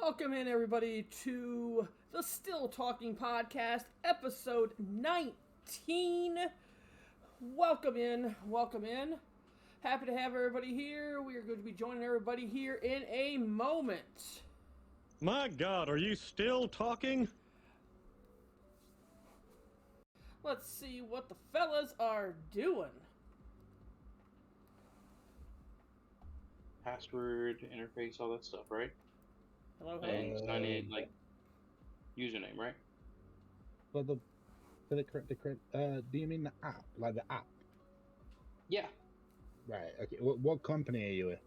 Welcome in, everybody, to the Still Talking Podcast, episode 19. Welcome in, welcome in. Happy to have everybody here. We are going to be joining everybody here in a moment. My God, are you still talking? Let's see what the fellas are doing. Password, interface, all that stuff, right? Hello, hello. And sign in, like, username, right? Do you mean the app? Like the app? Yeah. Right, okay. What company are you with?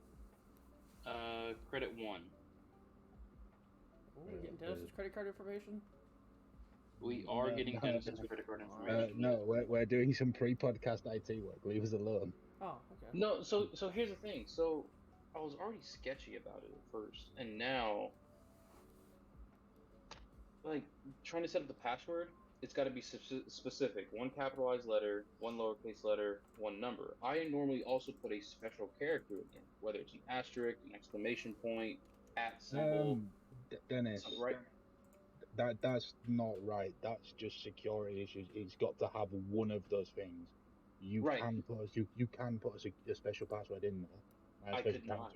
Credit One. Oh, we're getting Dennis's credit card information? We are getting Dennis's credit card information. No, we're doing some pre-podcast IT work. Leave us alone. Oh, okay. No, so here's the thing. So I was already sketchy about it at first, and now, like, trying to set up the password, it's got to be specific. One capitalized letter, one lowercase letter, one number. I normally also put a special character in, whether it's an asterisk, an exclamation point, at symbol. Dennis, Right? That's not right. That's just security issues. It's got to have one of those things. You can put a special password in there. I could not.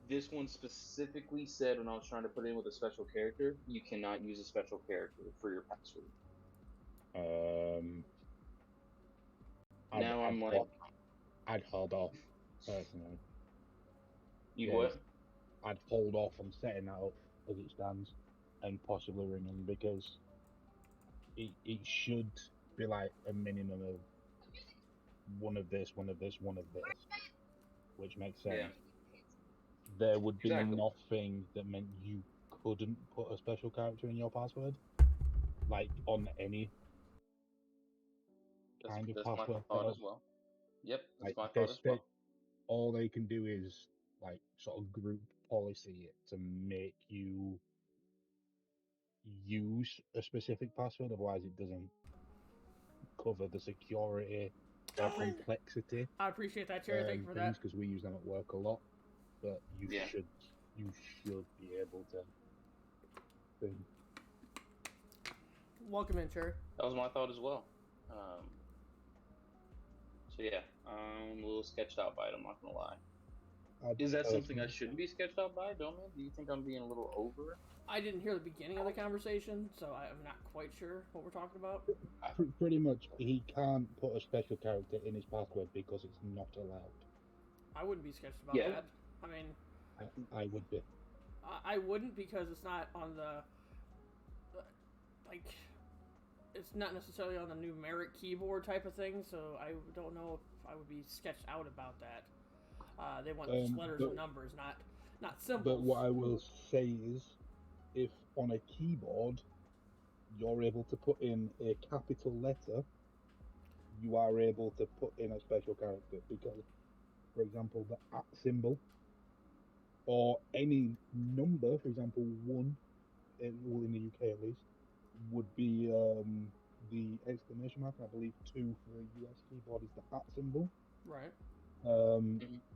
This one specifically said when I was trying to put in with a special character, you cannot use a special character for your password. I'd hold off personally. What? I'd hold off from setting that up as it stands, and possibly ring them, because it should be like a minimum of one of this, which makes sense. Yeah. There would be nothing that meant you couldn't put a special character in your password, like on any kind of password. My thought as well. Yep, that's my thought as well. All they can do is like sort of group policy it to make you use a specific password, otherwise it doesn't cover the security or complexity. I appreciate that, Cherry. Thank you for that. Because we use them at work a lot, but you should be able to. Welcome in, Cherry. That was my thought as well. So yeah, I'm a little sketched out by it, I'm not gonna lie. Is that something I shouldn't be sketched out by, Bellman? Do you think I'm being a little over? I didn't hear the beginning of the conversation, so I'm not quite sure what we're talking about. Pretty much, he can't put a special character in his password because it's not allowed. I wouldn't be sketched about that. I mean... I would be. I wouldn't, because it's not on the... Like... It's not necessarily on the numeric keyboard type of thing, so I don't know if I would be sketched out about that. They want letters and numbers, not symbols. But what I will say is, if on a keyboard you're able to put in a capital letter, you are able to put in a special character, because, for example, the @ symbol or any number, for example, 1, in the UK at least, would be the exclamation mark. I believe 2 for a US keyboard is the @ symbol. Right.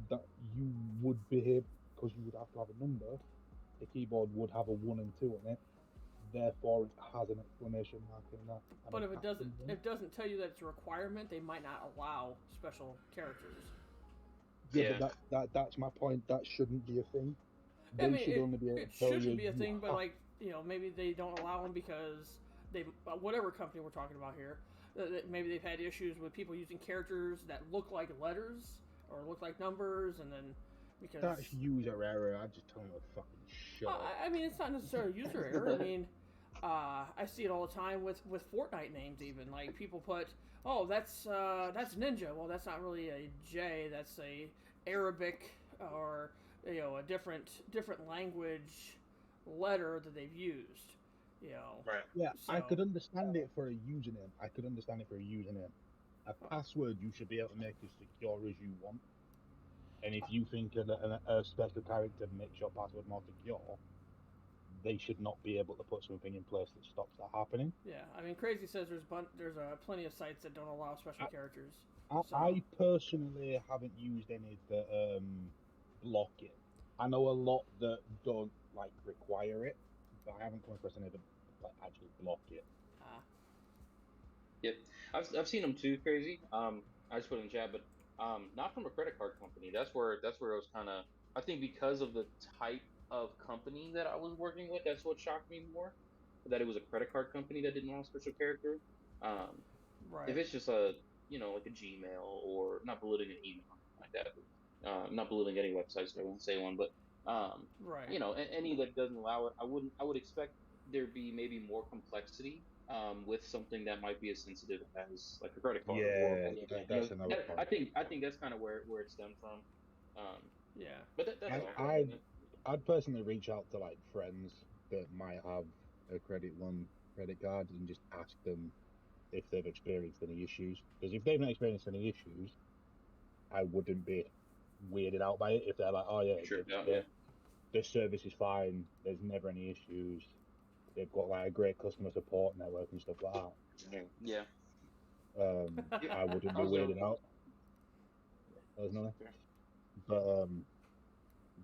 That you would be able, because you would have to have a number, the keyboard would have a 1 and 2 on it, therefore it has an exclamation mark in that. But if it doesn't tell you that it's a requirement, they might not allow special characters. Yeah, but that's my point. That shouldn't be a thing. They should only be able to tell you. It shouldn't be a thing, but like, maybe they don't allow them because they, whatever company we're talking about here, maybe they've had issues with people using characters that look like letters or look like numbers, and then because that's user error. I just tell them to fucking shut up. I mean, it's not necessarily user error. I mean, I see it all the time with Fortnite names. Even like people put, oh, that's Ninja. Well, that's not really a J. That's a Arabic or a different language letter that they've used. Right. Yeah, so, I could understand it for a username. A password, you should be able to make as secure as you want. And if you think a special character makes your password more secure, they should not be able to put something in place that stops that happening. Yeah, I mean, Crazy says there's plenty of sites that don't allow special characters. I personally haven't used any that block it. I know a lot that don't like require it, but I haven't come across any that like actually block it. Yep, I've seen them too, crazy. I just put it in chat, but not from a credit card company. That's where it was kind of. I think because of the type of company that I was working with, that's what shocked me more. That it was a credit card company that didn't want a special character. Right. If it's just a like a Gmail or not belittling an email like that, not belittling any websites, so I won't say one, but right. any that doesn't allow it, I would expect there be maybe more complexity with something that might be as sensitive as like a credit card or that's another point. I think that's kind of where it stemmed from. Yeah. But that's all. I'd personally reach out to like friends that might have a credit card and just ask them if they've experienced any issues. Because if they've not experienced any issues, I wouldn't be weirded out by it. If they're like, oh yeah, the service is fine, there's never any issues, they've got like a great customer support network and stuff like that. Yeah. I wouldn't be weirded out. Personally. But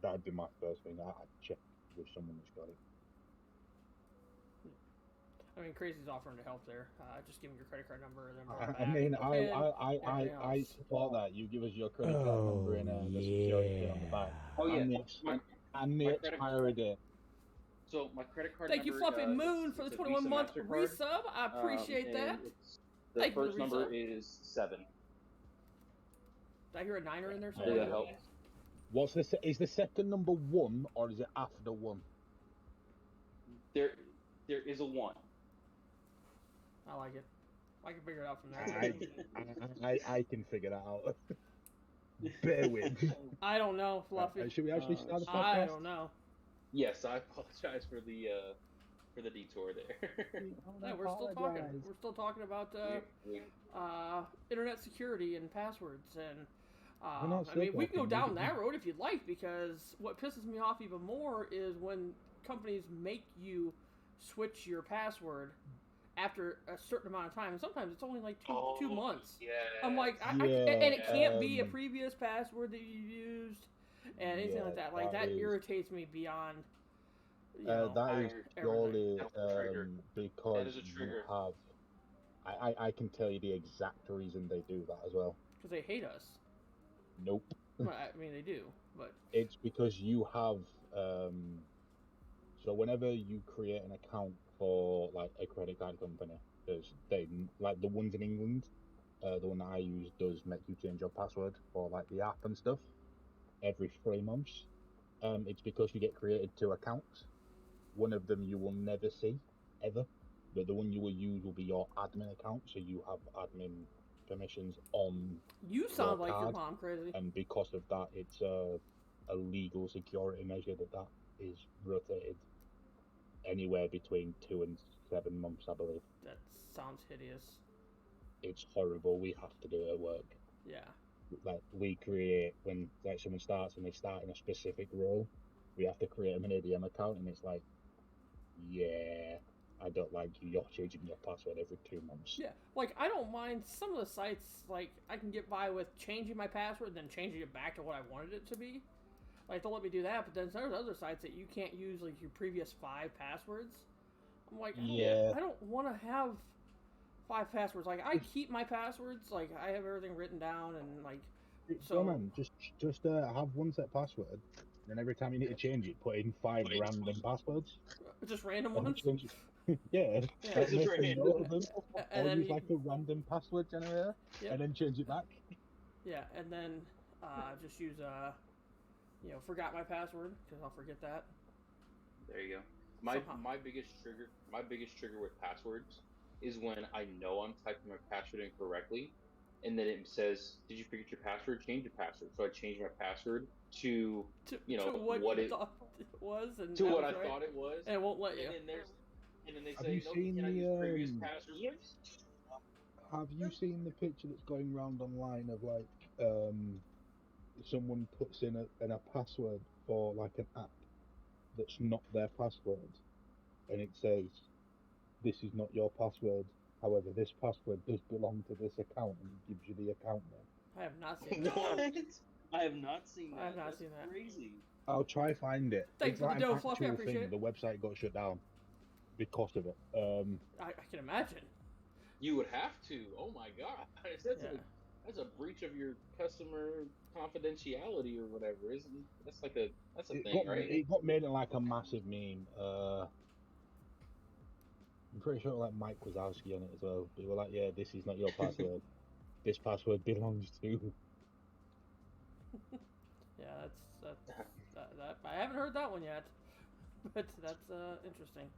that'd be my first thing. I'd check with someone that's got it. I mean, Crazy's offering to help there. Just give him your credit card number and then I support that. You give us your credit card number and the security pin on the back. Oh yeah. And the expiry date. So my credit card. Thank you, Fluffy Moon, for the 21-month resub. I appreciate that. The first number is 7. Did I hear a 9er in there? That helps. Is the second number 1 or is it after 1? There is a 1. I like it. I can figure it out from there. I can figure that out. Bear with me. I don't know, Fluffy. Should we actually start the podcast? I don't know. Yes, I apologize for the detour there. No, we're still talking. We're still talking about internet security and passwords, and I mean, we can go down that road if you'd like, because what pisses me off even more is when companies make you switch your password after a certain amount of time, and sometimes it's only like two months. Yeah. I'm like, and it can't be a previous password that you used, and anything like that. Like that irritates me beyond. That is purely because you have. I can tell you the exact reason they do that as well. Because they hate us. Nope. Well, I mean, they do, but it's because you have. So whenever you create an account for like a credit card company, because they like the ones in England, the one that I use does make you change your password for like the app and stuff every 3 months. It's because you get created 2 accounts. One of them you will never see ever, but the one you will use will be your admin account, so you have admin permissions on. You sound like your mom, Crazy. And because of that, it's a legal security measure that is rotated anywhere between 2 and 7 months, I believe. That sounds hideous. It's horrible. We have to do it at work. Yeah. Like we create when like someone starts and they start in a specific role, we have to create an ADM account, and it's like, yeah, I don't like you. You're changing your password every 2 months. Yeah, like I don't mind some of the sites. Like I can get by with changing my password, then changing it back to what I wanted it to be. Like they'll let me do that, but then there's other sites that you can't use like your previous 5 passwords. I'm like, I don't want to have 5 passwords. Like I keep my passwords. Like I have everything written down, and like so man, just have one set password. Then every time you need to change it, put in 5 random passwords. Just random ones. Yeah. Just random. And then use like a random password generator, and then change it back. Yeah, and then just use forgot my password, because I'll forget that. There you go. My biggest trigger with passwords is when I know I'm typing my password incorrectly, and then it says, "Did you forget your password? Change your password." So I change my password to what it was, and to what I thought it was, and it won't let you. And then they say, "No, you cannot use previous passwords." Have you seen the picture that's going around online of like someone puts in a password for like an app that's not their password, and it says, "This is not your password. However, this password does belong to this account," and it gives you the account name. I have not seen that. What? I have not seen that. I have not seen that. Crazy. I'll try find it. Thanks It's for the like dough, an Fluffy, I actual appreciate thing. it. The website got shut down because of it. I can imagine. You would have to. Oh my god, Yeah. that's a breach of your customer confidentiality or whatever, isn't it? That's a thing, right? It got made in like a massive meme. I'm pretty sure like Mike Wazowski on it as well. They were like, "Yeah, this is not your password. This password belongs to." Yeah, that I haven't heard that one yet, but that's interesting.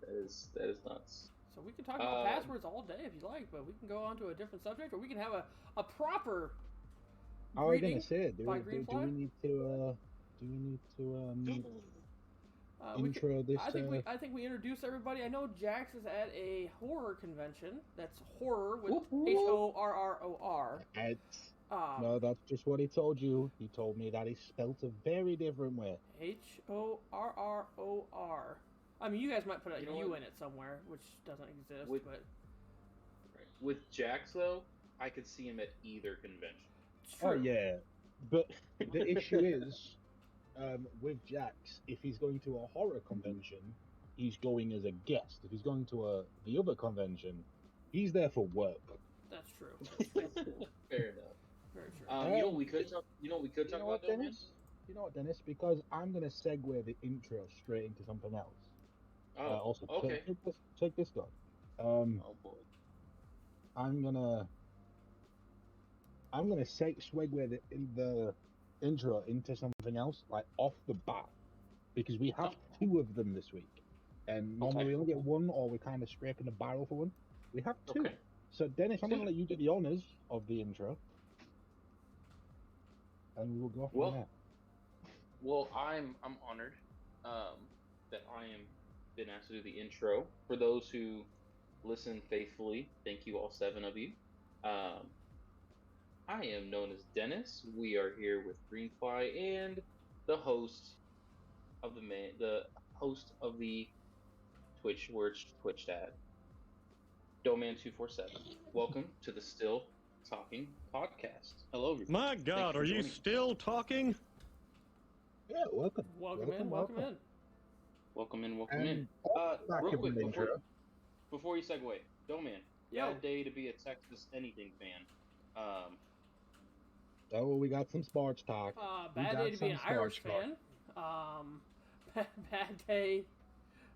That is nuts. So we can talk about passwords all day if you like, but we can go on to a different subject, or we can have a proper. I was greeting gonna say, do by we Greenfly? need to intro this? I think we introduce everybody. I know Jax is at a horror convention. That's horror with HORROR. No, that's just what he told you. He told me that he spelt a very different way. HORROR. I mean, you guys might put a You know U what? in it somewhere, which doesn't exist. With- but With Jax though, I could see him at either convention. it's true. Oh yeah, but the issue is, with Jax, if he's going to a horror convention, he's going as a guest. If he's going to the other convention, he's there for work. That's true. Fair enough. Very true. You know what we could talk. You know what we could talk about, though, man? Dennis? You know what, Dennis? Because I'm gonna segue the intro straight into something else. Oh, Also, okay. check this guy. Oh boy. I'm gonna segue the intro into something else, like off the bat, because we have two of them this week, and normally we only get one, or we're kind of scraping the barrel for one. We have two. Okay. So Dennis, I'm gonna let you get the honors of the intro, and we will go from there. Well, I'm honored that I am been asked to do the intro. For those who listen faithfully, thank you, all 7 of you. I am known as Dennis. We are here with Greenfly and the host of the Twitch, where it's twitched at, Doman247. Welcome to the Still Talking podcast. Hello, everybody. My God, are you joining us. still talking? Yeah, welcome. Welcome in. Welcome in. Back Real in quick, the intro. before you segue, Doman, Yo. bad day to be a Texas anything fan. Oh, we got some sports talk. Bad day to be an Irish fan. Bad day.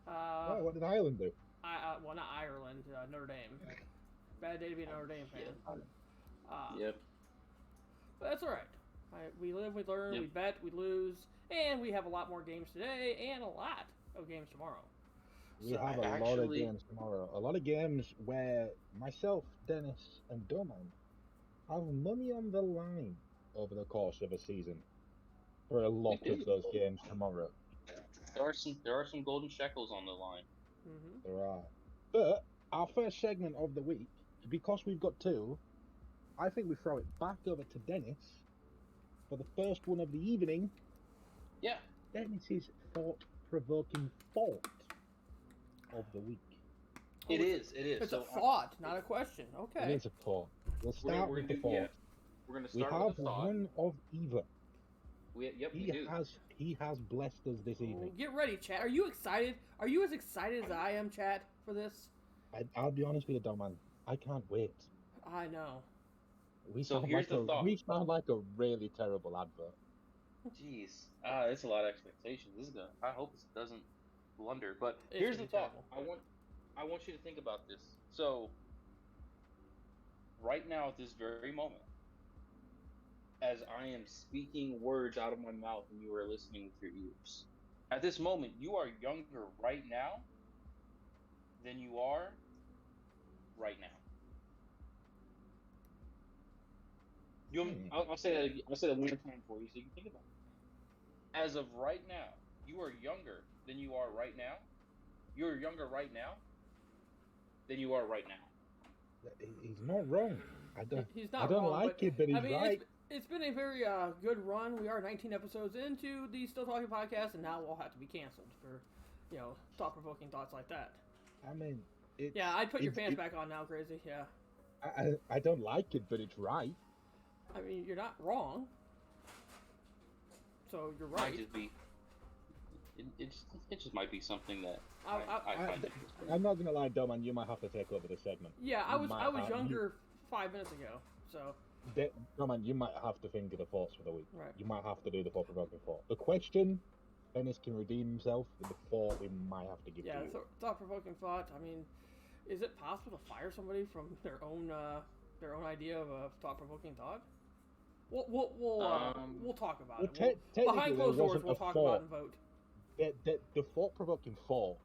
Oh, what did Ireland do? Well, not Ireland. Notre Dame. Bad day to be a Notre Dame fan. Yep. But that's all right. We live, we learn, Yep. we bet, we lose, and we have a lot more games today and a lot of games tomorrow. We So have a lot of games tomorrow. A lot of games where myself, Dennis, and Doman have money on the line over the course of a season for a lot We of do. those games tomorrow. There are some golden shekels on the line. Mm-hmm. There are. But our first segment of the week, because we've got two, I think we throw it back over to Dennis for the first one of the evening. Yeah. Dennis's thought-provoking thought of the week. It is. It's a thought, not a question. Okay. It is a thought. We'll start with the thought. Yeah. We're gonna We start have with a thought. one of either. We do. He has blessed us this evening. Get ready, chat. Are you excited? Are you as excited as I am, chat, for this? I'll be honest with you, Dom, man. I can't wait. I know. We So sound here's like the thought. We sound like a really terrible advert. Jeez. It's a lot of expectations. I hope it doesn't blunder. But It's here's the gonna be thought. I want you to think about this. So right now at this very moment, as I am speaking words out of my mouth and you are listening with your ears, at this moment you are younger right now than you are right now. I'll say that one more time for you so you can think about it. As of right now, you are younger than you are right now. You're younger right now than you are right now. He's not wrong. He's not I don't wrong, like it, but he's right. It's been a very good run. We are 19 episodes into the Still Talking podcast, and now we'll have to be canceled for, thought-provoking thoughts like that. I mean, Yeah, I'd put your pants back on now, Crazy. Yeah. I don't like it, but it's right. I mean, you're not wrong. So you're Might right. just be. It just might be something that I find interesting. I'm not gonna lie, Doman, you might have to take over this segment. Yeah, I was You- younger 5 minutes ago. So Doman, you might have to think of the thoughts for the week. right. You might have to do the thought-provoking thought. The question, Dennis can redeem himself, and the thought we might have to give Yeah, to you. thought-provoking thought. I mean, is it possible to fire somebody from their own idea of a thought-provoking thought? We'll talk about Well, it. technically, Behind there closed doors, wasn't we'll a talk thought. about and vote. The thought-provoking thought,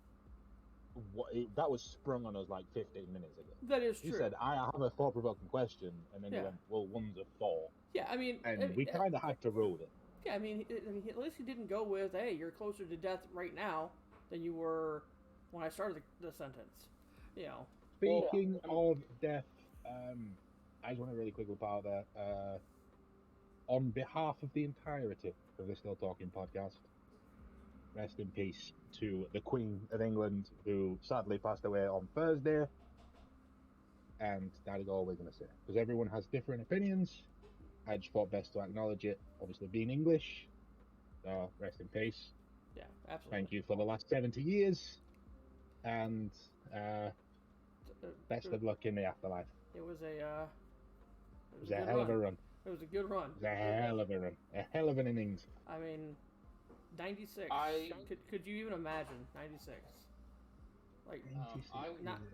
that was sprung on us like 15 minutes ago. That is He true. said, I have a thought-provoking question, and then Yeah. he went, well, one's a thought. Yeah, I mean, And we kind of had to roll it. yeah, I mean, at least he didn't go with, "Hey, you're closer to death right now than you were when I started the sentence." You know. Speaking of death, I just want to really quickly part of that. On behalf of the entirety of the Still Talking podcast, rest in peace to the Queen of England, who sadly passed away on Thursday. And that is all we're going to say. Because everyone has different opinions. I just thought best to acknowledge it. Obviously, being English, so rest in peace. Yeah, absolutely. Thank you for the last 70 years. And best of luck in the afterlife. It was a It was a hell of a run. It was a good run. It was a hell of a run. A hell of an innings. I mean, 96. Could you even imagine 96? Like,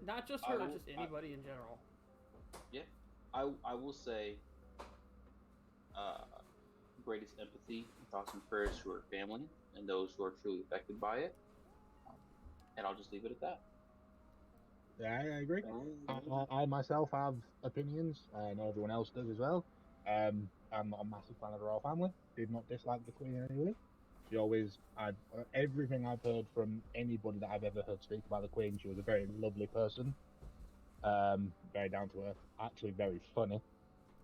not just her, just anybody in general. Yeah, I will say, greatest empathy and thoughts and prayers to her family and those who are truly affected by it. And I'll just leave it at that. Yeah, I agree. I myself have opinions. I know everyone else does as well. I'm not a massive fan of the royal family. Did not dislike the Queen in any way. She always, everything I've heard from anybody that I've ever heard speak about the Queen, she was a very lovely person. Very down to earth. Actually, very funny.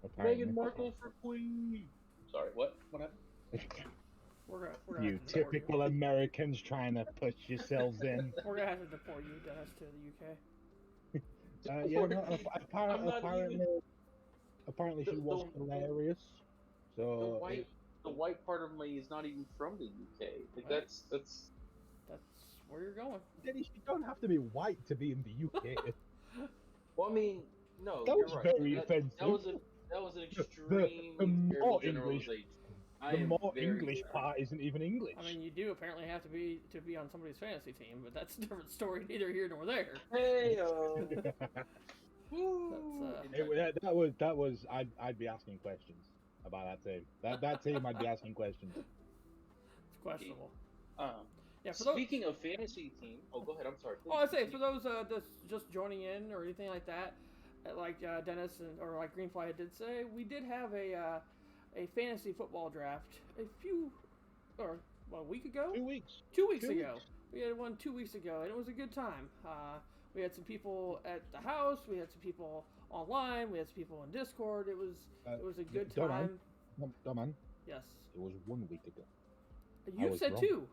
Apparently. Meghan Markle for Queen. Sorry, what? What happened? We're gonna You have to deport typical Americans trying to push yourselves in. We're gonna have to deport you, Dennis, to the UK. Yeah, no, apparently she was hilarious. So the white part of me is not even from the UK. Like, Right. that's where you're going. Dennis, you don't have to be white to be in the UK. Well, I mean, no, That you're was right. very offensive. That was an extreme the more English, generalization. the more English part isn't even English. I mean, you do apparently have to be on somebody's fantasy team, but that's a different story. Neither here nor there. Hey, that was. I'd be asking questions about that team. That team, I'd be asking questions. It's questionable. Yeah. Speaking of fantasy team, go ahead. I'm sorry. Oh, I'd say for those that's just joining in or anything like that, like Dennis or like Greenfly did say, we did have a fantasy football draft a week ago. 2 weeks. 2 weeks 2 ago. weeks. We had one 2 weeks ago, and it was a good time. We had some people at the house. We had some people online. We had some people in Discord. It was a good time. Doman, Yes. it was 1 week ago. I You was said wrong. 2.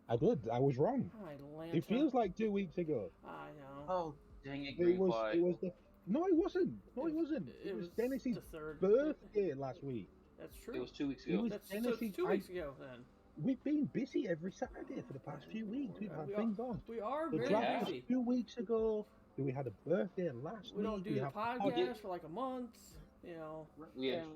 I did. I was wrong. Atlanta. It feels like 2 weeks ago. I know. Oh, dang it, It was. Greenfly. It was the. No, it wasn't. No, it wasn't. It was Dennis's the third birthday last week. That's true. It was 2 weeks It ago. was That's Dennis's. 2 weeks ago then. We've been busy every Saturday for the past few weeks. We've had things on. We are The very draft busy. was 2 weeks ago. We had a birthday last We week. don't do the have podcast for like a month. You know.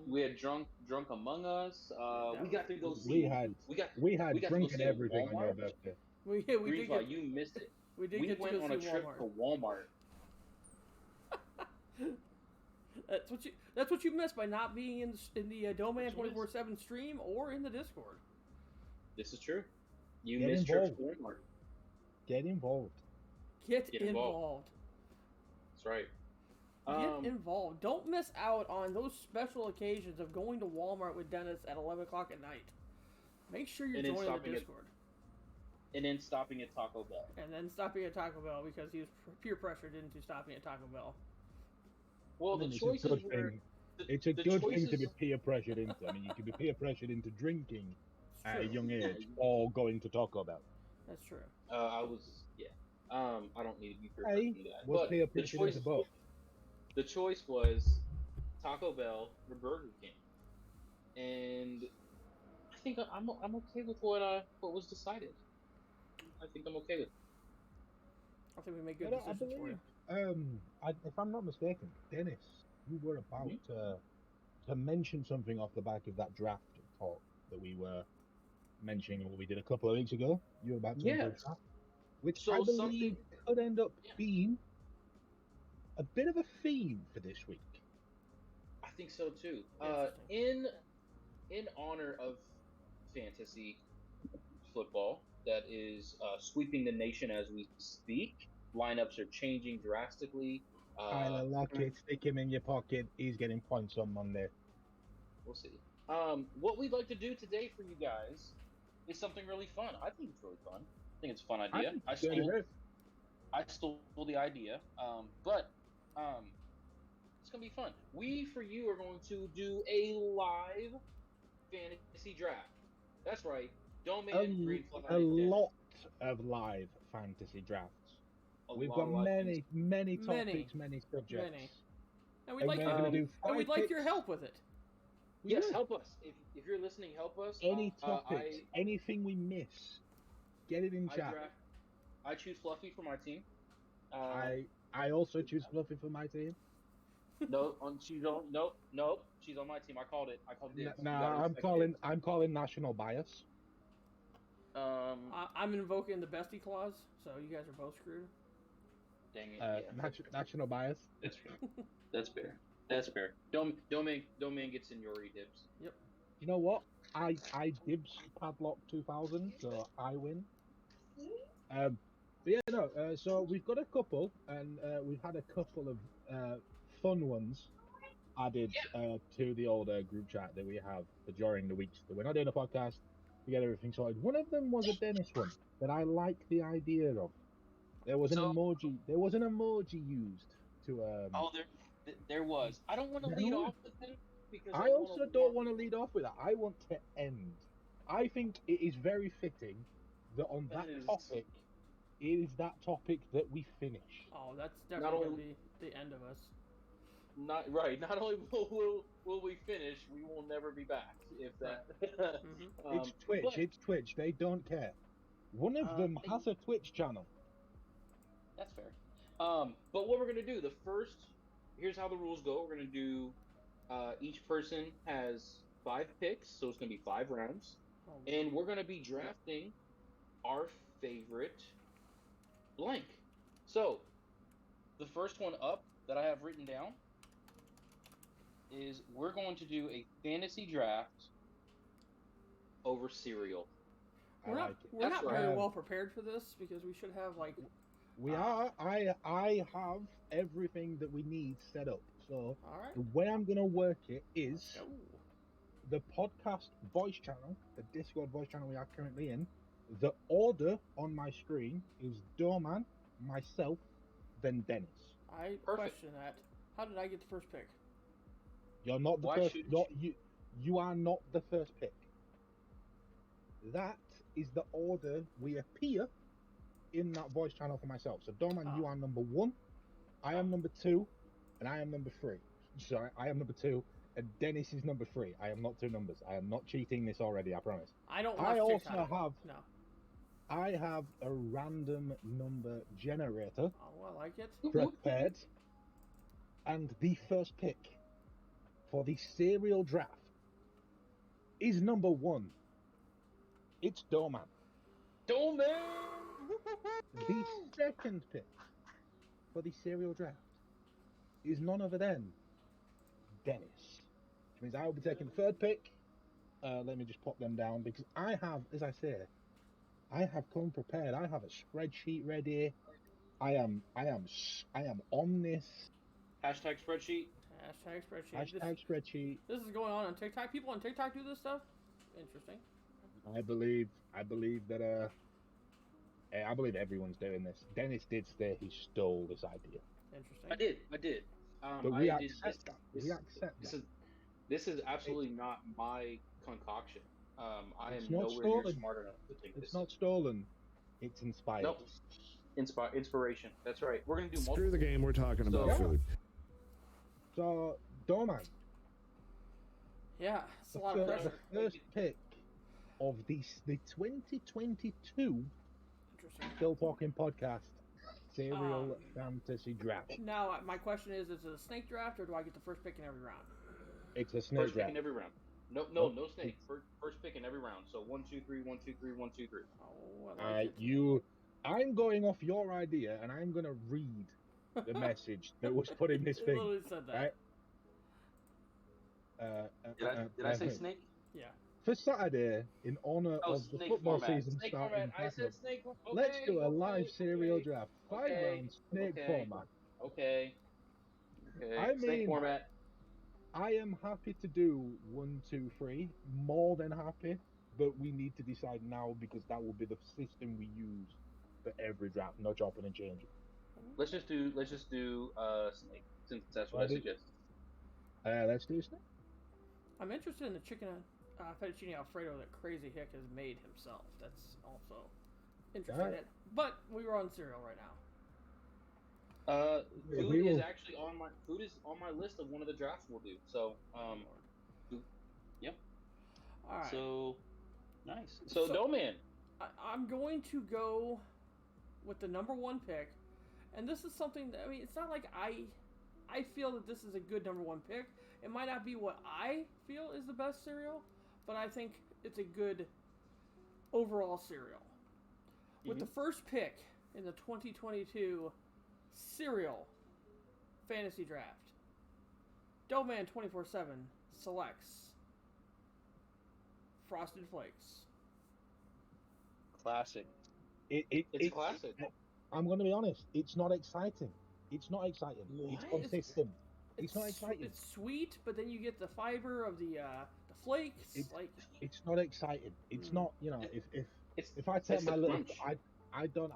We had drunk Among Us. We got to go see. We had we got drinking to go see everything on your Walmart. birthday. We did Greenfly, get, you missed it. we did We get to went go on a see trip Walmart. to Walmart. That's what you missed by not being in the Domain 24/7 stream or in the Discord. This is true. You Get missed involved. church Walmart. Get involved. Get Get involved. That's right. Get involved. Don't miss out on those special occasions of going to Walmart with Dennis at 11 o'clock at night. Make sure you're And then joining the stopping at- Discord. And then stopping at Taco Bell. And then stopping at Taco Bell because he was peer pressured into stopping at Taco Bell. Well, the It's a choices good were. thing. It's a good thing to be peer pressured into. I mean, you can be peer pressured into drinking It's at a true. young age or going to Taco Bell. That's true. I was, yeah. I don't need to be peer Hey, pressured into that. was But peer the pressured choice, into both. the choice was Taco Bell or Burger King. And I think I'm okay with what was decided. I think I'm okay with it. I think we made good But I decisions for you. believe, if I'm not mistaken, Dennis, you were about to mention something off the back of that draft talk that we were mentioning what we did a couple of weeks ago. You were about to enter a Yes. draft, which So I believe could end up Yeah. being a bit of a theme for this week. I think so too. In honor of fantasy football that is sweeping the nation as we speak, lineups are changing drastically. Tyler Lockett, stick him in your pocket. He's getting points on Monday. We'll see. What we'd like to do today for you guys is something really fun. I think it's really fun. I think it's a fun idea. I stole the idea, but it's gonna be fun. We, for you, are going to do a live fantasy draft. That's right. Green Flag. A lot of live fantasy drafts. We've got many topics, many subjects. Many. And we'd like your help with it. Yes, help us. If you're listening, help us. Any topics, anything we miss, get it in chat. I choose Fluffy for my team. I also choose Fluffy for my team. No, she's on my team. I called it. I'm calling national bias. I'm invoking the bestie clause, so you guys are both screwed. Dang it. National bias. That's fair. That's fair. Domain gets seniority dibs. Yep. You know what? I dibs Padlock 2000, so I win. But yeah, no. So we've got a couple, and we've had a couple of fun ones added to the older group chat that we have during the weeks that we're not doing a podcast to get everything sorted. One of them was a Dennis one that I like the idea of. There was an emoji. There was an emoji used to. There was. I don't want to lead off with it because I also don't want to lead off with that. I want to end. I think it is very fitting that on that topic, it is that topic that we finish. Oh, that's definitely going to be the end of us. Not right. Not only will we finish, we will never be back. If that. It's Twitch. It's Twitch. They don't care. One of them has a Twitch channel. That's fair. But what we're gonna do, here's how the rules go. We're gonna do, each person has 5 picks, so it's gonna be 5 rounds, and we're gonna be drafting our favorite blank. So, the first one up that I have written down is we're going to do a fantasy draft over cereal. We're not very well prepared for this because we should have like. We are. I have everything that we need set up. So the way I'm gonna work it is the podcast voice channel, the Discord voice channel we are currently in. The order on my screen is Doorman, myself, then Dennis. I question that. How did I get the first pick? You're not the first. You are not the first pick. That is the order we appear in that voice channel for myself. So Doorman, you are number 1, I am number 2, and I am number 3. Sorry, I am number 2, and Dennis is number 3. I am not 2 numbers. I am not cheating this already, I promise. I don't. I have a random number generator. Oh, I like it. Prepared, and the first pick for the cereal draft is number 1. It's Doorman. Doorman. The second pick for the cereal draft is none other than Dennis. Which means I will be taking the 3rd pick. Let me just pop them down because I have, as I say, I have come prepared. I have a spreadsheet ready. I am on this. Hashtag spreadsheet. Hashtag spreadsheet. This is going on TikTok. People on TikTok do this stuff. Interesting. I believe that I believe everyone's doing this. Dennis did say he stole this idea. Interesting. I did. But we accept that. This is absolutely not my concoction. I am nowhere near smart enough to take this. It's not stolen. It's inspired. Nope. Inspiration. That's right. We're gonna do multiple. Screw the game. We're talking about food. So, Doorman. Yeah, it's a lot of pressure. The first pick of the 2022 Interesting. Still Talking podcast Serial Um, Fantasy Draft. Now, my question is it a snake draft, or do I get the first pick in every round? It's a snake First pick draft. in every round. No snake. First pick in every round. So 1, 2, 3, 1, 2, 3, 1, 2, 3. Oh, I like it. I'm going off your idea, and I'm going to read the message that was put in this It thing. literally said that. Right? Did I say snake? Yeah. For Saturday, in honor Oh, of the snake football format. season Snake starting, format. I said snake. Okay, let's do a live serial okay, draft. 5 okay, rounds, snake okay. format. Okay. I Snake mean, format. I am happy to do 1, 2, 3. More than happy, but we need to decide now because that will be the system we use for every draft. No chopping and changing. Let's just do snake since that's what I Ready? suggest. Let's do snake. I'm interested in the chicken fettuccine Alfredo that Crazy Hick has made himself. That's also interesting. Alright. But we were on cereal right now. Food is actually on my list of one of the drafts we'll do. So, yep. All right. So, nice. So Doughman. I'm going to go with the number 1 pick, and this is something that, I mean, it's not like I feel that this is a good number 1 pick. It might not be what I feel is the best cereal, but I think it's a good overall cereal. With the first pick in the 2022 cereal fantasy draft, Doughman 24/7 selects Frosted Flakes. Classic. It's classic. I'm going to be honest. It's not exciting. It's not exciting. What? It's consistent. It's not exciting. It's sweet, but then you get the fiber of the flakes. It's not exciting. It's not. You know, if I take it's my the little, crunch. I don't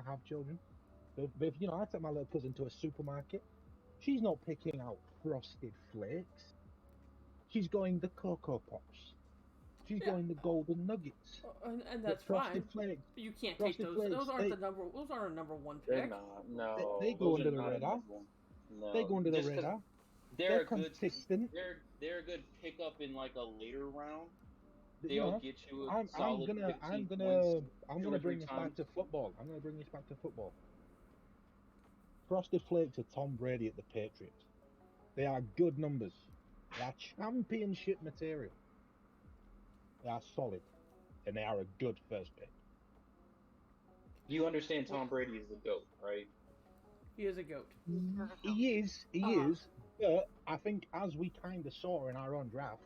have children. But if you know, I take my little cousin to a supermarket, she's not picking out Frosted Flakes. She's going the Coco Pops. She's going the Golden Nuggets. and that's Frosted fine. Flakes. You can't Frosted take those. Flakes, Those aren't a number 1 pick. They're not. No. They go those under are the not radar. No. They go under the Just 'cause radar. They're They're a good. consistent. They're a good pickup in like a later round. You They'll know, get you a I'm solid gonna 15 points two bring or three this back times. to football. I'm gonna bring this back to football. Frosted Flakes are Tom Brady at the Patriots. They are good numbers. They are championship material. They are solid, and they are a good first pick. You understand Tom Brady is the GOAT, right? He is a goat. He is, but I think as we kind of saw in our own draft,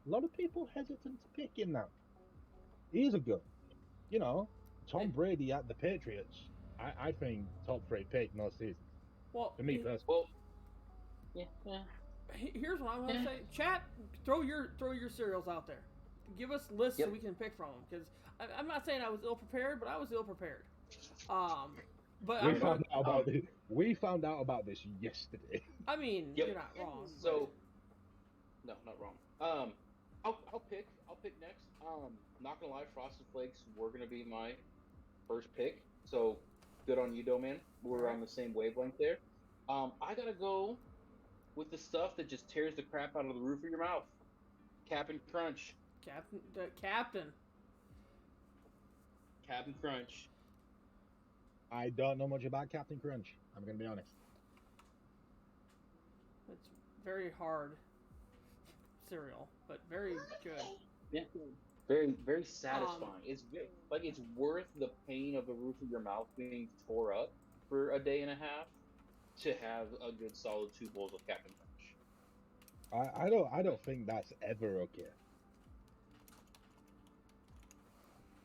a lot of people hesitant to pick him now. He is a good, you know, Tom Brady at the Patriots. I think top 3 pick most seasons. Well, For me personally. Well, yeah. here's what I'm gonna say. Chat, throw your cereals out there. Give us lists so we can pick from them. Because I'm not saying I was ill prepared, but I was ill prepared. But we found out about this yesterday. I mean, you're not wrong. So, no, not wrong. I'll pick next. Not gonna lie, Frosted Flakes were gonna be my first pick. So, good on you, Doughman. We're on the same wavelength there. I gotta go with the stuff that just tears the crap out of the roof of your mouth. Cap'n Crunch. Captain Crunch. I don't know much about Captain Crunch. I'm gonna be honest. It's very hard cereal, but very good. Yeah. Very, very satisfying. It's it's worth the pain of the roof of your mouth being tore up for a day and a half to have a good solid 2 bowls of Captain Crunch. I don't think that's ever okay.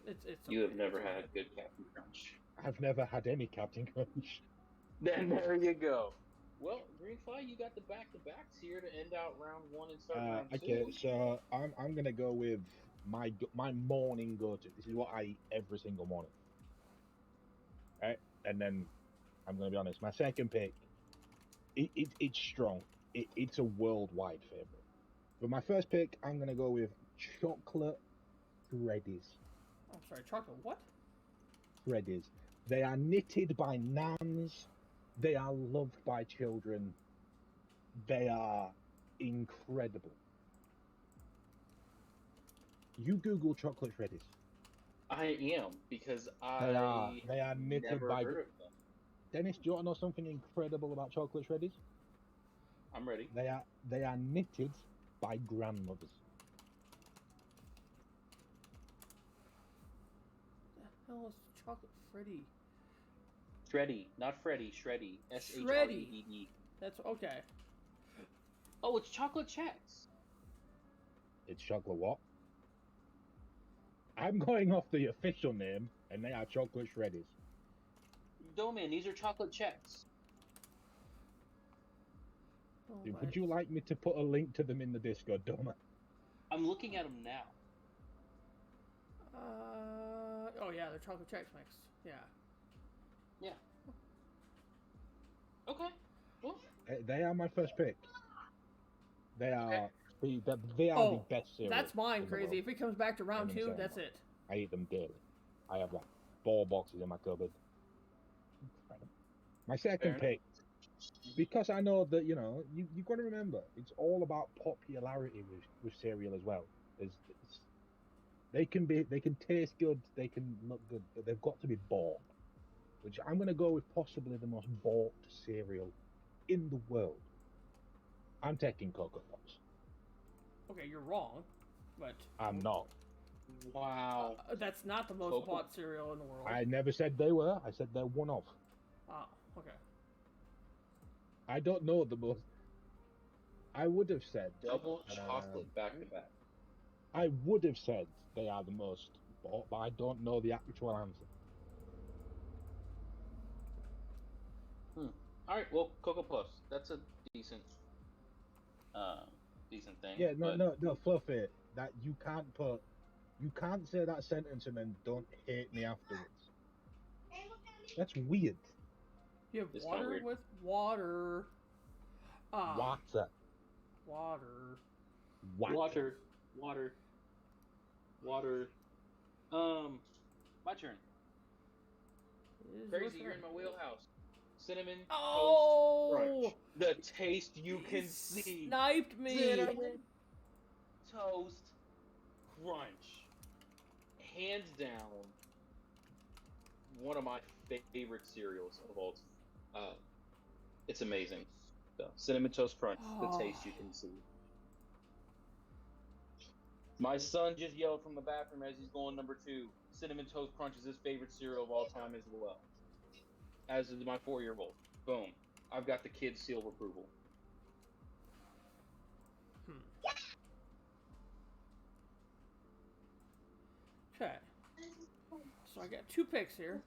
It's You have never had good Captain Crunch. I've never had any Captain Crunch. Then there you go. Well, Greenfly, you got the back-to-backs here to end out round 1 and start round 2. Okay, so I'm gonna go with my morning go-to. This is what I eat every single morning. Right, and then I'm gonna be honest. My second pick, it's strong. It's a worldwide favorite. But my first pick, I'm gonna go with chocolate Freddies. I'm sorry, chocolate what? Freddies. They are knitted by nans. They are loved by children. They are incredible. You Google chocolate shreddies. I am because They are knitted never by. heard of them. Dennis, do you want to know something incredible about chocolate shreddies? I'm ready. They are knitted by grandmothers. The hell is chocolate Freddy? Shreddy, not Freddy. Shreddy. SHREDD. That's okay. Oh, it's chocolate checks. It's chocolate what? I'm going off the official name, and they are chocolate shreddies. Doman, these are chocolate checks. Oh, Would you like me to put a link to them in the Discord, Doma? I'm looking at them now. Oh yeah, they're chocolate Chex Mix. Yeah. Yeah. Okay. Well, They are my first pick. They are they are the best cereal. That's mine, in the Crazy. world. If it comes back to round I'm 2, insane, that's man. it. I eat them daily. I have like 4 boxes in my cupboard. My second pick, because I know that you got to remember it's all about popularity with cereal as well. They can taste good, they can look good, but they've got to be bought. Which I'm going to go with possibly the most bought cereal in the world. I'm taking Coco Pops. Okay, you're wrong, but I'm not. wow. That's not the most Coco- bought cereal in the world. I never said they were. I said they're one of. Oh, okay. I don't know the most. I would have said Double chocolate back to back. I would have said they are the most bought, but I don't know the actual answer. All right. Well, Coco Puffs. That's a decent thing. Yeah, but no, Fluffy. That you can't say that sentence and then don't hate me afterwards. That's weird. You have It's kinda water weird. with water. Water. Water. Water. My turn. Is Crazy, your you're in turn. my wheelhouse. Cinnamon Oh! toast crunch. The taste you can He see. sniped me. Cinnamon toast crunch. Hands down, one of my favorite cereals of all time. It's amazing. So, cinnamon toast crunch, the taste you can see. My son just yelled from the bathroom as he's going number 2. Cinnamon toast crunch is his favorite cereal of all time as well. As is my 4-year-old. Boom. I've got the kid's seal of approval. Okay. So I got 2 picks here.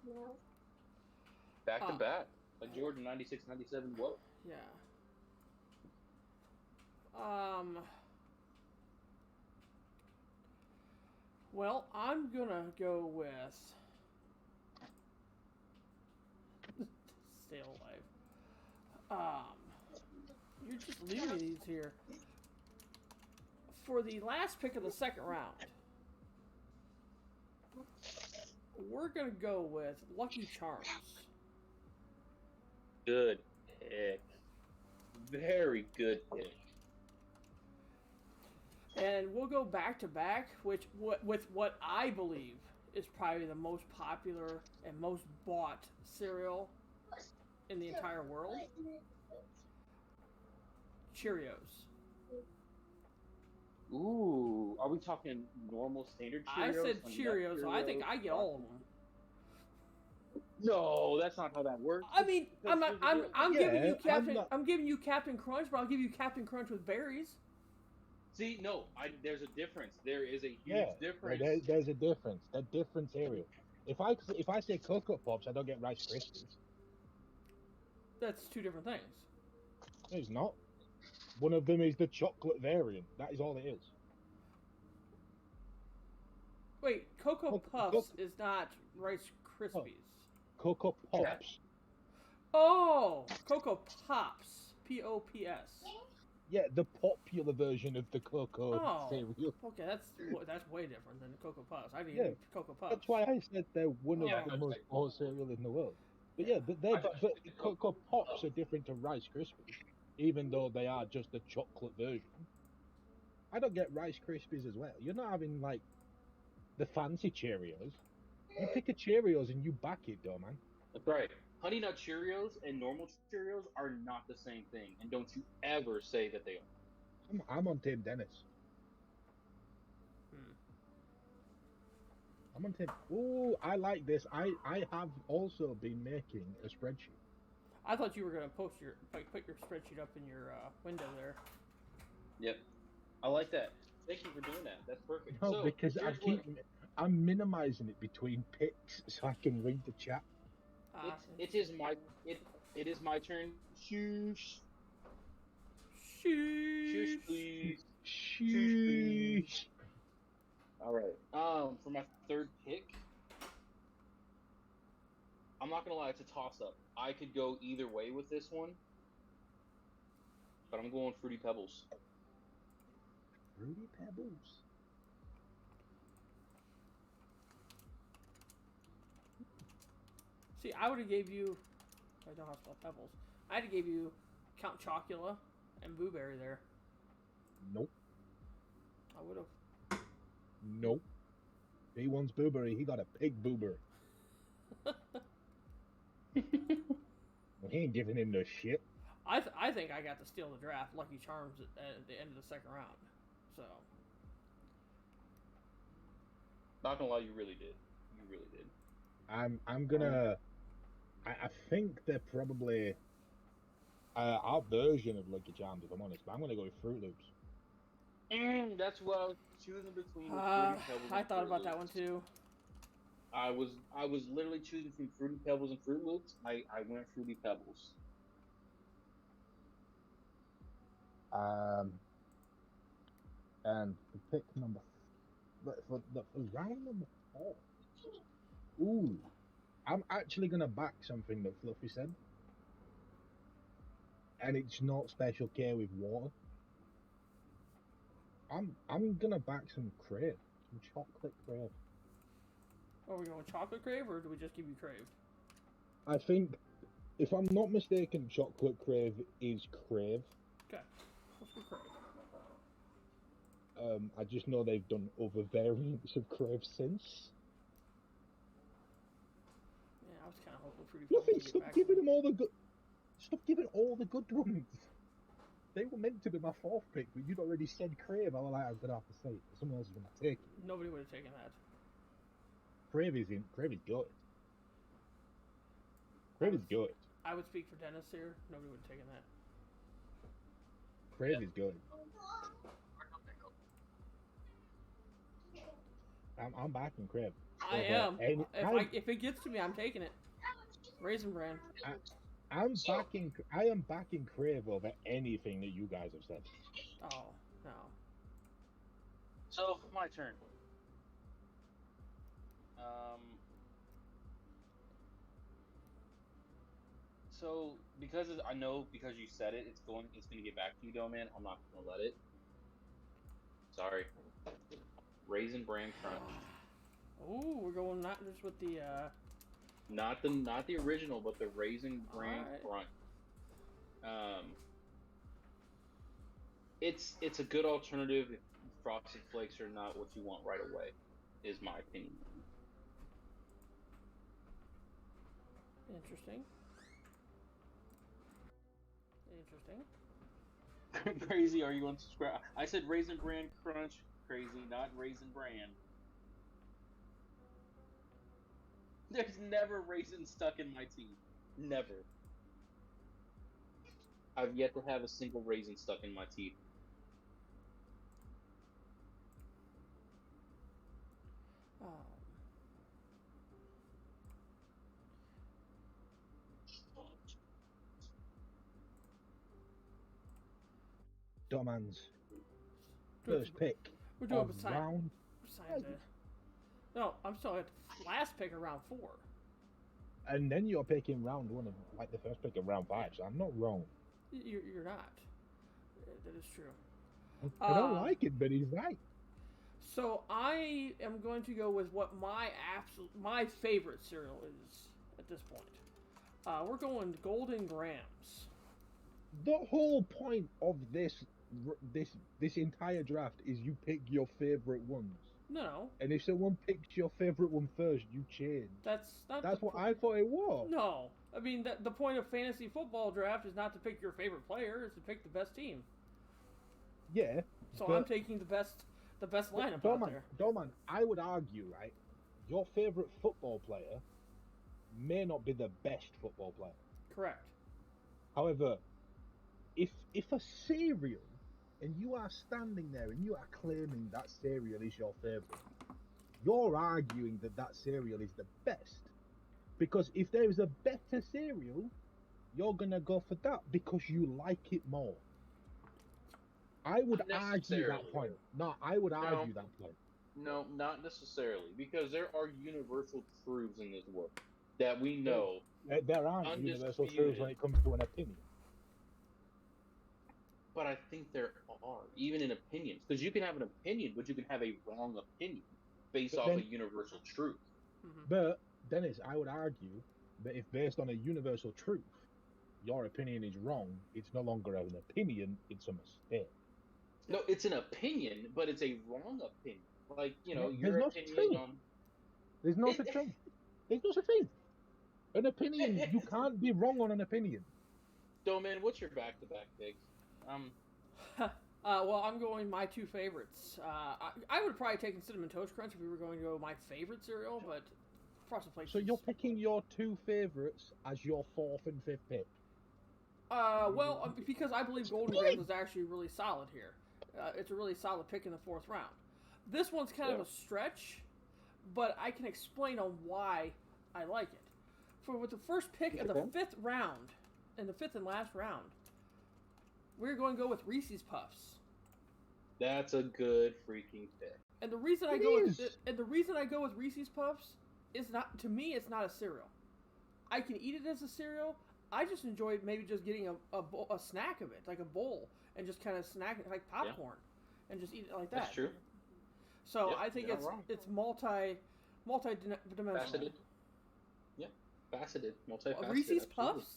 Back to back. Like Jordan 96-97. Whoa. Yeah. Well, I'm gonna go with stay alive. You're just leaving me these here. For the last pick of the second round, we're gonna go with Lucky Charms. Good pick. Very good pick. And we'll go back to back, with what I believe is probably the most popular and most bought cereal in the entire world. Cheerios. Ooh, are we talking normal standard Cheerios? I said Like Cheerios, so I think I get all of them. No, that's not how that works. I mean, I'm giving you Yeah, Captain. I'm I'm giving you Captain Crunch, but I'll give you Captain Crunch with berries. See, no, there's a difference. There is a huge Yeah, difference. there's a difference. They're different cereal. If I say Cocoa Pops, I don't get Rice Krispies. That's 2 different things. No, it's not. One of them is the chocolate variant. That is all it is. Wait, Cocoa Puffs is not Rice Krispies. Cocoa Pops. Oh, Cocoa Pops. Pops. Yeah, the popular version of the cocoa cereal. Okay, that's way different than Cocoa Puffs. I didn't Yeah, eat Cocoa Puffs. That's why I said they're one of Yeah, the that's most like- bought cereal in the world. But yeah, but Cocoa Pops are different to Rice Krispies, even though they are just the chocolate version. I don't get Rice Krispies as well. You're not having like the fancy Cheerios. You pick a Cheerios and you back it, though, man. That's right. Honey Nut Cheerios and normal Cheerios are not the same thing, and don't you ever say that they are. I'm on Team Dennis. Hmm. I'm on Team. Ooh, I like this. I have also been making a spreadsheet. I thought you were gonna put your spreadsheet up in your window there. Yep. I like that. Thank you for doing that. That's perfect. No, So, because here's what- I'm minimizing it between picks so I can read the chat. it is my turn. Shoosh. Shush, please. Sheesh. All right. For my third pick, I'm not gonna lie, it's a toss-up. I could go either way with this one, but I'm going Fruity Pebbles. Fruity Pebbles. See, I would have gave you. I don't have to spell Pebbles. I'd have gave you Count Chocula and Blueberry there. Nope. I would have. Nope. He wants Boobery. He got a pig boober. Well, he ain't giving him no shit. I think I got to steal the draft. Lucky Charms at the end of the second round. So. Not gonna lie, you really did. You really did. I'm gonna. I think they're probably our version of Lucky Charms, if I'm honest. But I'm gonna go with Fruit Loops. That's what I was choosing between. Fruity Pebbles I and thought Fruit about that one Loops. too. I was literally choosing between Fruity Pebbles and Fruit Loops. I went Fruity Pebbles. And the pick number, for round number 4. Ooh, I'm actually gonna back something that Fluffy said, and it's not Special K with water. I'm gonna back some Crave, some chocolate Crave. Are we going chocolate crave or do we just give you crave? I think, if I'm not mistaken, chocolate Crave is Crave. Okay, let's go crave. I just know they've done other variants of Crave since. Yeah, I was kind of hoping Fruity Fluffy, Pebbles would stop get back. giving them all the good. Stop giving all the good ones. They were meant to be my 4th pick, but you'd already said Crave. I was like, I'm gonna have to say it. Someone else is gonna take it. Nobody would have taken that. Crave is good. Crave is good. I would speak for Dennis here. Nobody would have taken that. Crave is good. I'm backing Crave. I am. Any- If it gets to me, I'm taking it. Raisin Bran. I am backing Crave over anything that you guys have said. Oh no. So my turn. So because I know because you said it, it's gonna get back to you, though, man. I'm not gonna let it. Sorry. Raisin Bran Crunch. Oh, we're going not just with the. Not the original, but the Raisin Bran Alright. Crunch. It's a good alternative if Frosted Flakes are not what you want right away, is my opinion. Interesting. Crazy, are you going to subscribe? I said Raisin Bran Crunch, crazy, not Raisin Bran. There's never raisin stuck in my teeth. Never. I've yet to have a single raisin stuck in my teeth. Domans. First pick. We're doing of beside. round. No, I'm still at last pick of round 4. And then you're picking round 1 of like the first pick of round 5, so I'm not wrong. You're not. That is true. I don't like it, but he's right. So I am going to go with what my favorite cereal is at this point. We're going Golden Grams. The whole point of this entire draft is you pick your favorite ones. No, And if someone picks your favorite one first, you change. that's not. That's what I thought it was. No, I mean the point of fantasy football draft is not to pick your favorite player; it's to pick the best team. Yeah. So but- I'm taking the best lineup out Dorman, there. Dorman, I would argue, right, your favorite football player may not be the best football player. Correct. However, if a cereal, and you are standing there and you are claiming that cereal is your favorite, you're arguing that that cereal is the best. Because if there is a better cereal, you're gonna go for that because you like it more. I would argue that point. No, I would argue that point. No, not necessarily, because there are universal truths in this world that we know. There aren't universal Undisputed. truths when it comes to an opinion. But I think there are, even in opinions. Because you can have an opinion, but you can have a wrong opinion based But off then- a universal truth. Mm-hmm. But, Dennis, I would argue that if based on a universal truth, your opinion is wrong, it's no longer an opinion, it's a mistake. No, it's an opinion, but it's a wrong opinion. Like, you know, No, your there's no such opinion thing. on... There's no such thing. There's no such thing. An opinion, you can't be wrong on an opinion. Doman, what's your back-to-back picks? Well, I'm going my two favorites. I would have probably taken Cinnamon Toast Crunch if we were going to go my favorite cereal, but Frosted Flakes. So you're picking your two favourites as your fourth and fifth pick. Well, because I believe Golden Grams is actually really solid here. It's a really solid pick in the fourth round. This one's kind of a stretch, but I can explain on why I like it. With the first pick of the fifth round, in the fifth and last round, we're going to go with Reese's Puffs. That's a good freaking pick. And the reason I go with Reese's Puffs is not, to me, it's not a cereal. I can eat it as a cereal. I just enjoy maybe just getting a snack of it, like a bowl, and just kind of snack it like popcorn, and just eat it like that. That's true. So Yep, I think you're not wrong. it's multi-dimensional. Faceted. Yeah, faceted, multifaceted. Reese's absolutely. Puffs,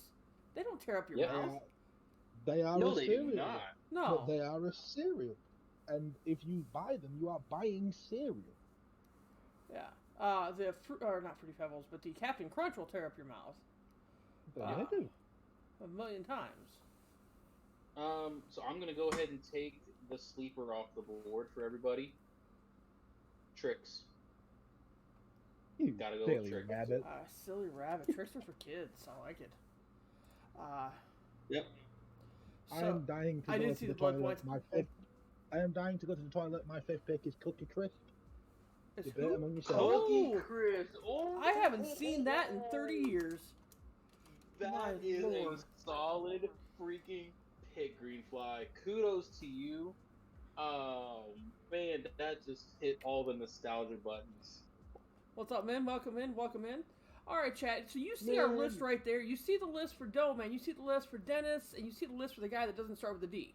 they don't tear up your Yeah. mouth. They are No, a they cereal. do not. No. But they are a cereal. And if you buy them, you are buying cereal. Yeah. The not Fruity Pebbles, but the Captain Crunch will tear up your mouth Yeah, they do. a million times. So I'm gonna go ahead and take the sleeper off the board for everybody. Tricks. You Gotta go with silly tricks. rabbit. Silly rabbit. Tricks are for kids. I like it. Yep. I So, am dying to I go didn't to see the the blood toilet. points. I am dying to go to the toilet. My fifth pick is Cookie Crisp. it's Debate who? among yourselves. Oh, Chris. Oh, I haven't seen that in 30 years. That My is lord. a solid freaking pick, Greenfly. Kudos to you. Oh man, that just hit all the nostalgia buttons. What's up, man? Welcome in. Welcome in. All right, chat. So you see our Man. list right there. You see the list for Doe, man. You see the list for Dennis, and you see the list for the guy that doesn't start with a D.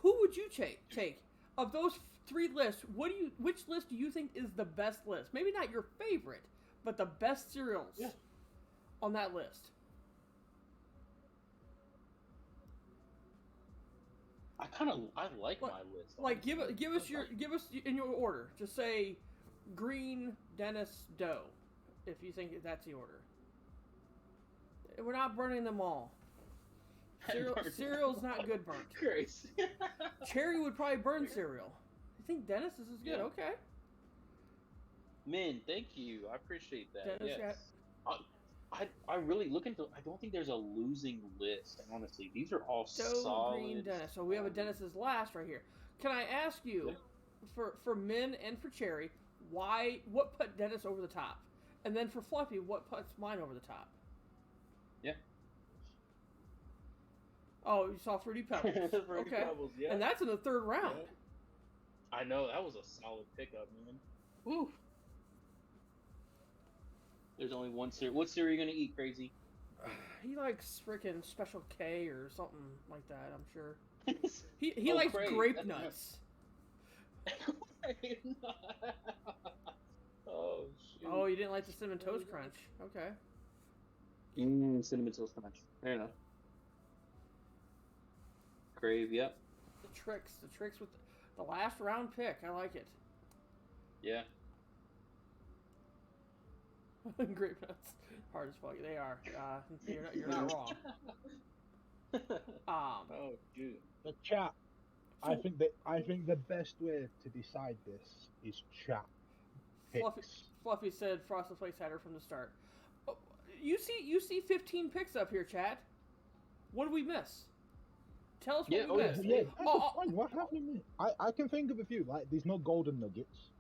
Who would you take of those three lists? Which list do you think is the best list? Maybe not your favorite, but the best cereals on that list. I like my list. Like honestly. give us in your order. Just say Green, Dennis, Doe, if you think that's the order. We're not burning them all. Cereal's not good burnt. Grace. Cherry would probably burn cereal. I think Dennis is good. Yeah. Okay. Man, thank you. I appreciate that. Dennis, Yes. I really look into. I don't think there's a losing list. Honestly, these are all Doe, solid. Green, Dennis. So we have a Dennis's last right here. Can I ask you, for Min and for Cherry, what put Dennis over the top? And then for Fluffy, what puts mine over the top? Yeah. Oh, you saw Fruity Pebbles. Fruity Okay. Pebbles, yeah. And that's in the third round. Yeah. I know, that was a solid pickup, man. Woo. There's only one cereal. What cereal are you gonna eat, Crazy? He likes frickin' Special K or something like that, I'm sure. He Oh, likes great. grape That's nuts. Oh, shoot. Oh, you didn't like the Cinnamon Toast Crunch. Okay. Cinnamon Toast Crunch. Fair enough. Crave, yep. The tricks with the last round pick. I like it. Yeah. Grape nuts, hard as fuck. They are. You're not wrong. Oh, shoot. The chat. So, I think the best way to decide this is chat picks. Fluffy said Frosted Flakes had her from the start. Oh, you see 15 picks up here, chat. What did we miss? Tell us what we missed. Yeah, what happened? I can think of a few. Like, there's no golden nuggets.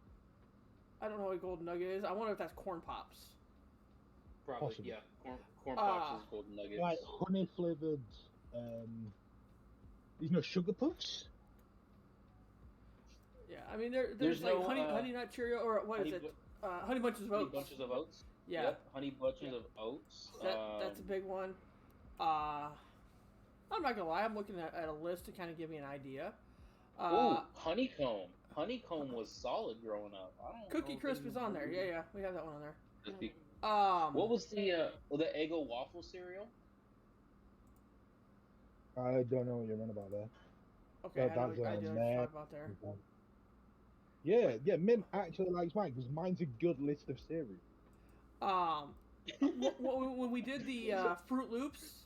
I don't know what golden nugget is. I wonder if that's corn pops. Probably, Possibly. yeah. Corn pops is golden nuggets. Like honey flavored. There's no sugar puffs. Yeah, I mean there's like no, honey nut Cheerio or what is it? Honey bunches of oats. Honey bunches of oats. Yeah. Yep, honey bunches of oats. That's a big one. I'm not gonna lie. I'm looking at a list to kind of give me an idea. Ooh, honeycomb. Honeycomb was solid growing up. Cookie Crisp is on there. Yeah, we have that one on there. What was the Eggo waffle cereal? I don't know what you're on about there. Okay, I know what you're talking about there. Yeah, Mint actually likes mine because mine's a good list of cereal. When we did the Fruit Loops,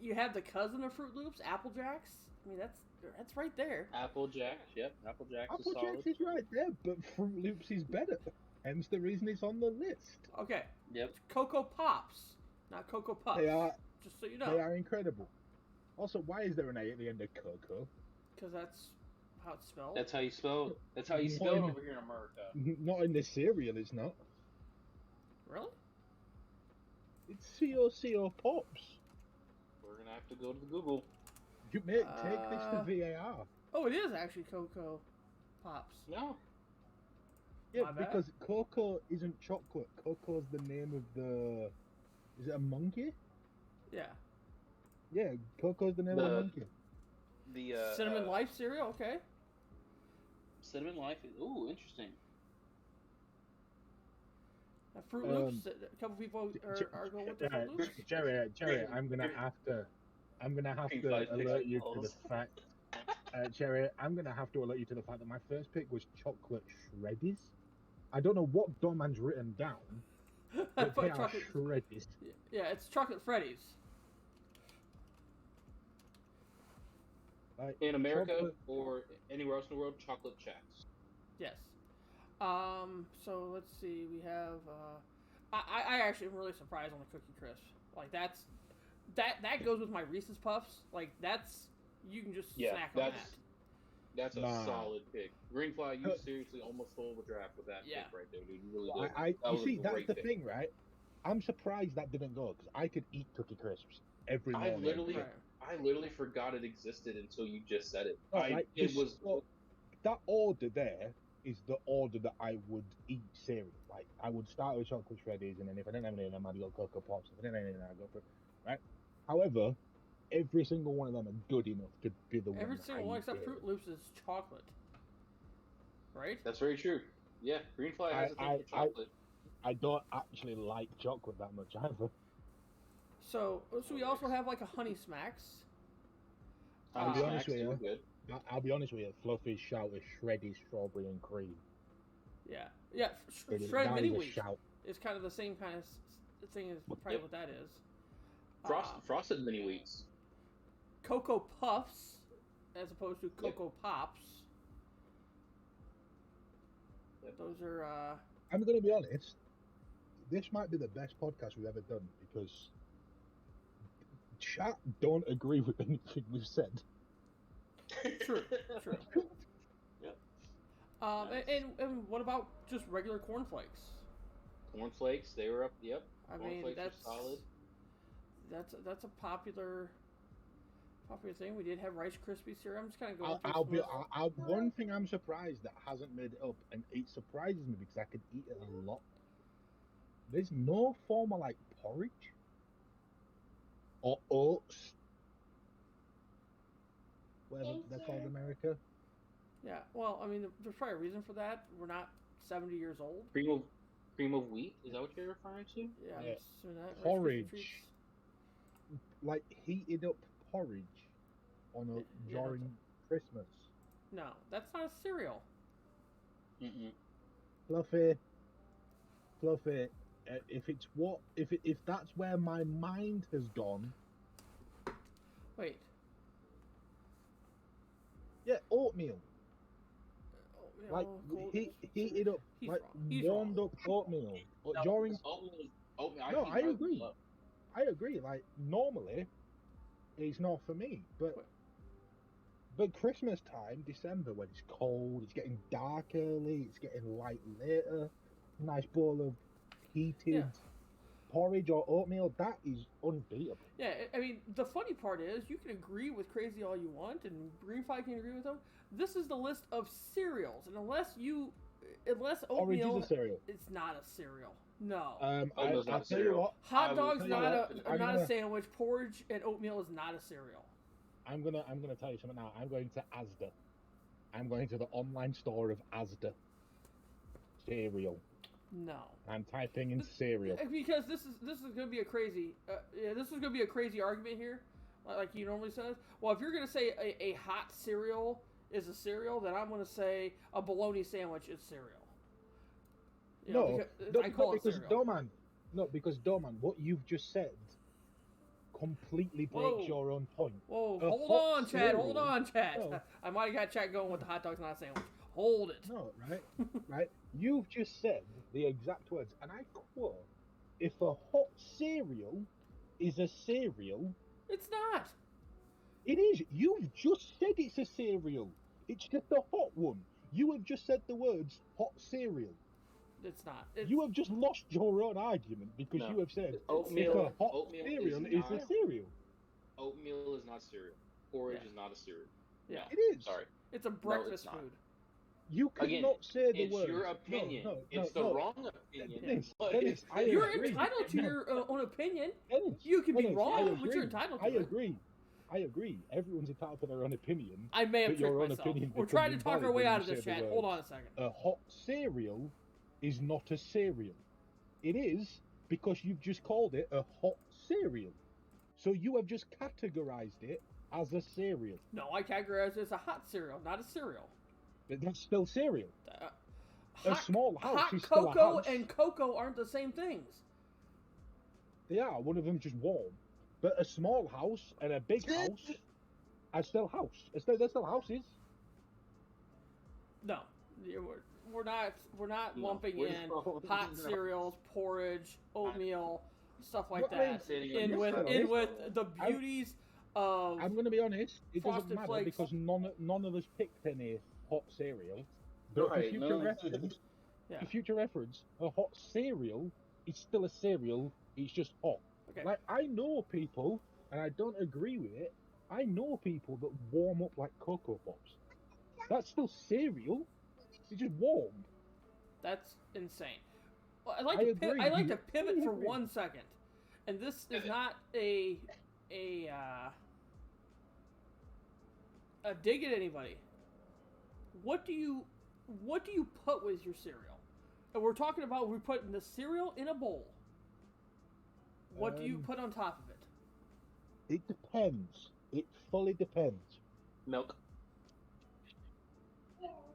you have the cousin of Fruit Loops, Apple Jacks. I mean, that's right there. Apple Jacks, yep. Apple Jacks Apple is solid. Jacks is right there, but Fruit Loops is better. Hence the reason it's on the list. Okay. Yep. Coco Pops, not Coco Puffs. They are. Just so you know. They are incredible. Also, why is there an A at the end of Coco? Because that's how it's spelled. That's how you spell. That's how you spell it over here in America. Not in this cereal, it's not. Really? It's Coco Pops. We're gonna have to go to the Google. You may take this to VAR. Oh, it is actually Coco Pops. No. Yeah, My bad. because Coco isn't chocolate. Coco's the name of the. Is it a monkey? Yeah. Yeah, Coco's the name of the monkey. The Cinnamon Life cereal. Okay. Cinnamon Life. Ooh, interesting. Fruit Loops. A couple people are going with the Fruit Loops. Jerry, I'm gonna have to alert you to the fact. Jerry, I'm gonna have to alert you to the fact that my first pick was chocolate shreddies. I don't know what Doman's written down, but they are shreddies. Yeah, it's chocolate Freddies. Like, in America or anywhere else in the world, chocolate chats. Yes. So let's see. We have. I actually am really surprised on the Cookie Crisp. Like that goes with my Reese's Puffs. Like you can just snack on that. That's a solid pick. Greenfly, you seriously almost stole the draft with that pick right there, dude. You really did. You see, that's the thing, right? I'm surprised that didn't go because I could eat Cookie Crisps every morning. I literally forgot it existed until you just said it. That order there is the order that I would eat cereal. Like, I would start with chocolate shreddies, and then if I didn't have any of them, I'd go Coco Pops. If I didn't have any of them, I'd go for right. However, every single one of them are good enough to be the one. Every single one except Fruit Loops is chocolate, right? That's very true. Yeah, Greenfly has a thing for chocolate. I don't actually like chocolate that much either. So we also have like a Honey Smacks. I'll be honest with you. Fluffy shout is shredded strawberry and cream. Yeah. Shredded mini wheat is kind of the same kind of thing as probably what that is. Frosted mini wheats. Cocoa Puffs, as opposed to Coco Pops. Yep. Those are. I'm gonna be honest. This might be the best podcast we've ever done because chat don't agree with anything we've said. True. Yep. Nice. And what about just regular cornflakes? Cornflakes, they were up. Yep. I mean, that's solid. That's a popular thing. We did have Rice Krispie cereal. I'm just kind of going. One thing I'm surprised that hasn't made it up, and it surprises me because I could eat it a lot. There's no form of like porridge or oats, whatever they're called in America. Yeah, well, I mean, there's probably a reason for that. We're not 70 years old. Cream of wheat? Is that what you're referring to? Yeah, I'm assuming that. Porridge. Like heated up porridge during Christmas. No, that's not a cereal. Mm-mm. Fluffy, Fluffy. If that's where my mind has gone, Wait. yeah, oatmeal. Oatmeal, Like gold- heated up, He's like wrong. He's warmed wrong. up oatmeal. But No, during because oatmeal, No, heat I my agree. oatmeal up. I agree. Like normally, it's not for me. But Christmas time, December, when it's cold, it's getting dark early, it's getting light later. Nice bowl of heated porridge or oatmeal, that is unbeatable. Yeah, I mean, the funny part is, you can agree with Crazy all you want, and Greenfly can agree with them. This is the list of cereals, and unless Porridge oatmeal, is a cereal. it's not a cereal. No. Oatmeal's I'll not tell you cereal. what. Hot I will dog's tell you not that. a I'm not gonna- a sandwich. Porridge and oatmeal is not a cereal. I'm gonna tell you something now. I'm going to Asda. I'm going to the online store of Asda. Cereal. No. I'm typing in cereal. Because this is going to be a crazy this is going to be a crazy argument here, like you normally says. Well, if you're going to say a hot cereal is a cereal, then I'm going to say a bologna sandwich is cereal. You know, I call it cereal. Doman. No, because Doman, what you've just said completely breaks Whoa. your own point. Whoa, A hold hot on, Chad. Hold cereal. on, Chad. No. I might have got Chad going with the hot dog's not a sandwich. Hold it. No, right? Right? You've just said the exact words, and I quote, if a hot cereal is a cereal, It's not. it is. You've just said it's a cereal. It's just a hot one. You have just said the words hot cereal. It's not. It's, You have just lost your own argument because No. you have said Oatmeal- if a hot oatmeal cereal is is not- a cereal. Oatmeal is not cereal. Porridge Yeah. is not a cereal. yeah. It is. Sorry. It's a breakfast not. food. You Again, cannot say the It's words. your opinion. No, it's the no. wrong opinion. Dennis, but Dennis, it's I You're agree. entitled to No. your own opinion. Dennis, You can be Dennis, wrong, I but you're agree. entitled to I it. agree. I agree. Everyone's entitled to their own opinion. I may have But your tricked own myself. opinion We're becomes trying to talk our invalid way when out you of this, say the Chad. Hold on a words. second. A hot cereal is not a cereal. It is because you've just called it a hot cereal. So you have just categorized it as a cereal. No, I categorize it as a hot cereal, not a cereal. But that's still cereal. A Hot, small house hot is still a cocoa house. and cocoa aren't the same things. They are. One of them just warm. But a small house and a big house are still house. They're still houses. No, we're not No, lumping we're in not. hot cereals, porridge, oatmeal, stuff like Well, I mean, that. Sitting In on with your in phone. with the beauties of I'm going to be honest. It doesn't Frosted matter Flakes. because none of us picked any hot cereal. But Right, for no, future it's- reference, Yeah. for future reference, a hot cereal is still a cereal. It's just hot. Okay. Like I know people, and I don't agree with it. I know people that warm up like Coco Pops. That's still cereal. It's just warm. That's insane. Well, I like I to agree. I like to You- pivot I for agree. 1 second, and this is not a dig at anybody. What do you put with your cereal? And we're talking about we're putting the cereal in a bowl. What do you Um, put on top of it? It depends. It fully depends. Milk.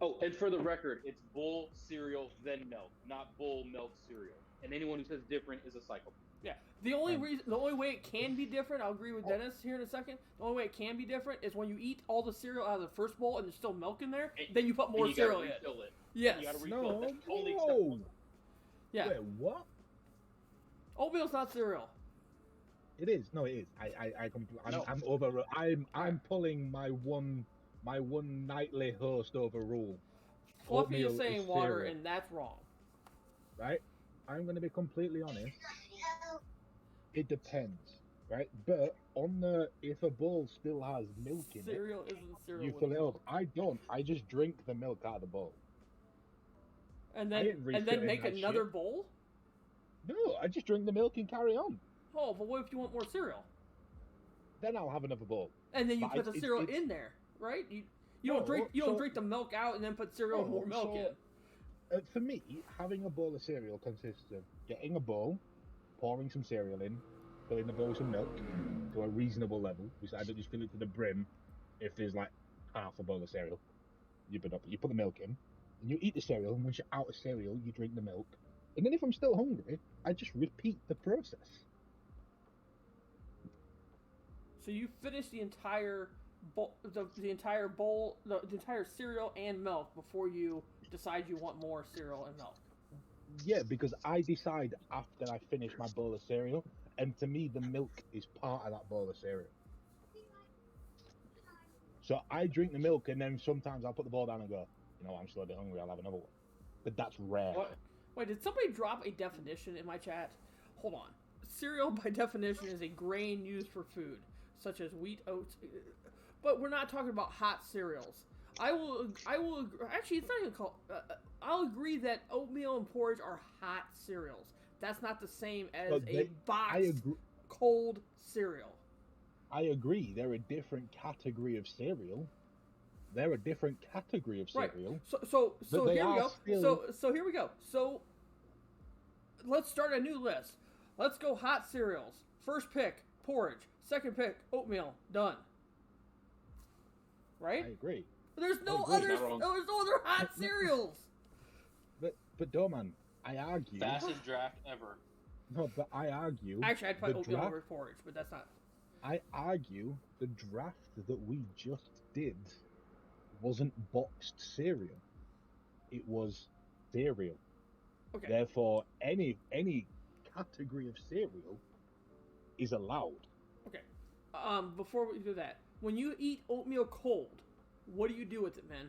Oh, and for the record, it's bowl cereal then milk, not bowl milk cereal. And anyone who says different is a psychopath. Yeah. The only Um, reason, the only way it can be different, I'll agree with Dennis here in a second. The only way it can be different is when you eat all the cereal out of the first bowl and there's still milk in there. And- Then you put more and you gotta cereal in. refill it. Yes. You gotta refill No, it. That's only no. acceptable. Yeah. Wait, what? Oatmeal's not cereal. It is. No, it is. No. I'm pulling my one nightly host overrule. Fluffy Oatmeal is saying is water, cereal. and that's wrong. Right? I'm going to be completely honest. It depends, right? But if a bowl still has milk in Cereal isn't cereal. you with fill it up. milk. I don't. I just drink the milk out of the bowl. And I then ain't refilling make that another shit. bowl. No, I just drink the milk and carry on. Oh, but what if you want more cereal? Then I'll have another bowl. And then you But put the it's- cereal it's- in there, right? You No, don't drink so- drink the milk out and then put cereal and more milk in. For me, having a bowl of cereal consists of getting a bowl, pouring some cereal in, filling the bowl with some milk to a reasonable level. Because I don't just fill it to the brim if there's like half a bowl of cereal. You put the milk in, And you eat the cereal, and once you're out of cereal, you drink the milk. And then if I'm still hungry, I just repeat the process. So you finish the entire bowl, the entire bowl, the entire cereal and milk before you decide you want more cereal and milk. Yeah, because I decide after I finish my bowl of cereal, and to me, the milk is part of that bowl of cereal. So I drink the milk, and then sometimes I'll put the bowl down and go, you know, I'm still a bit hungry, I'll have another one. But that's rare. What? Wait, did somebody drop a definition in my chat? Hold on. Cereal, by definition, is a grain used for food, such as wheat, oats. But we're not talking about hot cereals. I will. Actually, it's not even called. I'll agree that oatmeal and porridge are hot cereals. That's not the same as a boxed cold cereal. I agree. They're a different category of cereal. They're a different category of cereal. Right. So here we go. So here we go. So let's start a new list. Let's go hot cereals. First pick, porridge. Second pick, oatmeal. Done. Right? I agree. There's no other hot cereals. But Doman, I argue. Fastest draft ever. No, but I argue. Actually, I'd put oatmeal over porridge, but that's not. I argue the draft that we just did wasn't boxed cereal. It was cereal. Okay. Therefore, any category of cereal is allowed. Okay. Before we do that, when you eat oatmeal cold, what do you do with it, man?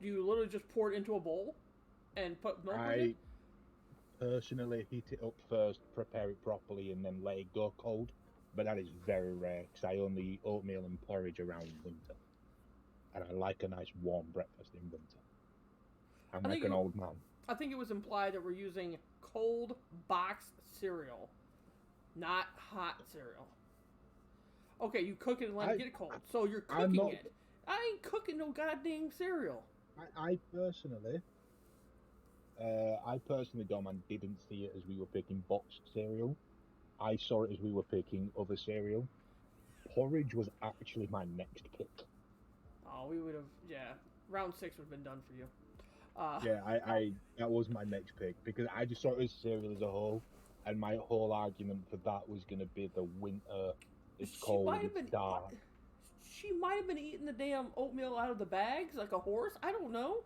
Do you literally just pour it into a bowl and put milk in it? I personally heat it up first, prepare it properly, and then let it go cold. But that is very rare because I only eat oatmeal and porridge around winter. And I like a nice warm breakfast in winter. I'm like an old man. I think it was implied that we're using cold boxed cereal, not hot cereal. Okay, you cook it and let it get cold. So you're cooking it. I ain't cooking no goddamn cereal. I personally, Doman, didn't see it as we were picking boxed cereal. I saw it as we were picking other cereal. Porridge was actually my next pick. Oh, we would have, round 6 would have been done for you. I that was my next pick because I just saw it as cereal as a whole, and my whole argument for that was going to be the winter. It's cold. It's dark. She might have been eating the damn oatmeal out of the bags like a horse. I don't know.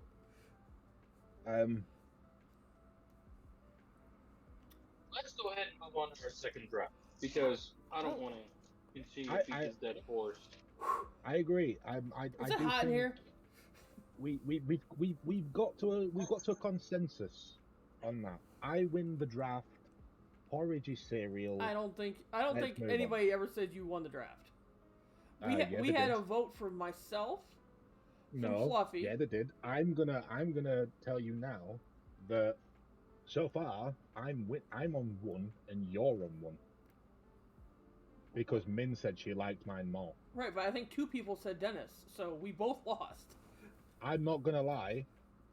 Let's go ahead and move on to our second draft because I don't want to continue to beat this dead horse. I agree. Is it hot in here? We've got to a consensus on that. I win the draft. Porridge is cereal. I don't think anybody ever said you won the draft. We had a vote for myself. No, Fluffy. Yeah, they did. I'm gonna tell you now that so far I'm on 1 and you're on 1 because Min said she liked mine more. Right, but I think 2 people said Dennis, so we both lost. I'm not gonna lie.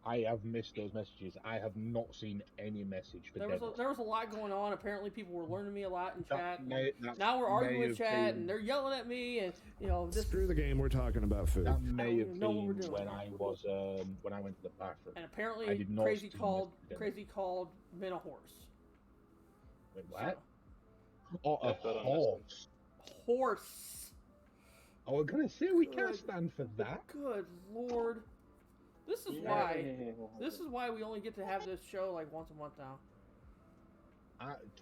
I have missed those messages. I have not seen any message for Dennis. There was a lot going on. Apparently, people were learning me a lot in chat. Now we're arguing in chat, and they're yelling at me, and Screw the game. We're talking about food. That may have been when I was when I went to the bathroom. And apparently, Crazy called Min a horse. Wait, what? Oh, a horse. Horse. Oh, we're gonna say we can't stand for that. Good Lord. This is why we only get to have this show like once a month now.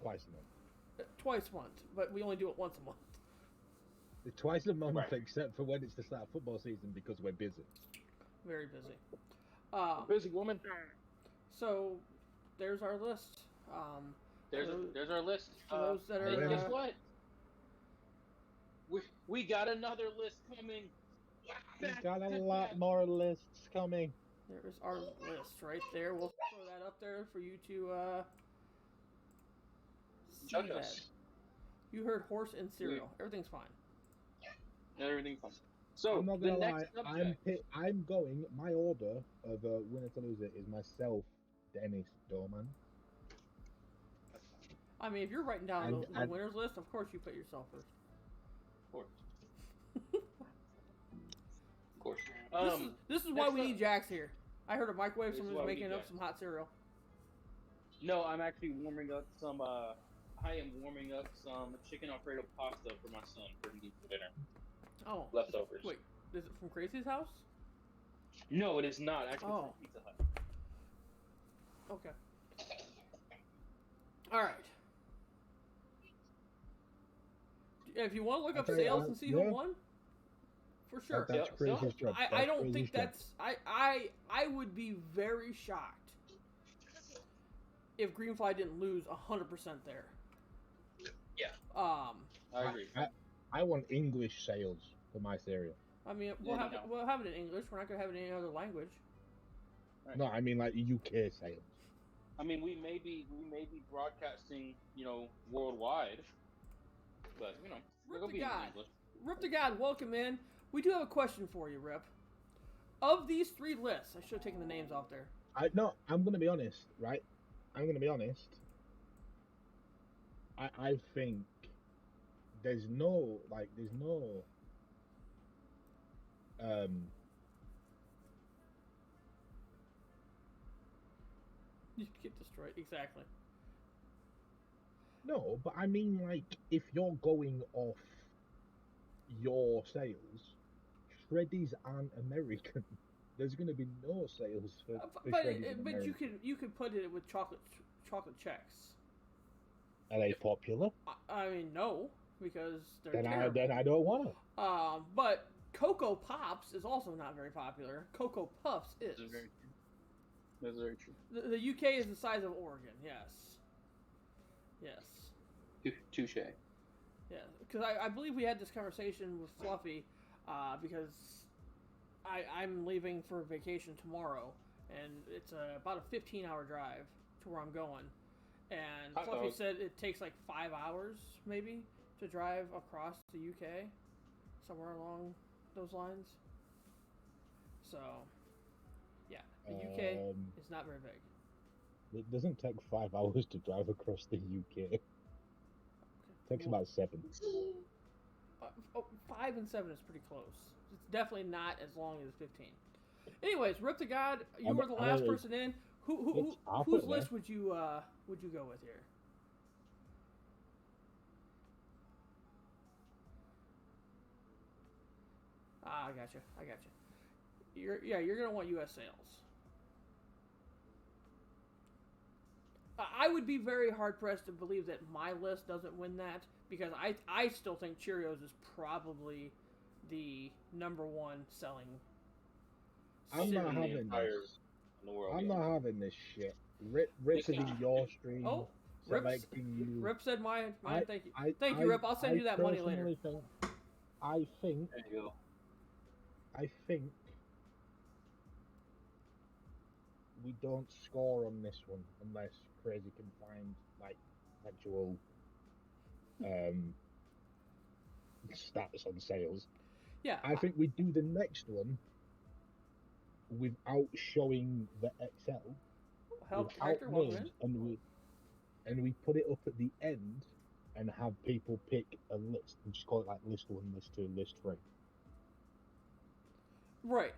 Twice a month. Twice a month, but we only do it once a month. Twice a month, right. Except for when it's the start of football season because we're busy. Very busy. Busy woman. So, there's our list. There's our list. For those that are, and guess what? We got another list coming. We've got a lot more lists coming. There's our list right there. We'll throw that up there for you to see that. You heard horse and cereal. Everything's fine. Everything's fine. So, I'm not gonna lie. I'm going. My order of winner to loser is myself, Dennis, Dorman. I mean, if you're writing down the winners list, of course you put yourself first. Of course. Of course. This is why we need Jax here. I heard a microwave. This is Someone's why we making need up gas. some hot cereal. No, I'm actually warming up some. I am warming up some chicken Alfredo pasta for my son for him to eat for dinner. Oh. Leftovers. Wait, is it from Crazy's house? No, it is not. Actually, Oh. it's from Pizza Hut. Okay. All right. If you want to look up Okay, sales and see who yeah. won, for sure. That's Yeah, crazy so stuff. I don't crazy think stuff. that's I would be very shocked if Greenfly didn't lose 100% there. Yeah. I agree. I want English sales for my cereal. I mean, Yeah, no. we'll have it in English. We're not gonna have it in any other language. Right. No, I mean like UK sales. I mean, we may be broadcasting, worldwide, but Rip it'll to be in God. English. Rip to God, welcome in. We do have a question for you, Rip. Of these 3 lists, I should have taken the names off there. I'm gonna be honest, right? I'm gonna be honest. I think there's no You get destroyed. Exactly. no, but I mean like if you're going off your sales, Shreddies aren't American. There's gonna be no sales for Shreddies in But America. you could put it with chocolate checks. Are they popular? I mean, no, because they're Then terrible. I don't want them. But Coco Pops is also not very popular. Coco Puffs is. That's very true. That's very true. The UK is the size of Oregon. Yes. Yes. Touche. Yeah. Because I believe we had this conversation with Fluffy, because I'm leaving for vacation tomorrow, and it's about a 15-hour drive to where I'm going. And Fluffy said it takes like 5 hours, maybe, to drive across the UK, somewhere along those lines. So, yeah, the UK is not very big. It doesn't take 5 hours to drive across the UK. It takes about 7. 5 and 7 is pretty close. It's definitely not as long as 15. Anyways, Rip to God, you were the last person in. Whose list would you go with here? I got you. You're gonna want U.S. sales. I would be very hard pressed to believe that my list doesn't win that, because I still think Cheerios is probably the #1 selling. I'm not In the having entire this. in the world. I'm yeah. not having this shit. Rip it in your stream. Oh, selecting you. Rip said mine. Thank you. I- Thank you, Rip. I'll send you that money later. personally I think There you go. I think we don't score on this one unless Crazy can find like actual stats on sales. Yeah. I think we do the next one without showing the Excel, Help without character welcome in. names, and we put it up at the end and have people pick a list and just call it like list 1, list 2, list 3. Right.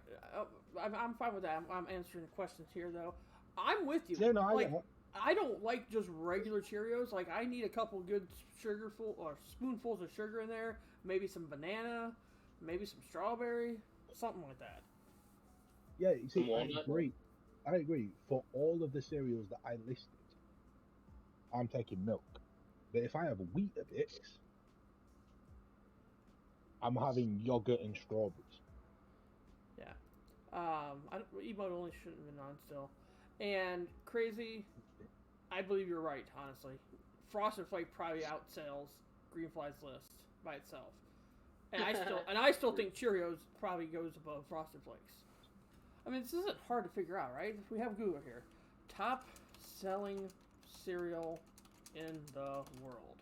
I'm fine with that. I'm answering questions here, though. I'm with you. Yeah, no, I like, get it. I don't like just regular Cheerios. Like, I need a couple good spoonfuls of sugar in there. Maybe some banana, maybe some strawberry, something like that. Yeah, you see, Walnut. I agree. For all of the cereals that I listed, I'm taking milk. But if I have Weetabix, I'm having yogurt and strawberries. Emote only shouldn't have been on still. And Crazy, I believe you're right, honestly. Frosted Flake probably outsells Greenfly's list by itself. And I still think Cheerios probably goes above Frosted Flakes. I mean, this isn't hard to figure out, right? We have Google here. Top selling cereal in the world.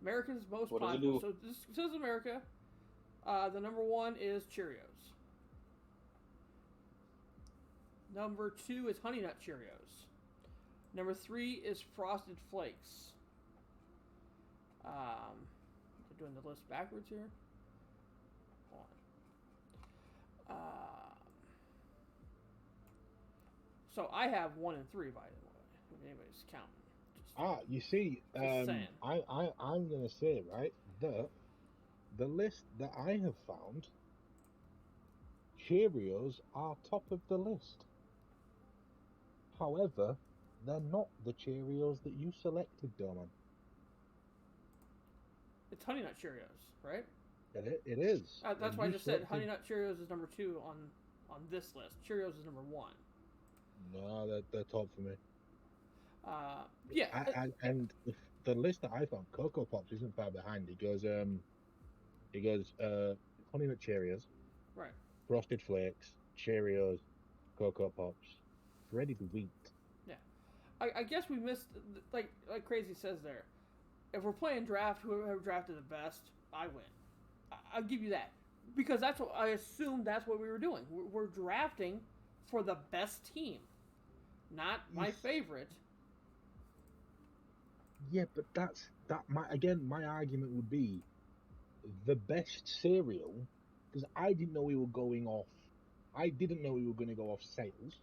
America's most What does it popular. do? So this is America. The #1 is Cheerios. #2 is Honey Nut Cheerios. #3 is Frosted Flakes. We're doing the list backwards here. Hold on. So I have 1 and 3, by the way. If anybody's counting. Just, You see, saying. I'm gonna say, right, the list that I have found, Cheerios are top of the list. However, they're not the Cheerios that you selected, Doman. It's Honey Nut Cheerios, right? It is. That's why I just said Honey Nut Cheerios is number 2 on this list. Cheerios is number 1. No, they're top for me. Yeah. And the list that I found, Coco Pops isn't far behind. It goes Honey Nut Cheerios, right. Frosted Flakes, Cheerios, Coco Pops, Ready to Wheat. Yeah. I guess we missed, like Crazy says there, if we're playing draft, whoever drafted the best, I win. I'll give you that. Because that's what I assumed that's what we were doing. We're drafting for the best team. Not my favorite. Yeah, but my argument would be the best cereal, because I didn't know we were going off. I didn't know we were going to go off sales.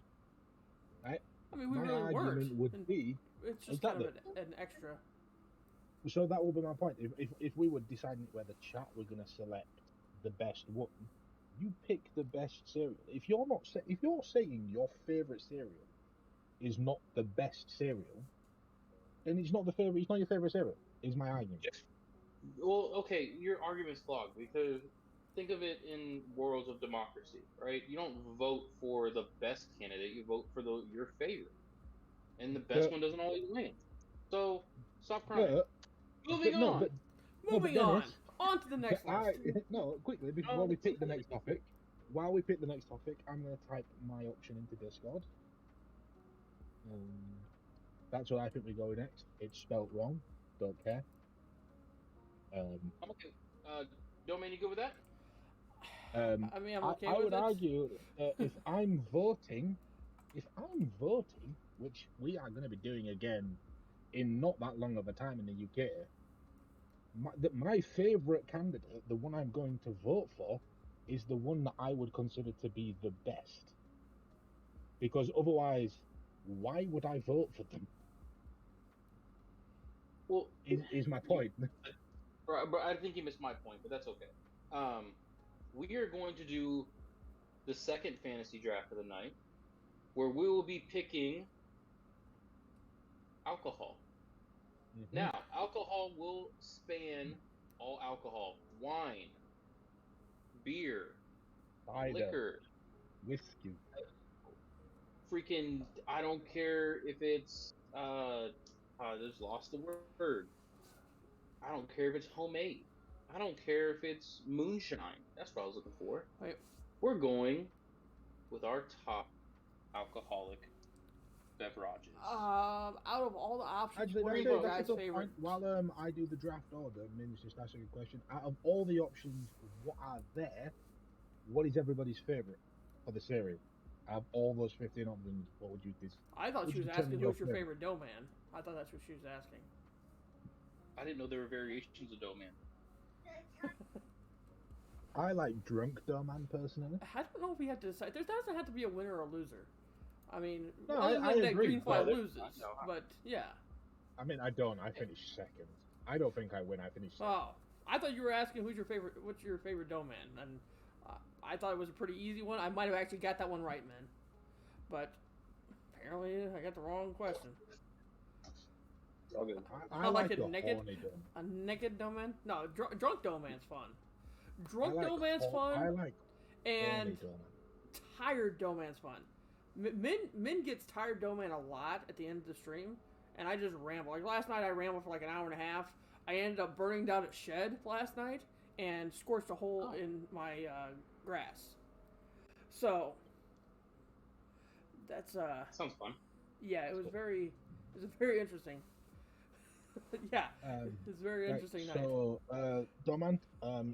Right? I mean, we my really argument weren't. would be it's just exactly. kind of an extra. So that will be my point. If we were deciding whether chat we're going to select the best one, you pick the best cereal. If you're saying your favorite cereal is not the best cereal, then it's not your favorite cereal. Is my argument. Well, okay, your argument's flawed because think of it in worlds of democracy, right? You don't vote for the best candidate; you vote for your favorite, and the best one doesn't always win. So stop crying. Moving on. Moving on. On to the next list. Quickly before we pick the next topic. While we pick the next topic, I'm going to type my option into Discord. That's what I think we're going next. It's spelt wrong. Don't care. I'm okay. Domain, you good with that? I mean, I'm okay with it. I would argue if I'm voting, which we are going to be doing again in not that long of a time in the UK, my favourite candidate, the one I'm going to vote for, is the one that I would consider to be the best. Because otherwise, why would I vote for them? Well, is my point. But I think you missed my point, but that's okay. We are going to do the second fantasy draft of the night, where we will be picking alcohol. Mm-hmm. Now, alcohol will span all alcohol: wine, beer, cider, liquor, whiskey. Freaking, I don't care if it's just lost the word. I don't care if it's homemade. I don't care if it's moonshine. That's what I was looking for. Wait. We're going with our top alcoholic beverages. Out of all the options, actually, what are your guys' favorite? While I do the draft order, maybe just asking a question. Out of all the options, what are there? What is everybody's favorite for the cereal? Out of all those 15 options, what would you do? I thought she was asking who's your favorite dough man. I thought that's what she was asking. I didn't know there were variations of dough man. I like drunk dough man personally. I don't know if we have to decide. There doesn't have to be a winner or a loser. I mean, no, other I than that agree. Green Fly loses, but yeah. I mean, I don't. I finished second. I don't think I win. I finished second. Oh, I thought you were asking what's your favorite dough man, and I thought it was a pretty easy one. I might have actually got that one right, man. But apparently, I got the wrong question. I like a naked dough man. No, drunk dough man's fun. Drunk dough man's fun. I like and tired dough man's fun. Min gets tired dough man a lot at the end of the stream, and I just ramble. Like last night, I rambled for like an hour and a half. I ended up burning down a shed last night and scorched a hole in my grass. So that's sounds fun. Yeah, it was very interesting. Yeah, it's very interesting night. So, Doman,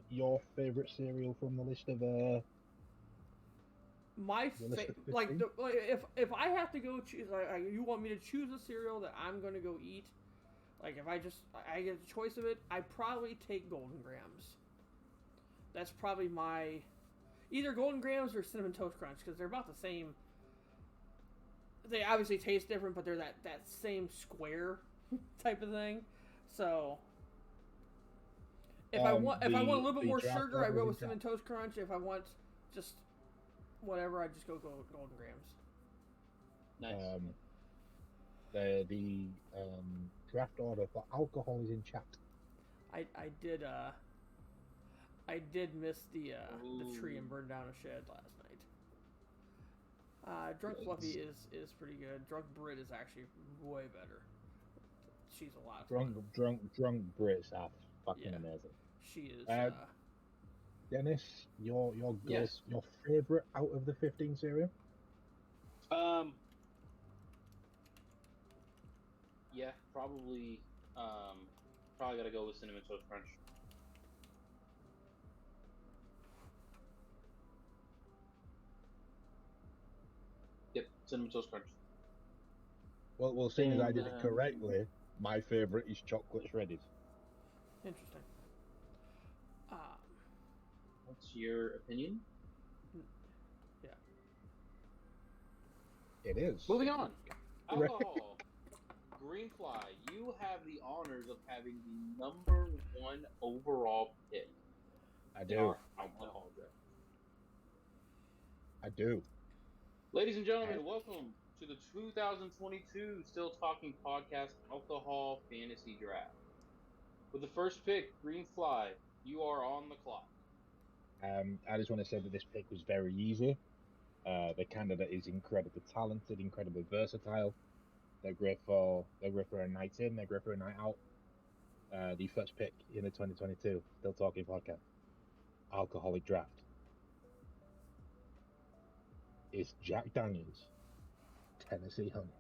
your favorite cereal from the list of if I have to go choose, you want me to choose a cereal that I'm going to go eat, like if I get a choice of it, I probably take Golden Grahams. That's probably my either Golden Grahams or Cinnamon Toast Crunch because they're about the same. they obviously taste different, but they're that same square type of thing. So if I want a little bit more sugar, I go with Cinnamon Toast Crunch. If I want just whatever, I just go Golden Grams. Nice. The draft order for alcohol is in chat. I did miss the tree and burn down a shed last night. Drunk Fluffy is pretty good. Drunk Brit is actually way better. She's a lot of fun. Drunk Brits are fucking amazing. She is. Dennis, your Yes. your favorite out of the 15 cereal? Yeah, probably gotta go with Cinnamon Toast Crunch. Yep, Cinnamon Toast Crunch. Well, seeing as I did it correctly, my favorite is chocolate shredded. Interesting. What's your opinion? Yeah. It is. Moving on. Alcohol. Greenfly, you have the honors of having the #1 overall pick. I do. Alcohol draft. I do. Ladies and gentlemen, welcome to the 2022 Still Talking Podcast Alcohol Fantasy Draft. With the first pick, Greenfly, you are on the clock. I just want to say that this pick was very easy. The candidate is incredibly talented, incredibly versatile. They're great for a night in. They're great for a night out. The first pick in the 2022 Still Talking Podcast Alcoholic Draft is Jack Daniels Tennessee Honey.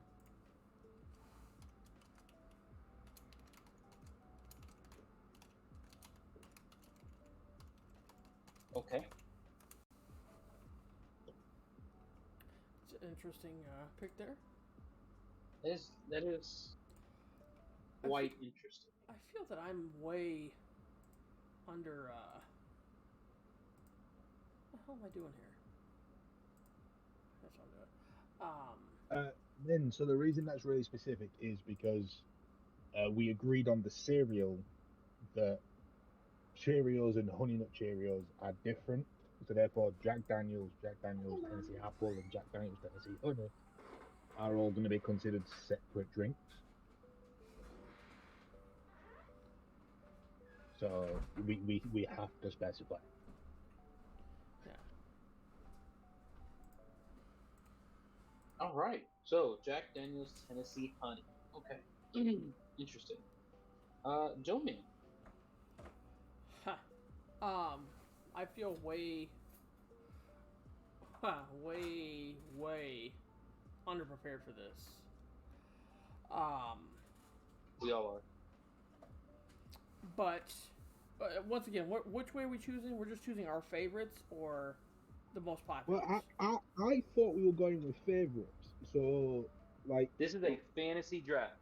Okay. It's an interesting pick there. That is quite interesting. I feel that I'm way under. What the hell am I doing here? That's what I'm doing. Then, so the reason that's really specific is because we agreed on the cereal that Cheerios and Honey Nut Cheerios are different. So therefore, Jack Daniels Tennessee Apple, and Jack Daniels Tennessee Honey are all going to be considered separate drinks. So we have to specify. Yeah. All right. So Jack Daniels Tennessee Honey. Okay. Interesting. Joe Man. I feel way underprepared for this. We all are. But once again, which way are we choosing? We're just choosing our favorites or the most popular. Well, I thought we were going with favorites. So, like, This is a fantasy draft.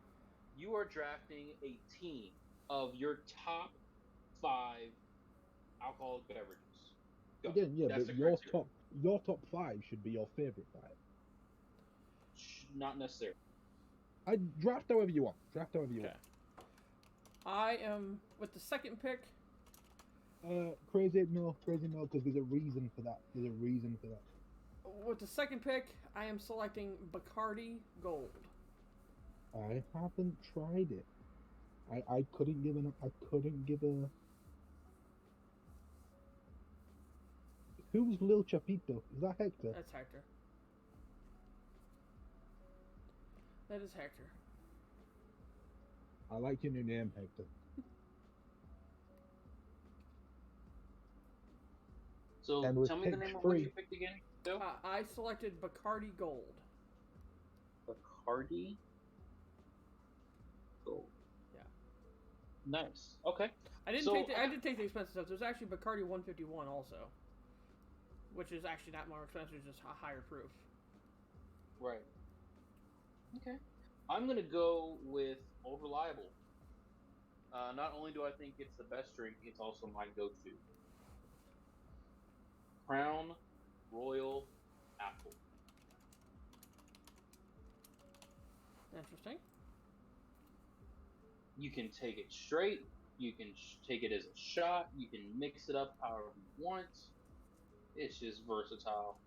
You are drafting a team of your top 5 alcoholic beverages. Go. again, yeah, That's but the your criteria. top 5 should be your favorite 5. Not necessarily. I draft however you want. Draft however you Okay. I am with the second pick. want. Crazy no, because there's a reason for that. With the second pick, I am selecting Bacardi Gold. I haven't tried it. I couldn't give a. Who's Lil Chapito? Is that Hector? That's Hector. That is Hector. I like your new name, Hector. So And with tell me the pick name of what you 3. picked again, Joe. I selected Bacardi Gold. Bacardi Gold. Yeah. Nice. Okay. I did So, take the expensive stuff. There's actually Bacardi 151 also, which is actually not more expensive, it's just a higher proof. Right. Okay. I'm gonna go with Old Reliable. Not only do I think it's the best drink, it's also my go-to. Crown Royal Apple. Interesting. You can take it straight. You can take it as a shot. You can mix it up however you want. It's just versatile.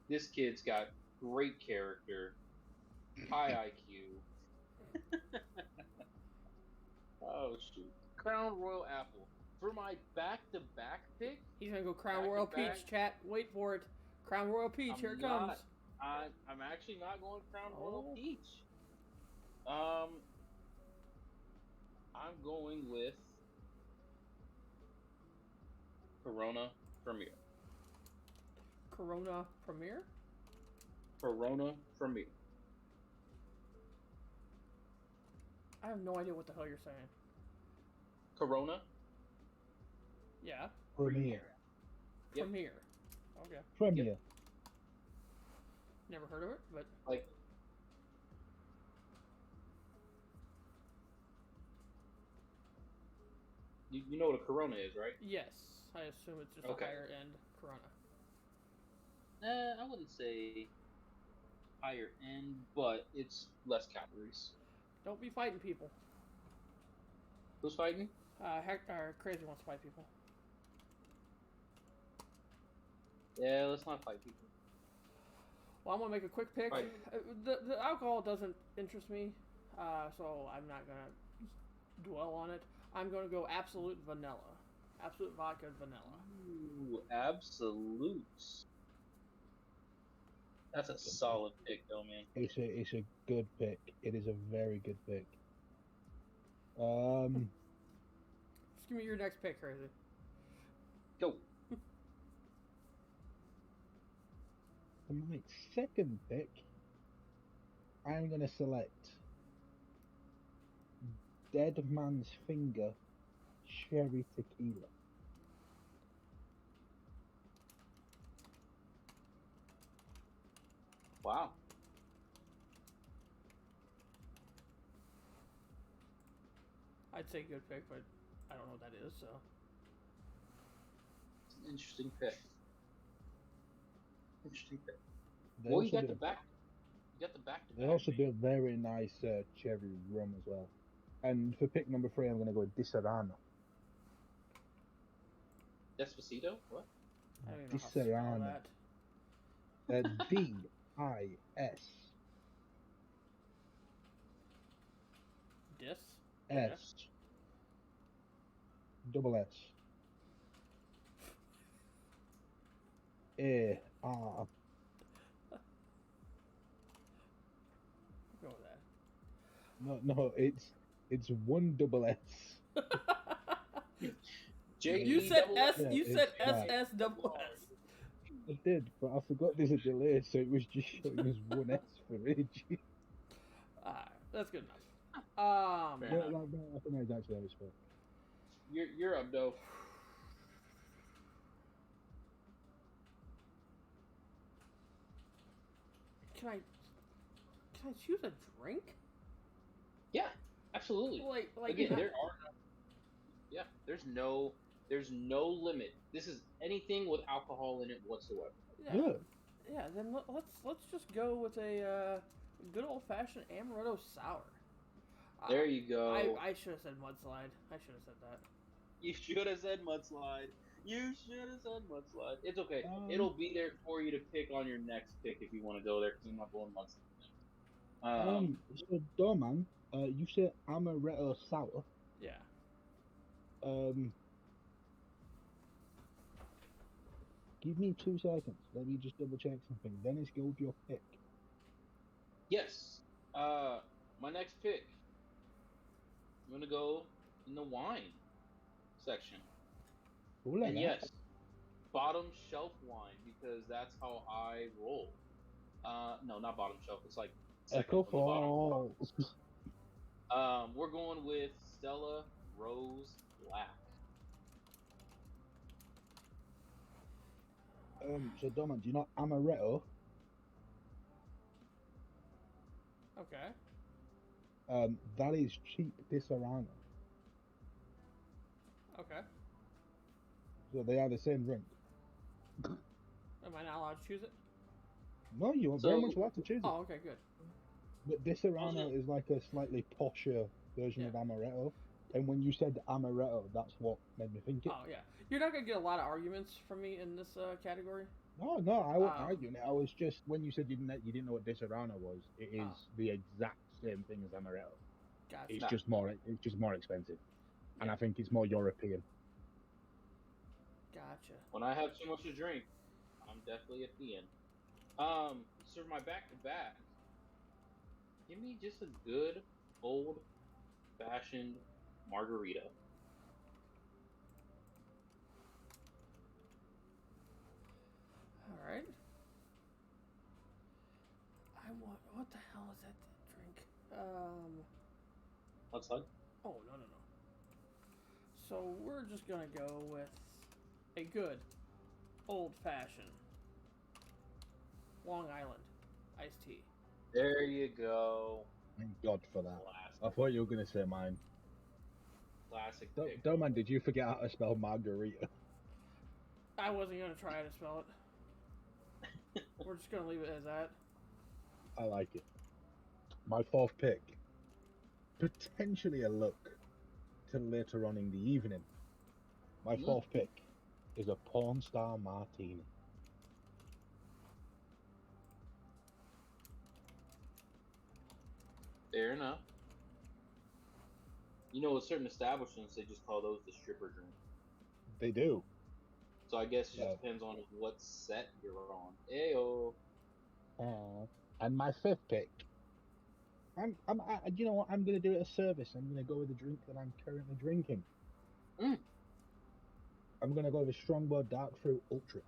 This kid's got great character, high IQ. Oh shoot! Crown Royal Apple for my back-to-back pick. He's gonna go Crown Royal Peach, chat. Wait for it. Crown Royal Peach, here it comes. I'm actually not going Crown Royal Peach. I'm going with Corona Premier. Corona Premier? Corona Premier. I have no idea what the hell you're saying. Corona? Yeah. Premier. Yep. Premier. Okay. Premier. Yep. Never heard of it, but Like, you know what a Corona is, right? yes, I assume it's just Okay. a higher end Corona. I wouldn't say higher end, but it's less calories. Don't be fighting people. Who's fighting? Crazy wants to fight people. Yeah, let's not fight people. Well, I'm gonna make a quick pick. Right. The alcohol doesn't interest me, so I'm not gonna dwell on it. I'm gonna go Absolute Vanilla, Absolute Vodka Vanilla. Ooh, Absolutes. That's a solid pick, though, man. It's a good pick. It is a very good pick. Just give me your next pick, Crazy. Go. For my second pick, I'm gonna select Dead Man's Finger Cherry Tequila. Wow. I'd say good pick, but I don't know what that is, so. It's an interesting pick. Interesting pick. They Well, you also got do- the back. You got the back to They also do a very nice cherry rum as well. And for pick number 3, I'm going to go with Disaronno. Despacito? What? I don't even know how to spell Disaronno. that. D-I-S. Dis? S. Double S. A. R. Go with that. No, it's one double S. You said S. Yeah, You it's said right. SS double S. I did, but I forgot there's a delay, so it was just showing us one S for age. Alright, that's good enough. Fair No, enough. I think that's actually how it's spelled. You're up, though. Can I choose a drink? Yeah, absolutely. Like Again, there are no, yeah, there's no limit. This is anything with alcohol in it whatsoever. yeah. Yeah, then let's just go with a good old fashioned amaretto sour. There you go. I should have said mudslide. I should have said that. You should have said mudslide. You should have said mudslide. It's okay. It'll be there for you to pick on your next pick if you want to go there, because I'm not going mudslide. So Dorman, you said amaretto sour. Yeah. Give me 2 seconds. Let me just double check something. Dennis, go with your pick. Yes. My next pick. I'm gonna go in the wine section. Ooh la And la. yes, bottom shelf wine, because that's how I roll. No, not bottom shelf. It's like second Echo from the bottom. Falls. We're going with Stella Rose Black. So Dorman, do you know amaretto? Okay. That is cheap Disaronno. Okay. So they are the same drink. Am I not allowed to choose it? No, you are very much allowed to choose it. Oh, okay, good. But Disaronno is like a slightly posher version of amaretto. And when you said amaretto, that's what made me think it. Oh yeah, you're not gonna get a lot of arguments from me in this category. No, I wasn't arguing it. I was just, when you said you didn't know what Disaronno was, it is the exact same thing as amaretto. Gotcha. It's just more expensive, and I think it's more European. Gotcha. When I have too much to drink, I'm definitely at the end. So for my back-to-back, give me just a good old-fashioned margarita. All right. What the hell is that drink? Outside? Oh, no. So we're just gonna go with a good old-fashioned Long Island iced tea. There you go. Thank God for that. Classic. I thought you were going to say mine. Classic pick. Doman, did you forget how to spell margarita? I wasn't gonna try to spell it. We're just gonna leave it as that. I like it. My fourth pick, potentially a look to later on in the evening. My fourth pick is a porn star martini. Fair enough. You know, with certain establishments, they just call those the stripper drink. They do. So I guess it just depends on what set you're on. Ayo. And my fifth pick, you know what? I'm gonna do it a service. I'm gonna go with the drink that I'm currently drinking. I'm gonna go with a Strongbow Dark Fruit Ultra.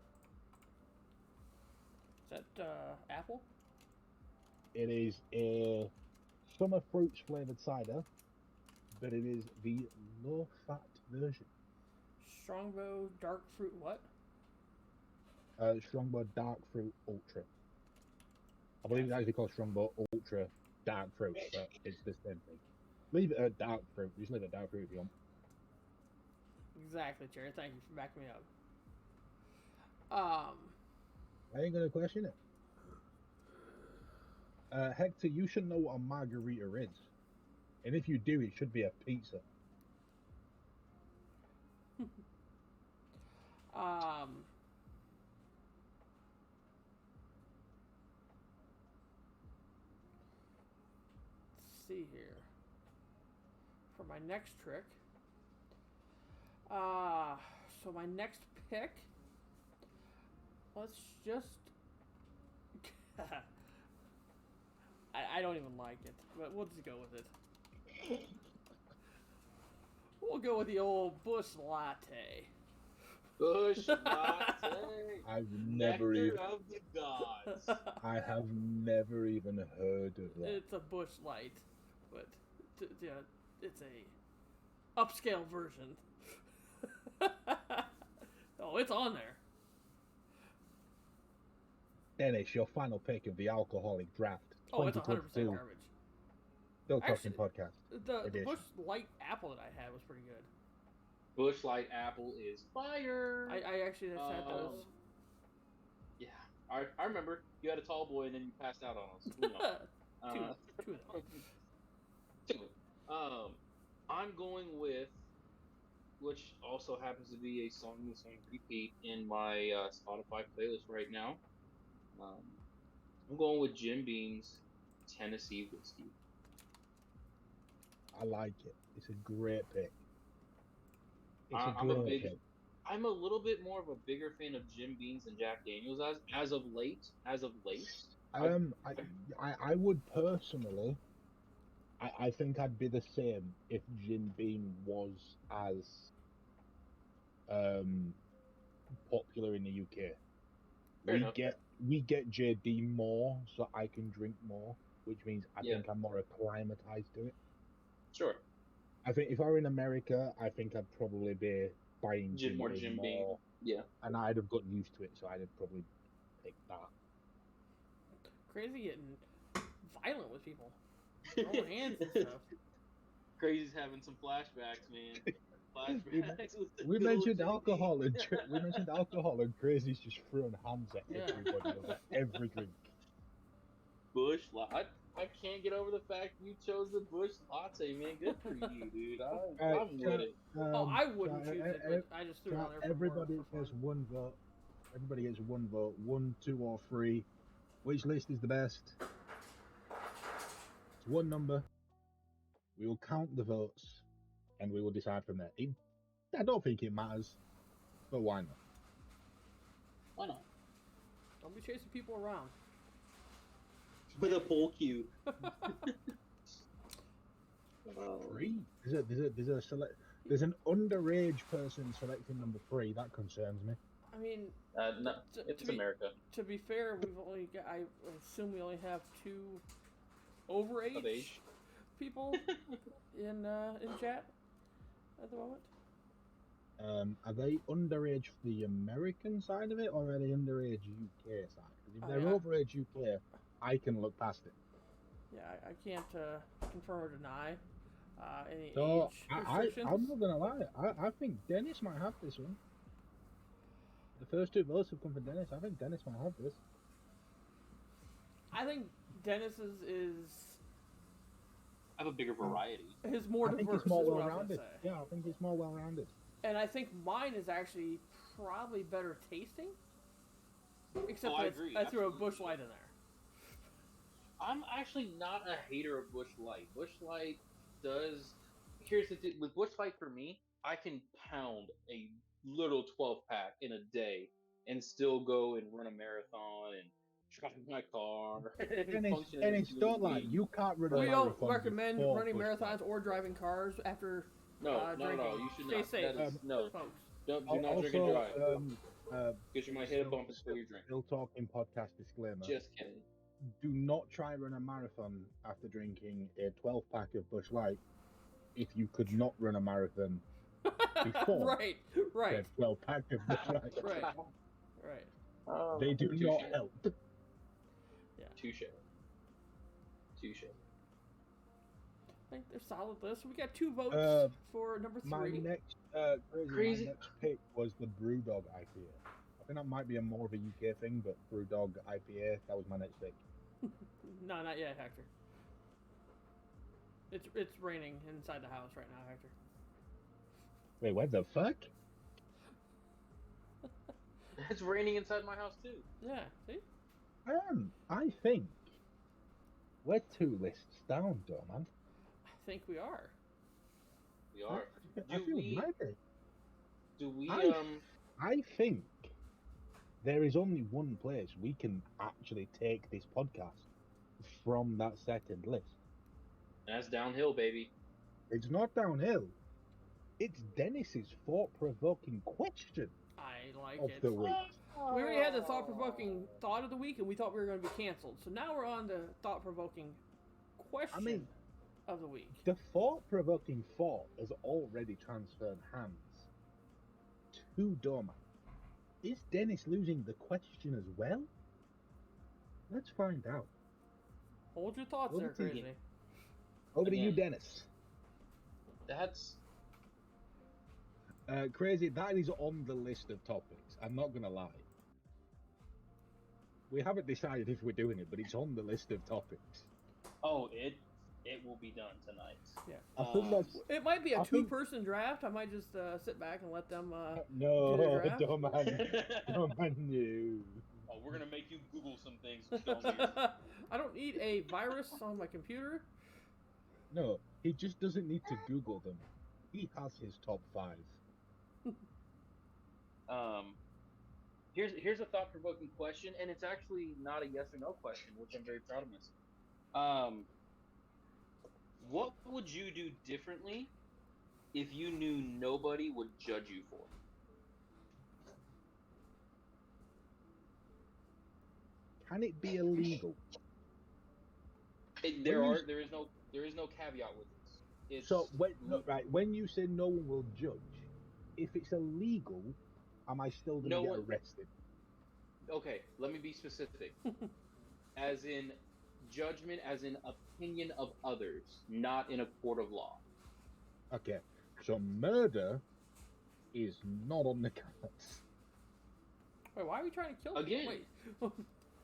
Is that apple? It is a summer fruits flavored cider, but it is the low-fat version. Strongbow dark fruit what? Strongbow Dark Fruit Ultra. I believe it's actually called Strongbow Ultra Dark Fruit, but it's the same thing. Leave it at dark fruit. Just leave it at dark fruit if you want. Exactly, Jerry. Thank you for backing me up. I ain't gonna question it. Hector, you should know what a margarita is. And if you do, it should be a pizza. Let's see here. For my next trick. So my next pick. Let's just. I don't even like it, but we'll just go with it. We'll go with the old Bush Latte. Bush Latte. I've never Nectar even. of the gods. I have never even heard of that. It's a Bush Light, but yeah, it's a upscale version. Oh, it's on there. Dennis, your final pick of the alcoholic draft. Oh, it's 100% 2022. garbage. Still talking Actually, podcast. The Bush Light apple that I had was pretty good. Bush Light apple is fire. I actually just had those. Yeah, I remember. You had a tall boy and then you passed out on us. You know. Two of them. Two. I'm going with, which also happens to be a song that's on repeat in my Spotify playlist right now. I'm going with Jim Beam's Tennessee Whiskey. I like it. It's a great pick. I'm a little bit more of a bigger fan of Jim Beam's than Jack Daniels as of late. I would personally. I think I'd be the same if Jim Beam was as popular in the UK. We get JD more, so I can drink more, which means I think I'm more acclimatized to it. Sure. I think if I were in America, I think I'd probably be buying Jim Beam Beam. Yeah. And I'd have gotten used to it, so I'd have probably picked that. Crazy getting violent with people. Throwing hands and stuff. Crazy's having some flashbacks, man. We mentioned alcohol and Crazy's just throwing hands at everybody over every drink. Bush Light. I can't get over the fact you chose the Bush Latte, man. Good for you, dude. I'm so, with it. I wouldn't choose it, but I just threw it on there for everybody more for gets fun. one vote. Everybody gets one vote. 1, 2, or 3. Which list is the best? It's one number. We will count the votes, and we will decide from there. I don't think it matters, but why not? Why not? Don't be chasing people around. With a poll cue. 3. There's an underage person selecting number 3. That concerns me. I mean, No, it's America. To be fair, we've only got, I assume we only have 2 overage Of age. people in chat at the moment. Are they underage for the American side of it, or are they underage UK side? 'Cause if they're yeah. overage UK, I can look past it. Yeah, I can't confirm or deny any So age restrictions. I'm not gonna lie. I think Dennis might have this one. The first 2 votes have come for Dennis. I think Dennis might have this. I think Dennis's is I have a bigger variety. more I think diverse. it's more is what I was well-rounded. gonna say. Yeah, I think it's more well-rounded. And I think mine is actually probably better tasting. Except I I, agree, I threw a absolutely. Bush Light in there. I'm actually not a hater of Bush Light. Bush Light does. Here's the thing with Bush Light for me, I can pound a little 12-pack in a day and still go and run a marathon and drive my car. Dennis, don't lie. You can't run a We marathon. don't recommend before running Bush marathons Light. or driving cars after No, drinking. you should Stay not. safe, That is, no, folks. do not drink and drive. Also, Because you might hit a bump and spill your drink. Still talking podcast disclaimer. Just kidding. Do not try and run a marathon after drinking a 12-pack of Bush Light if you could not run a marathon before right. a 12-pack of Bush Light. Right. They do Touche. not help. Touche. I think they're solid list. We got 2 votes for number 3. My next Crazy. My next pick was the Brewdog IPA. I think that might be more of a UK thing, but Brewdog IPA, that was my next pick. No, not yet, Hector. It's raining inside the house right now, Hector. Wait, what the fuck? It's raining inside my house too. Yeah, see? I think we're 2 lists down, though, man. I think we are. We are. I feel maybe. Do we? I think there is only one place we can actually take this podcast from that second list. That's downhill, baby. It's not downhill. It's Dennis's thought-provoking question I like of it. the week. We already had the thought-provoking thought of the week, and we thought we were going to be canceled. So now we're on the thought-provoking question of the week. The thought-provoking thought has already transferred hands to Dorman. Is Dennis losing the question as well? Let's find out. Hold your thoughts Over there, to you. Crazy. Over to you, Again. Dennis. That's Crazy, that is on the list of topics. I'm not going to lie. We haven't decided if we're doing it, but it's on the list of topics. it will be done tonight. Yeah. I think that's... It might be a I think- 2-person draft. I might just sit back and let them. No, do the draft? Dorman. Dorman, no. Oh, we're gonna make you Google some things. Don't you? I don't need a virus on my computer. No, he just doesn't need to Google them. He has his top 5. Here's a thought-provoking question, and it's actually not a yes or no question, which I'm very proud of myself. What would you do differently if you knew nobody would judge you for it? Can it be illegal? There is no caveat with this. It's So, when you say no one will judge, if it's illegal, am I still going to get arrested? Okay, let me be specific. As in judgment, as in opinion of others, not in a court of law. Okay, so murder is not on the cards. Wait, why are we trying to kill Again. Wait.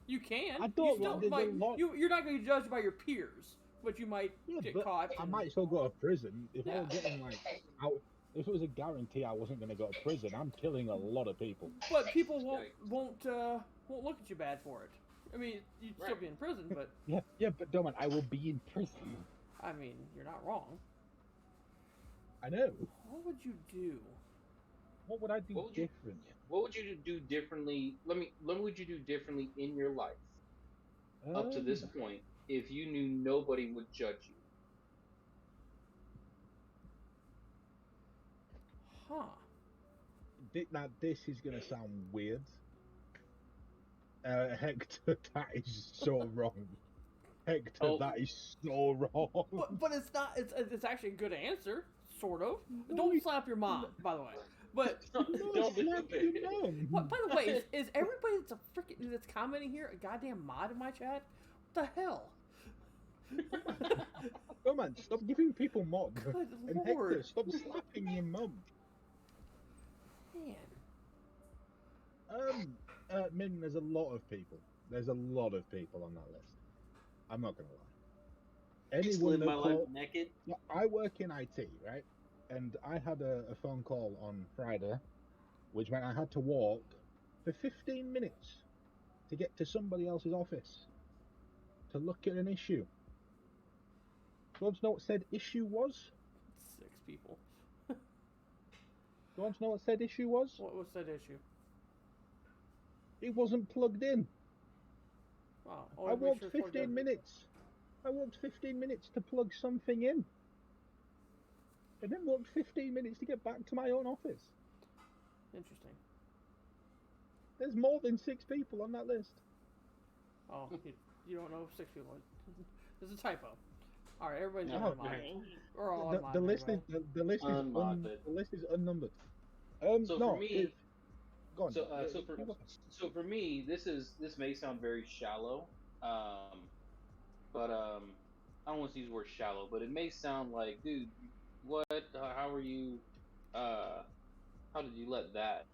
You can. I don't You still want- there's a might. lot- You're not going to be judged by your peers, but you might Yeah, get but caught. I and- might still go to prison if I Yeah. was getting like out. If it was a guarantee I wasn't going to go to prison, I'm killing a lot of people. But people won't look at you bad for it. I mean, you'd still Right. be in prison, but Yeah, but Doman, I will be in prison. I mean, you're not wrong. I know. What would you do? What would I do What would you- different? What would you do differently? Let me. What would you do differently in your life up to this point if you knew nobody would judge you? Huh? Now this is going to sound weird. Hector, that is so wrong. Hector, Oh. that is so wrong. But it's not. It's actually a good answer, sort of. No, Don't you- slap your mom, by the way. But No, Don't do slap it. your mom. what? By the way, is everybody that's commenting here a goddamn mod in my chat? What the hell? Come on, stop giving people mod. Good And lord, Hector, stop slapping your mum. man. Min, there's a lot of people. There's a lot of people on that list. I'm not gonna lie. Just Anyone live that my life call- naked. Yeah, I work in IT, right? And I had a phone call on Friday, which meant I had to walk for 15 minutes to get to somebody else's office to look at an issue. Do you want to know what said issue was? 6 people. Do you want to know what said issue was? What was that issue? It wasn't plugged in. Wow. I walked 15 minutes. I walked 15 minutes to plug something in. And then walked 15 minutes to get back to my own office. Interesting. There's more than 6 people on that list. Oh, you don't know 6 people. There's a typo. All right, everybody's No, on okay. mod. We're all The, on mod. the list is anyway. the list is Unmodded. the list is unnumbered. So no, for me, go on. so for me, this may sound very shallow, but I don't want to use the word shallow, but it may sound like, dude, what? How are you? How did you let that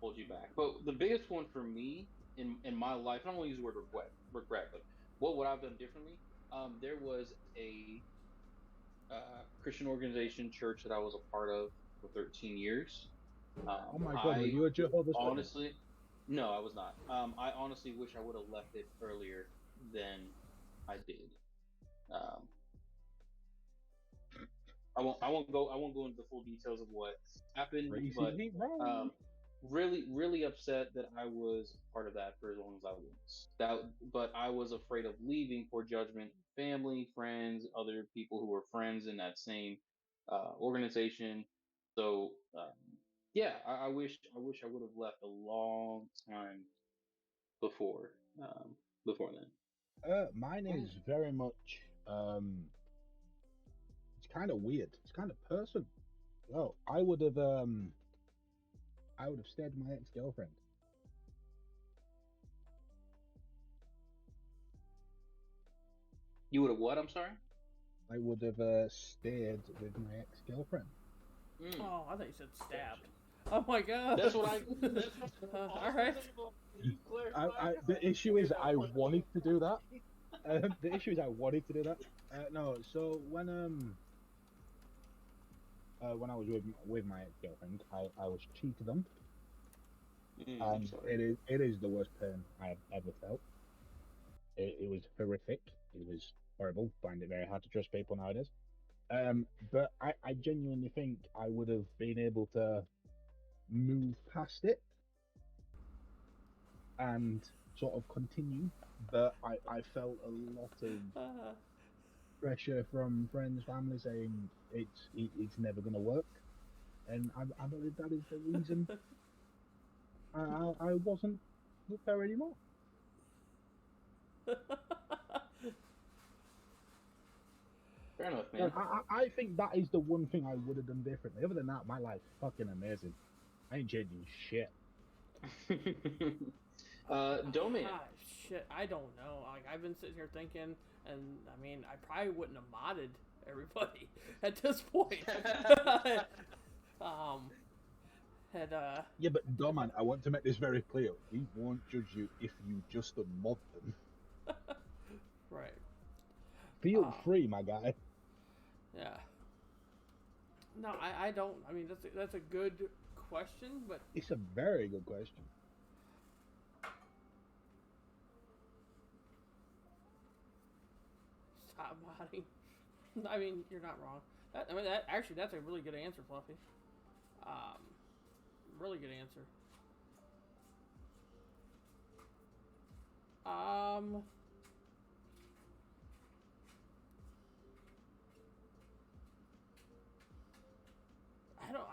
hold you back? But the biggest one for me in my life, I don't want to use the word regret, but what would I have done differently? There was a Christian organization church that I was a part of for 13 years. Oh my God, were you a Jehovah's Witness? Honestly, no, I was not. I honestly wish I would have left it earlier than I did. I won't go into the full details of what happened, but Racism ain't wrong. really upset that I was part of that for as long as I was. But I was afraid of leaving for judgment, family, friends, other people who were friends in that same organization. So yeah, I wish I would have left a long time before then. Mine is very much it's kind of weird. It's kind of personal. Well, I would have stayed with my ex-girlfriend. You would have what? I'm sorry. I would have stayed with my ex-girlfriend. Oh, I thought you said stabbed. Oh my god. That's what I. All right. The issue is I wanted to do that. The issue is I wanted to do that. No, so when I was with my ex-girlfriend, I was cheated on, I'm and sorry. it is the worst pain I have ever felt. It was horrific. It was horrible. Find it very hard to trust people nowadays. But I genuinely think I would have been able to move past it and sort of continue. But I felt a lot of pressure from friends, family saying it's never going to work, and I believe that is the reason I wasn't with her anymore. Fair enough, man. I think that is the one thing I would have done differently. Other than that, my life's fucking amazing. I ain't changing shit. Domain. Ah, shit, I don't know. Like, I've been sitting here thinking, and I mean, I probably wouldn't have modded everybody at this point. had Yeah, but Doman, I want to make this very clear. We won't judge you if you just mod them. right. Feel free, my guy. Yeah. No, I don't. I mean, that's a good question, but It's a very good question. stop modding. I mean, you're not wrong. That's a really good answer, Fluffy. Really good answer.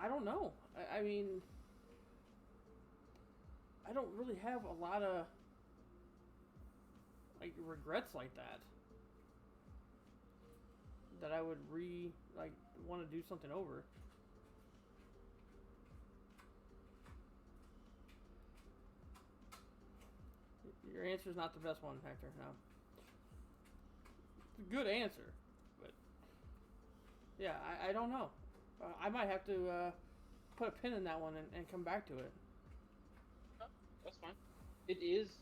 I don't know. I mean, I don't really have a lot of like regrets like that I would want to do something over. Your answer's not the best one, Hector. No. It's a good answer, but yeah, I don't know. I might have to put a pin in that one and come back to it. Oh, that's fine. It is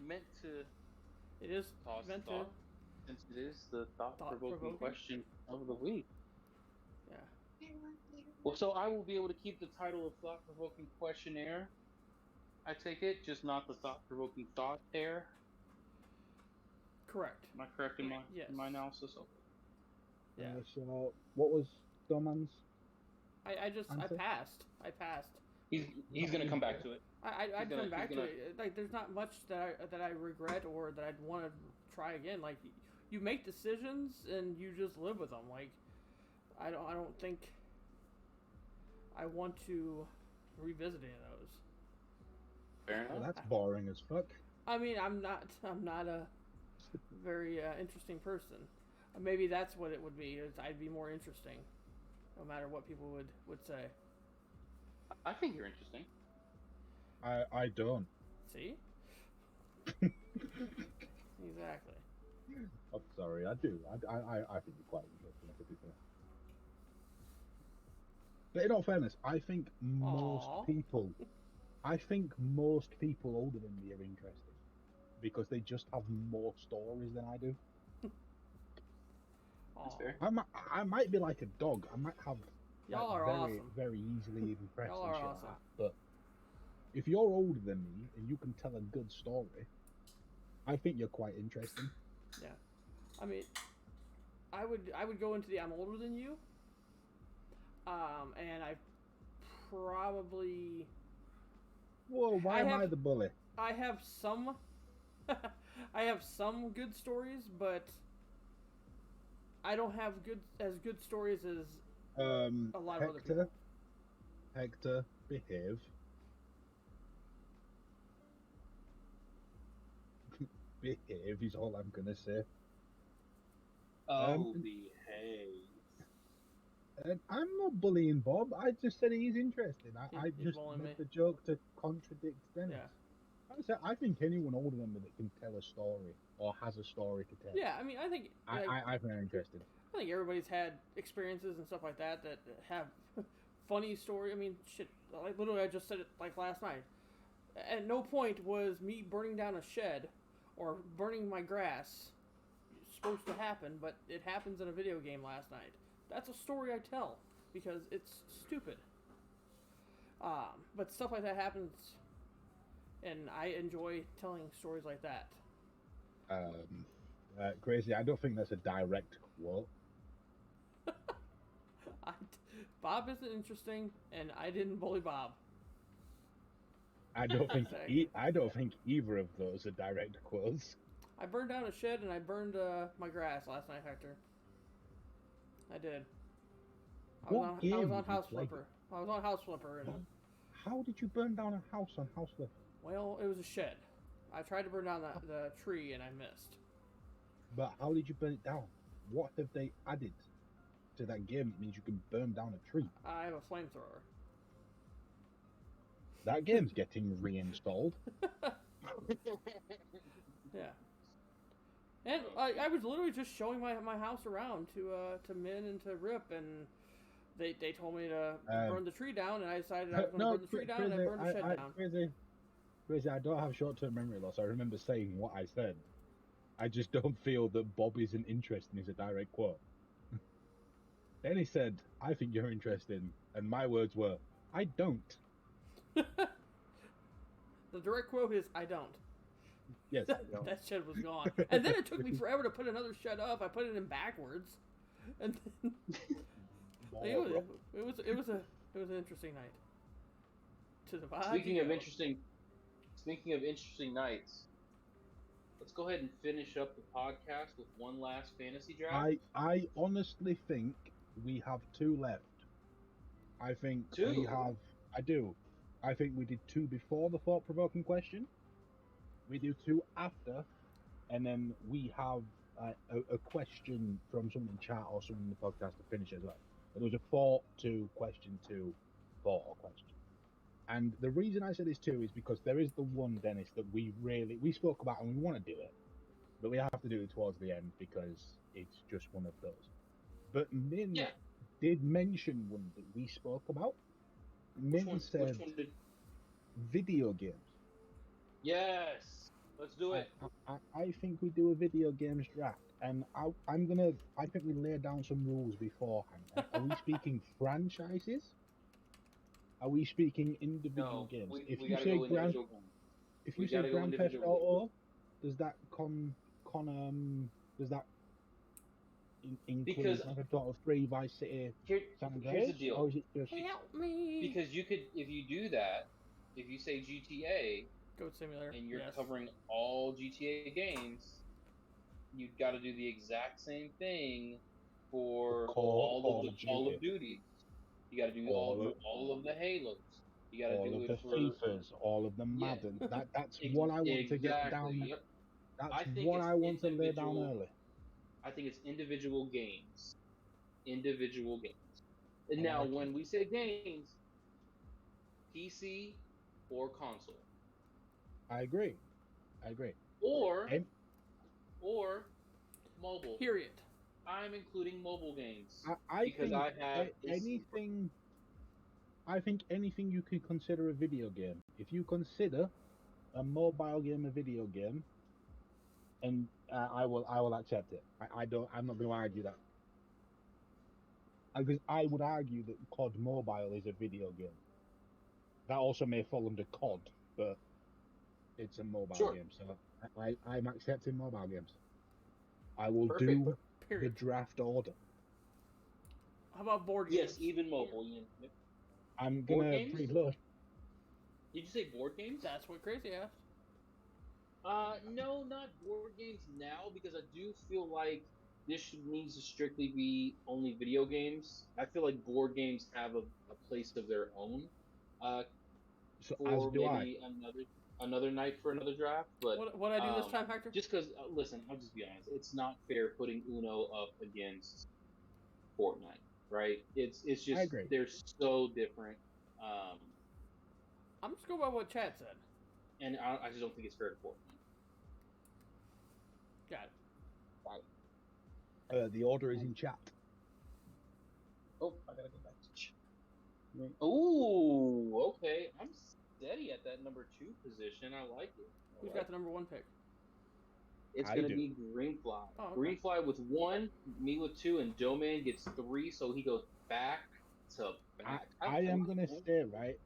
meant to. It is Toss meant thought, since it is the thought-provoking question of the week. Yeah. Well, so I will be able to keep the title of thought-provoking questionnaire. I take it, just not the thought-provoking thought air. Correct. Am I correct in my analysis? Okay. Yeah. So, what was Doman's? I answer? passed. He's gonna come back to it. I'd come back to it. Like, there's not much that I regret or that I'd want to try again. Like, you make decisions and you just live with them. Like, I don't think I want to revisit any of those. Fair enough. Well, that's boring as fuck. I mean, I'm not a very interesting person. Maybe that's what it would be. I'd be more interesting, no matter what people would say. I think you're interesting. I don't. See? Exactly. I'm sorry, I do. I think you're quite interesting, to be fair. But in all fairness, I think most people older than me are interesting because they just have more stories than I do. That's fair. I might be like a dog. I might have Y'all are very, awesome. very easily impressed Y'all and are shit awesome. like that. But if you're older than me and you can tell a good story, I think you're quite interesting. Yeah. I mean, I would go into the I'm older than you. And I probably. Whoa! Why am I the bully? I have some. I have some good stories, but I don't have good stories as a lot of other people. Hector, behave. Behave is all I'm gonna say. Behave. And I'm not bullying Bob. I just said he's interesting. I just made the joke to contradict Dennis. Yeah. I think anyone older than me that can tell a story or has a story to tell. Yeah, I mean, I think I find it interesting. I think everybody's had experiences and stuff like that have funny story. I mean, shit. Like literally, I just said it like last night. At no point was me burning down a shed or burning my grass supposed to happen, but it happens in a video game last night. That's a story I tell because it's stupid. But stuff like that happens, and I enjoy telling stories like that. Crazy. I don't think that's a direct quote. Bob isn't interesting, and I didn't bully Bob. I don't think either of those are direct quotes. I burned down a shed and I burned my grass last night, Hector. I did. I was on House Flipper. I was on House Flipper. And how did you burn down a house on House Flipper? Well, it was a shed. I tried to burn down the tree and I missed. But how did you burn it down? What have they added to that game that means you can burn down a tree? I have a flamethrower. That game's getting reinstalled. Yeah. And I was literally just showing my house around to Min and to Rip, and They told me to burn the tree down, and I decided I was going to No, burn the tree down, and I burned the shed down. Crazy, I don't have short-term memory loss. I remember saying what I said. I just don't feel that Bob isn't interesting is a direct quote. Then he said, I think you're interesting. And my words were, I don't. The direct quote is, I don't. Yes. That shed was gone. And then it took me forever to put another shed up. I put it in backwards. And then it was an interesting night. To the vibe. Speaking of interesting nights, let's go ahead and finish up the podcast with one last fantasy draft. I honestly think we have 2 left. I think 2? we have. I do. I think we did 2 before the thought-provoking question. We do 2 after, and then we have a question from someone in chat or someone in the podcast to finish as well. There was a thought to question to thought or question. And the reason I said this too is because there is the one, Dennis, that we spoke about and we want to do it, but we have to do it towards the end because it's just one of those. But Min did mention one that we spoke about. Min said video games. Yes, let's do it. I think we do a video games draft, and I think we lay down some rules beforehand. Are we speaking franchises? Are we speaking individual games? If you say Grand Theft Auto, does that include Grand Theft Auto 3, Vice City, San Andreas? Here's the deal. Or is it just... Help me! Because you could, if you do that, if you say GTA, Goat Simulator, and you're covering all GTA games, you've got to do the exact same thing for all of Duty. You got to do all of the Halos. You got to do it for FIFAs, all of the Madden. That's what I want to get down. Yep. That's what I want to lay down early. I think it's individual games. And now, when we say games, PC or console. I agree. Or mobile. Period. I'm including mobile games I because think I have anything. I think anything you can consider a video game. If you consider a mobile game a video game, and I will accept it. I'm not going to argue that. Because I would argue that COD Mobile is a video game. That also may fall under COD, but it's a mobile game. So I'm accepting mobile games. I will do the draft order. How about board games? Yes, even mobile. I'm going to preload. Did you say board games? That's what Crazy asked. No, not board games now, because I do feel like this needs to strictly be only video games. I feel like board games have a place of their own. So for as do maybe another night for another draft. But what I do this time, Hector? Just because, listen, I'll just be honest. It's not fair putting Uno up against Fortnite, right? It's just they're so different. I'm just going by what Chad said. And I just don't think it's fair to Fortnite. Got it. The order is in chat. Oh, I gotta go back to chat. Oh, okay. I'm steady at that number 2 position. I like it. Who's got the number 1 pick? It's going to be Greenfly. Oh, okay. Greenfly with 1, me with 2, and Doman gets 3, so he goes back to back. I am going to stay, right?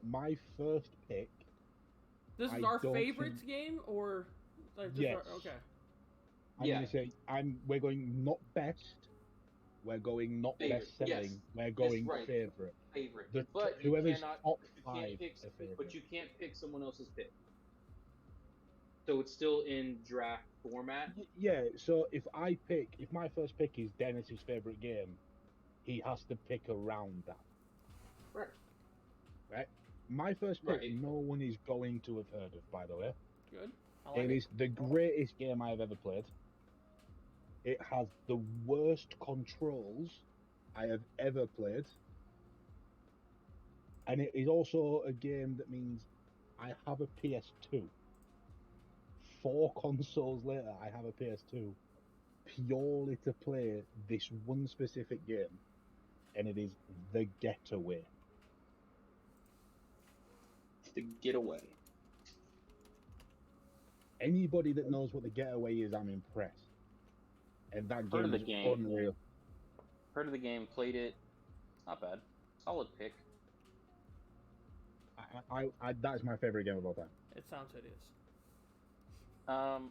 My first pick... This is our favorites game, or... Like, yes. Okay. I'm going to say, we're going not best, we're going not best-selling, we're going favorite. But whoever's top 5 but you can't pick someone else's pick. So it's still in draft format? Yeah, so if my first pick is Dennis's favorite game, he has to pick around that. Right? My first pick, no one is going to have heard of, by the way. Good. It is the greatest game I've ever played. It has the worst controls I have ever played. And it is also a game that means I have a PS2. 4 consoles later, I have a PS2 purely to play this one specific game. and it is The Getaway. The Getaway. Anybody that knows what The Getaway is, I'm impressed. And that Heard of game the is game. unreal. Heard of the game, played it. Not bad. Solid pick. That is my favorite game of all time. It sounds hideous. I'm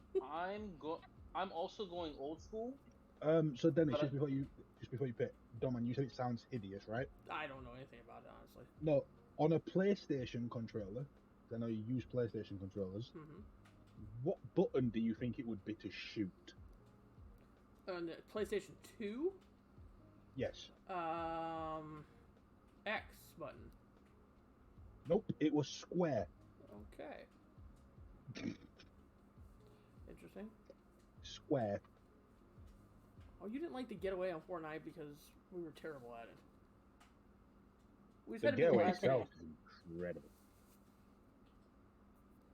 also going old school. So Dennis, But just before you pick, Doman, you said it sounds hideous, right? I don't know anything about it, honestly. No, on a PlayStation controller, 'cause I know you use PlayStation controllers. Mm-hmm. What button do you think it would be to shoot? On the PlayStation 2, Yes. X button. Nope. It was square. Okay. Interesting. Square. Oh, you didn't like the getaway on Fortnite because we were terrible at it. We The said it Getaway last itself game. is incredible.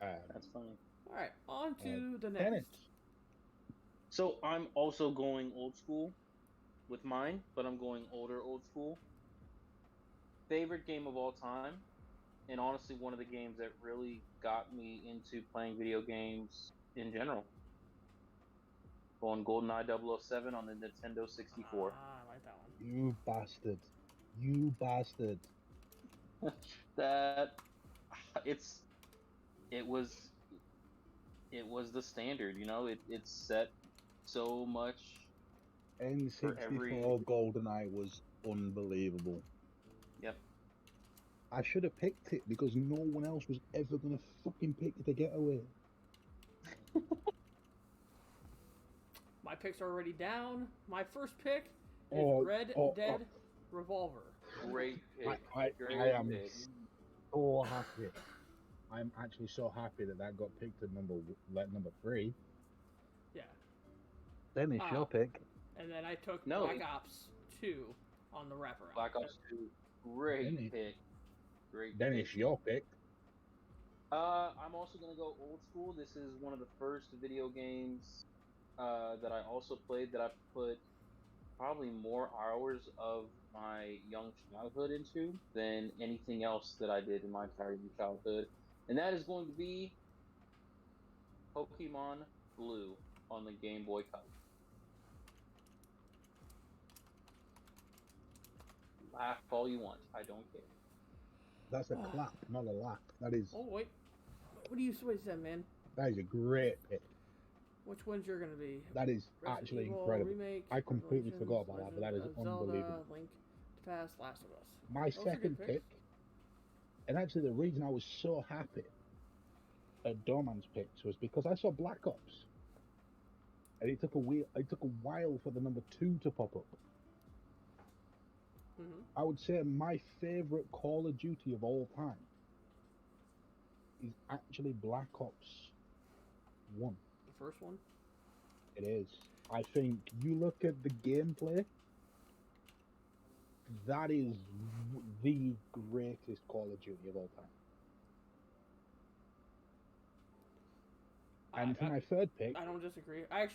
That's funny. All right, on to the Dennis. next. So I'm also going old school with mine, but I'm going older old school. Favorite game of all time, and honestly one of the games that really got me into playing video games in general. Going GoldenEye 007 on the Nintendo 64. I like that one. You bastard. You bastard. That it was the standard, you know. It set so much. N64 every- GoldenEye was unbelievable. Yep. I should have picked it because no one else was ever gonna fucking pick The Getaway. My picks are already down. My first pick is Oh, Red oh, Dead Revolver. Great pick. I Great am pick. so happy. I'm actually so happy that got picked at number 3. Yeah. Then it's Ah. your pick. And then I took No. Black Ops 2 on the wraparound. Black Ops 2. Great Denny. pick. Great Then pick. it's your pick. I'm also gonna go old school. This is one of the first video games that I also played that I put probably more hours of my young childhood into than anything else that I did in my entire childhood, and that is going to be Pokemon Blue on the Game Boy Color. Laugh all you want, I don't care. That's a clap, not a laugh. That is Oh, wait. What do you switch then, man? a great pick. Which one's you're going to be? That is Resident actually Evil, incredible. Remake, I completely Revelations, forgot about that, but that is Legend of unbelievable. Zelda, Link to Past, Last of Us. My Those are good second picks. pick, and actually the reason I was so happy at Dorman's picks was because I saw Black Ops, and it took a while for the number 2 to pop up. Mm-hmm. I would say my favorite Call of Duty of all time is actually Black Ops 1. The first one? It is. I think you look at the gameplay, that is the greatest Call of Duty of all time. And for my third pick, I don't disagree. I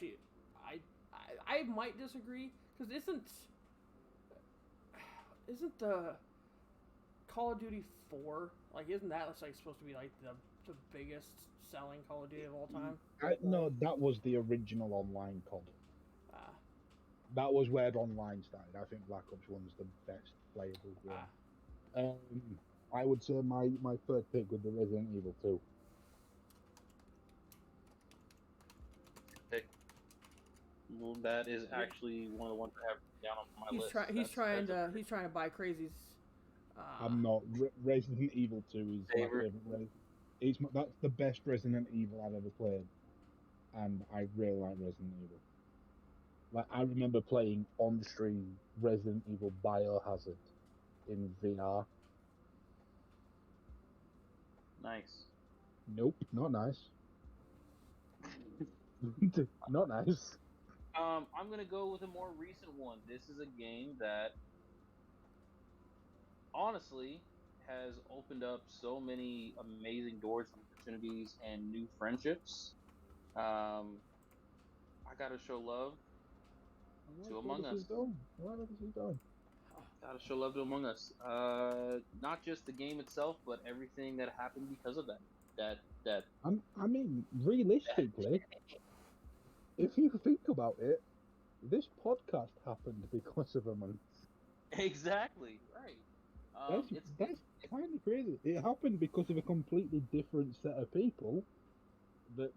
might disagree because isn't the Call of Duty 4 isn't that supposed to be the biggest selling Call of Duty of all time? no, that was the original online COD. Ah. That was where online started. I think Black Ops 1 is the best playable game. I would say my third pick would be Resident Evil 2. Well, that is actually one of the ones I have down on my list. He's trying to buy Crazy's. I'm not. Resident Evil 2 is my Favorite. favorite. That's the best Resident Evil I've ever played, and I really like Resident Evil. I remember playing on stream Resident Evil Biohazard in VR. Nice. Nope, not nice. Not nice. I'm gonna go with a more recent one. This is a game that honestly has opened up so many amazing doors and opportunities and new friendships. I gotta show love to Among Us. Gotta show love to Among Us. Not just the game itself, but everything that happened because of that. That I mean, realistically, if you think about it, this podcast happened because of Among Us. exactly right. That's kind of crazy. It happened because of a completely different set of people.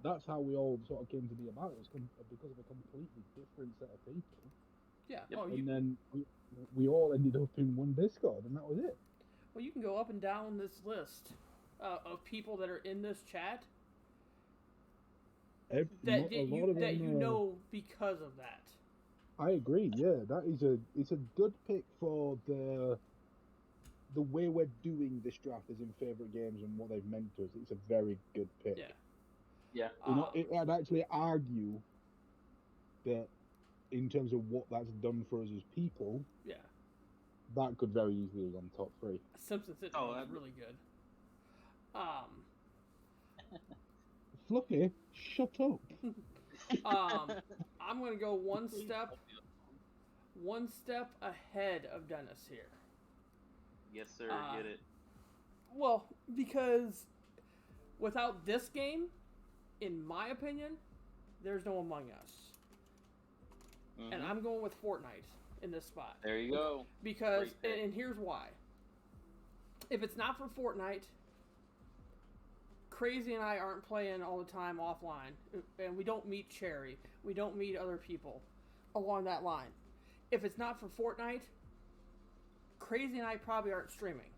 That's how we all sort of came to be about it. It was because of a completely different set of people. Yeah. Yep. Oh, And then we all ended up in one Discord, and that was it. well, you can go up and down this list of people that are in this chat that you know because of that. I agree. Yeah, it's a good pick for the way we're doing this draft is in favorite games and what they've meant to us. It's a very good pick. Yeah. Yeah. I'd actually argue that in terms of what that's done for us as people, Yeah. that could very easily be on top 3. Simpsons sitcom is really good. Fluffy, shut up. I'm gonna go one step ahead of Dennis here. Yes, sir. Get it. Well, because without this game, in my opinion, there's no Among Us. Mm-hmm. And I'm going with Fortnite in this spot. There you go. Because, and here's why. If it's not for Fortnite, Crazy and I aren't playing all the time offline. And we don't meet Cherry. We don't meet other people along that line. If it's not for Fortnite, Crazy and I probably aren't streaming.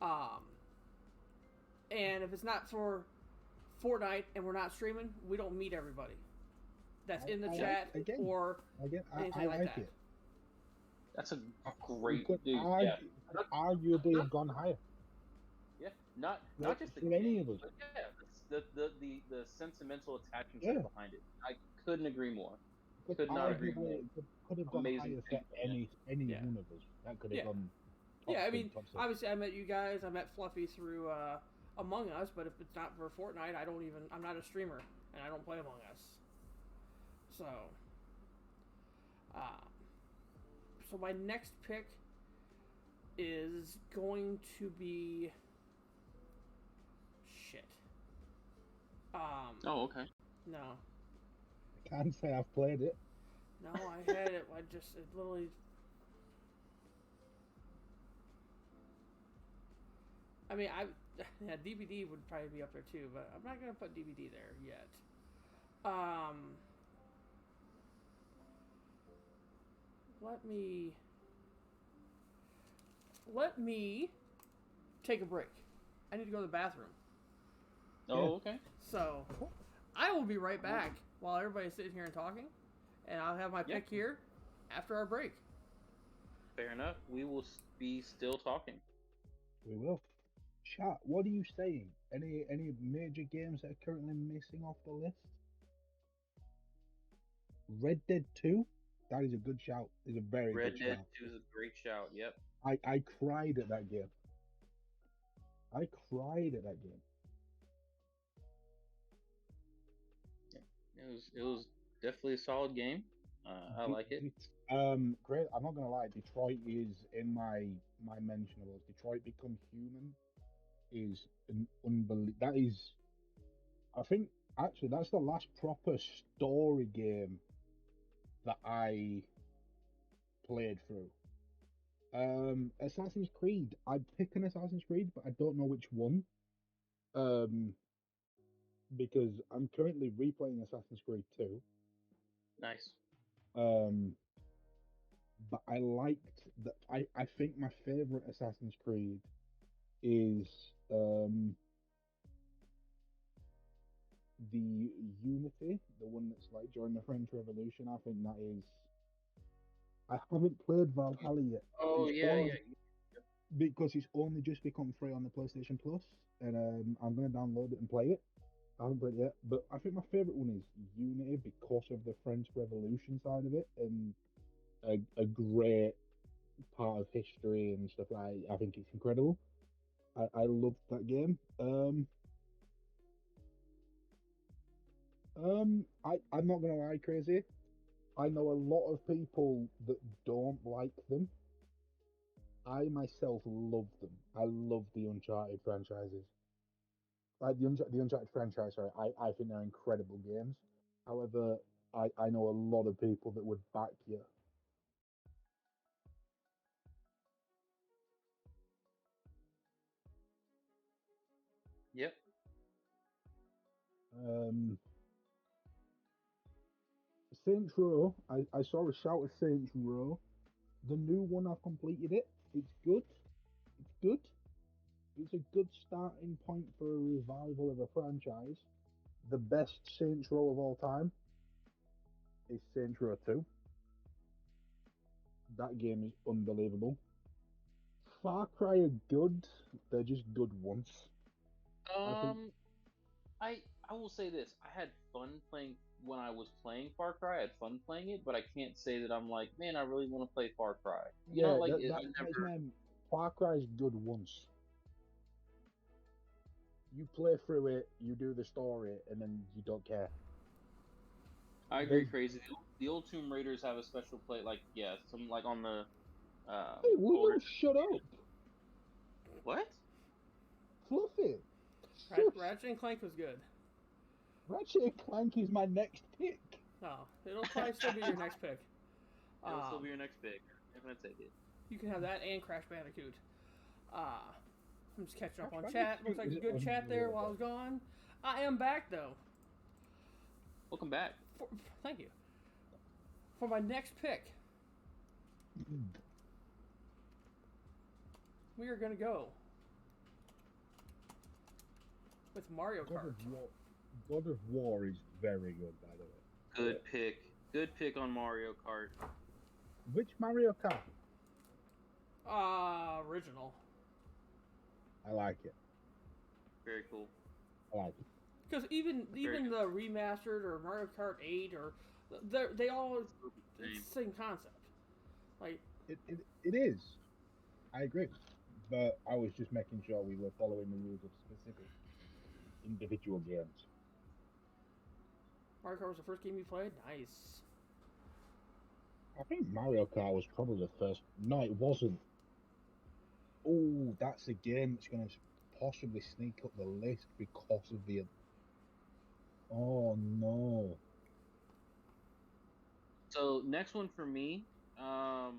And if it's not for Fortnite and we're not streaming, we don't meet everybody that's in the chat or anything like that. That's a great could arguably have gone higher. Yeah, not just the for any of us. But yeah, the sentimental attachment behind it. I couldn't agree more. Could not agree more. Could have gone higher for any one of us. That could have gone. Yeah, I mean, obviously I met you guys. I met Fluffy through Among Us, but if it's not for Fortnite, I'm not a streamer and I don't play Among Us. So, so my next pick is going to be shit. Oh, okay. No. I can't say I've played it. No, I had it. It literally. I mean, DVD would probably be up there too, but I'm not gonna put DVD there yet. Let me take a break. I need to go to the bathroom. Oh, okay. So, I will be right back while everybody's sitting here and talking, and I'll have my pick here after our break. Fair enough. We will be still talking. We will. Chat, what are you saying? Any major games that are currently missing off the list? Red Dead 2? That is a good shout. It's a very good shout. Red Dead 2 is a great shout, yep. I cried at that game. It was definitely a solid game. I like it. Great. I'm not gonna lie. Detroit is in my mentionables. Detroit Become Human is an unbelievable. That is, I think, actually, that's the last proper story game that I played through. Assassin's Creed. I'd pick an Assassin's Creed, but I don't know which one. Because I'm currently replaying Assassin's Creed 2. Nice. But I liked that. I think my favorite Assassin's Creed is the Unity, the one that's like during the French Revolution. I think that is. I haven't played Valhalla yet. Oh yeah. Because it's only just become free on the PlayStation Plus, and I'm gonna download it and play it. I haven't played it yet, but I think my favorite one is Unity because of the French Revolution side of it and a great part of history and stuff. I think it's incredible. I loved that game. I'm not gonna lie, Crazy. I know a lot of people that don't like them, I myself love them. I love the Uncharted franchises. Like the Uncharted franchise, sorry, I think they're incredible games. However, I know a lot of people that would back you. Yep. Saints Row, I saw a shout of Saints Row. The new one, I've completed it. It's good. It's good. It's a good starting point for a revival of a franchise. The best Saints Row of all time is Saints Row 2. That game is unbelievable. Far Cry are good. They're just good once. I think I will say this: I had fun playing when I was playing Far Cry. I had fun playing it, but I can't say that I'm like, man, I really want to play Far Cry. You know, yeah, like that's my Far Cry is good once. You play through it, you do the story, and then you don't care. I agree, crazy. The old Tomb Raiders have a special play, like some like on the Hey, will older. you shut up? What? Fluffy. Shush. Ratchet and Clank was good. Ratchet and Clank is my next pick. Oh, it'll probably still be your next pick. It'll still be your next pick. I'm gonna take it. You can have that and Crash Bandicoot. I'm just catching up on Crash chat. Looks Bandicoot like a is good chat there unreal. while I was gone. I am back though. Welcome back. Thank you. For my next pick, we are going to go with Mario Kart. God of War is very good, by the way. Good pick. Good pick on Mario Kart. Which Mario Kart? Original. I like it. Very cool. I like it. Because even the remastered or Mario Kart 8 or they all it's the same concept. Like it is. I agree. But I was just making sure we were following the rules of specific individual games. Mario Kart was the first game you played? Nice. I think Mario Kart was probably the first. No, it wasn't. Oh, that's a game that's going to possibly sneak up the list because of the. Oh no. So next one for me, I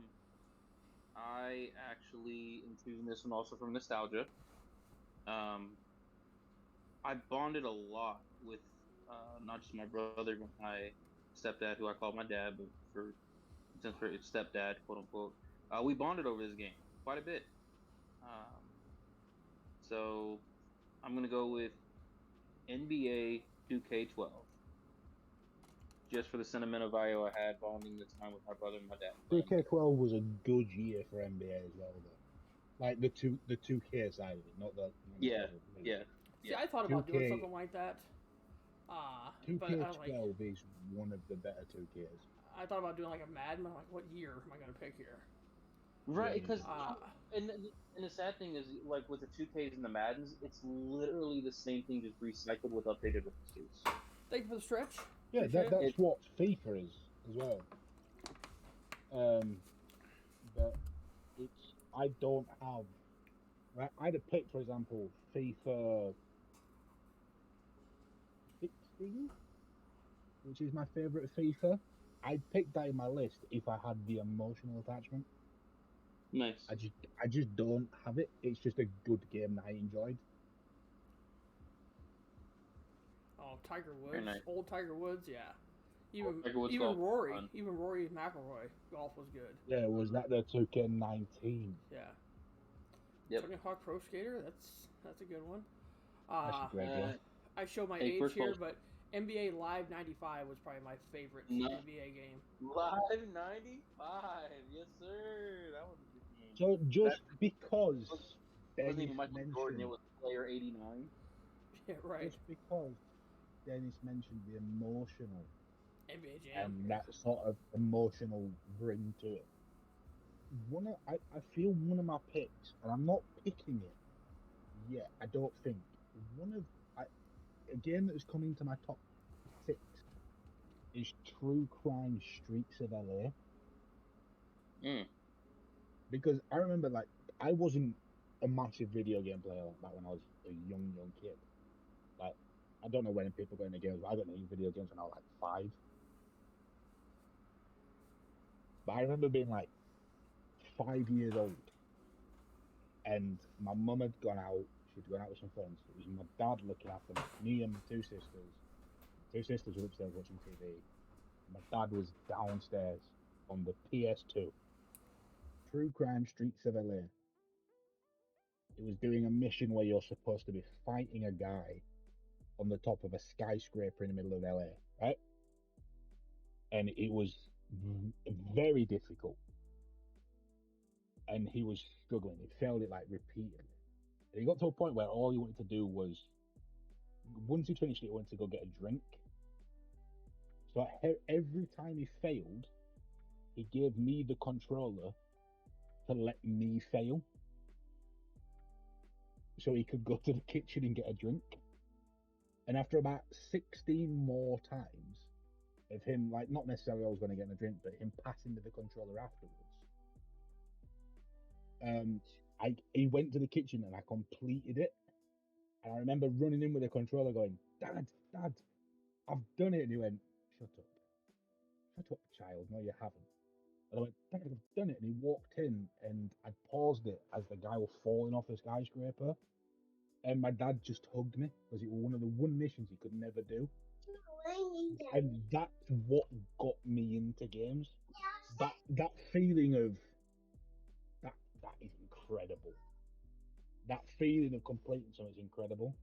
actually am choosing this one also from nostalgia. I bonded a lot with not just my brother, but my stepdad, who I call my dad, but since for stepdad, quote unquote, we bonded over this game quite a bit. So I'm gonna go with NBA 2K12. Just for the sentimental value I had bonding this time with my brother and my dad. 2K12 was a good year for NBA as well, though. Like the 2K side of it, not the. Yeah. See, I thought about 2K doing something like that. But I 2K12 is one of the better 2Ks. I thought about doing like a Madden. I'm like, what year am I going to pick here? Right, because and the sad thing is, like with the 2Ks and the Maddens, it's literally the same thing, just recycled with updated rosters. Thank you for the stretch. Yeah, that's what FIFA is as well. But I don't have. I'd have picked, for example, FIFA 16, which is my favourite FIFA. I'd pick that in my list if I had the emotional attachment. Nice. I just don't have it. It's just a good game that I enjoyed. Oh, Tiger Woods, nice. Old Tiger Woods, yeah. Even Rory, McIlroy, golf was good. Yeah, was that the 2K19? Yeah. Yep. Tony Hawk Pro Skater, that's a good one. That's a great game. I show my age here, but NBA Live 95 was probably my favorite NBA game. Live 95, yes sir, that was a good game. So just because it wasn't even Michael Jordan, it was Player 89. Yeah, right. Just because Dennis mentioned the emotional NBA Jam and that sort of emotional ring to it. I feel one of my picks, and I'm not picking it yet. I don't think a game that has come into my top 6 is True Crime Streets of LA. Mm. Because I remember, like, I wasn't a massive video game player like that when I was a young kid. Like, I don't know when people go into games, but I got into video games when I was like 5. But I remember being like 5 years old, and my mum had gone out. She'd gone out with some friends. It was my dad looking after me and my 2 sisters. 2 sisters were upstairs watching TV. My dad was downstairs on the PS2. True Crime Streets of LA. It was doing a mission where you're supposed to be fighting a guy on the top of a skyscraper in the middle of LA, right? And it was very difficult. And he was struggling. He failed it like repeatedly. And he got to a point where all he wanted to do was, once he finished it, he wanted to go get a drink. So every time he failed, he gave me the controller to let me fail, so he could go to the kitchen and get a drink. And after about 16 more times of him, like, not necessarily always going to get a drink, but him passing me the controller afterwards, he went to the kitchen and I completed it. And I remember running in with the controller going, Dad, I've done it. And he went, shut up, child. No, you haven't. And I went, Dad, I've done it. And he walked in, and I paused it as the guy was falling off the skyscraper. And my dad just hugged me, because it was one of the one missions he could never do. And that's what got me into games. That feeling of that is incredible. That feeling of completing something is incredible.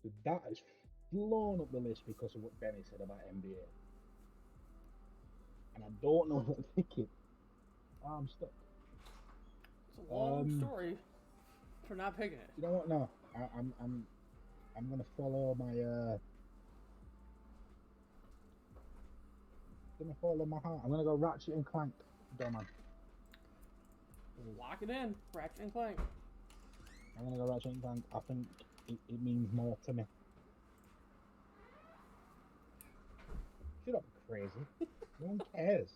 So that has flown up the list because of what Benny said about NBA. And I don't know what to pick it. I'm stuck. It's a long story for not picking it. You know what? No, I'm gonna follow my heart. I'm gonna go Ratchet and Clank. Go, man. Lock it in. Ratchet and Clank. I'm gonna go Ratchet and Clank. I think it means more to me. Shut up, crazy. No one cares.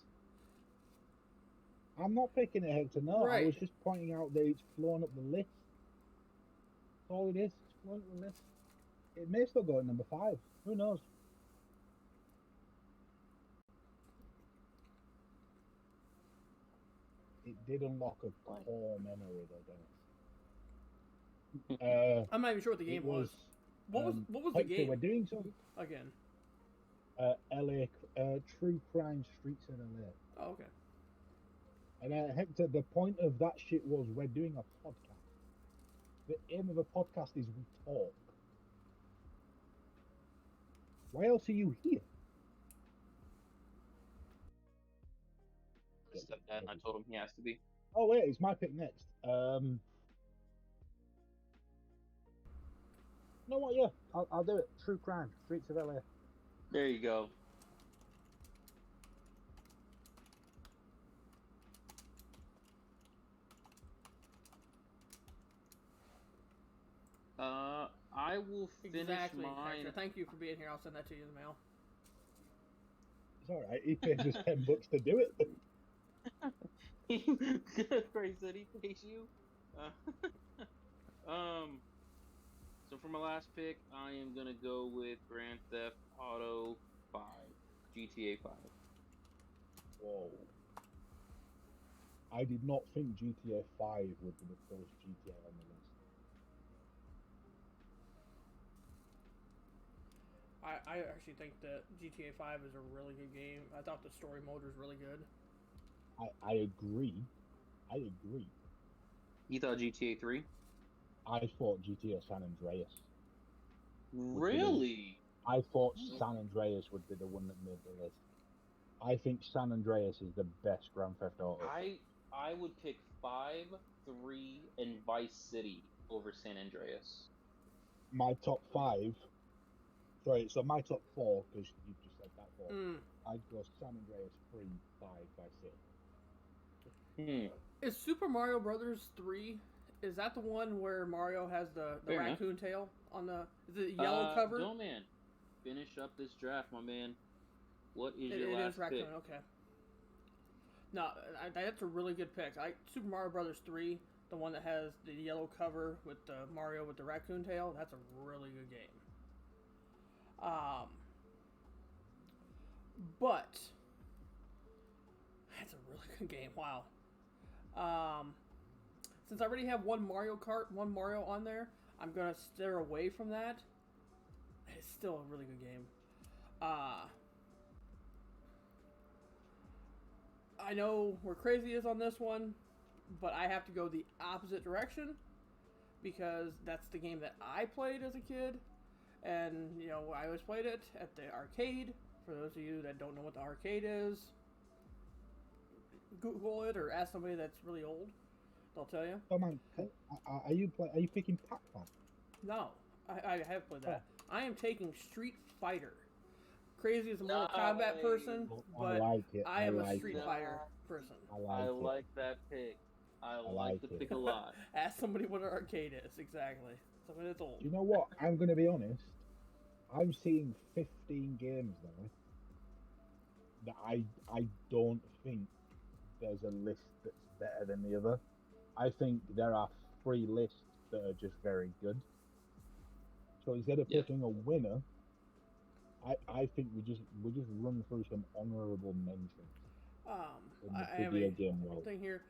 I'm not picking it, Hector. No, Right. I was just pointing out that it's flown up the list. That's all it is. It's flown up the list. It may still go at number 5. Who knows? It did unlock a core memory, though, Dennis. I'm not even sure what the game was. What was the Hector, game? We're doing something. Again. LA, True Crime Streets in LA. Oh, okay. And Hector, the point of that shit was we're doing a podcast. The aim of a podcast is we talk. Why else are you here? Stepdad, and I told him he has to be. Oh wait, it's my pick next. You know what? Yeah, I'll do it. True Crime, Streets of LA. There you go. I will finish Exactly. mine. Hector, thank you for being here. I'll send that to you in the mail. It's all right. He pays us $10 to do it. Grace said he pays you. So for my last pick, I am gonna go with Grand Theft Auto 5, GTA 5. Whoa. I did not think GTA 5 would be the first GTA on the list. I actually think that GTA 5 is a really good game. I thought the story mode was really good. I agree. You thought GTA 3? I thought GTA San Andreas. Really? I thought San Andreas would be the one that made the list. I think San Andreas is the best Grand Theft Auto. I would pick 5, 3, and Vice City over San Andreas. My top 5. Sorry, so my top 4, because you just said that 4. I'd go San Andreas 3, 5, Vice City. Is Super Mario Brothers 3? Is that the one where Mario has the raccoon tail on the? Is it yellow cover? No, man. Finish up this draft, my man. What is your It last is raccoon. pick? Okay. No, that's a really good pick. Super Mario Brothers 3, the one that has the yellow cover with Mario with the raccoon tail. That's a really good game. But that's a really good game. Wow. Since I already have one Mario on there, I'm gonna steer away from that. It's still a really good game. I know where Crazy is on this one, but I have to go the opposite direction because that's the game that I played as a kid, and I always played it at the arcade. For those of you that don't know what the arcade is, Google it or ask somebody that's really old. They'll tell you. Oh man, are you picking Pac-Man? No, I have played that. I am taking Street Fighter. Crazy is a Mortal Kombat person, but I am a Street Fighter person. I like that pick. I like the pick a lot. Ask somebody what an arcade is, exactly. Somebody that's old. You know what? I'm going to be honest. I'm seeing 15 games now that I don't think there's a list that's better than the other. I think there are 3 lists that are just very good. So instead of picking a winner, I think we just run through some honorable mentions. I have a thing here.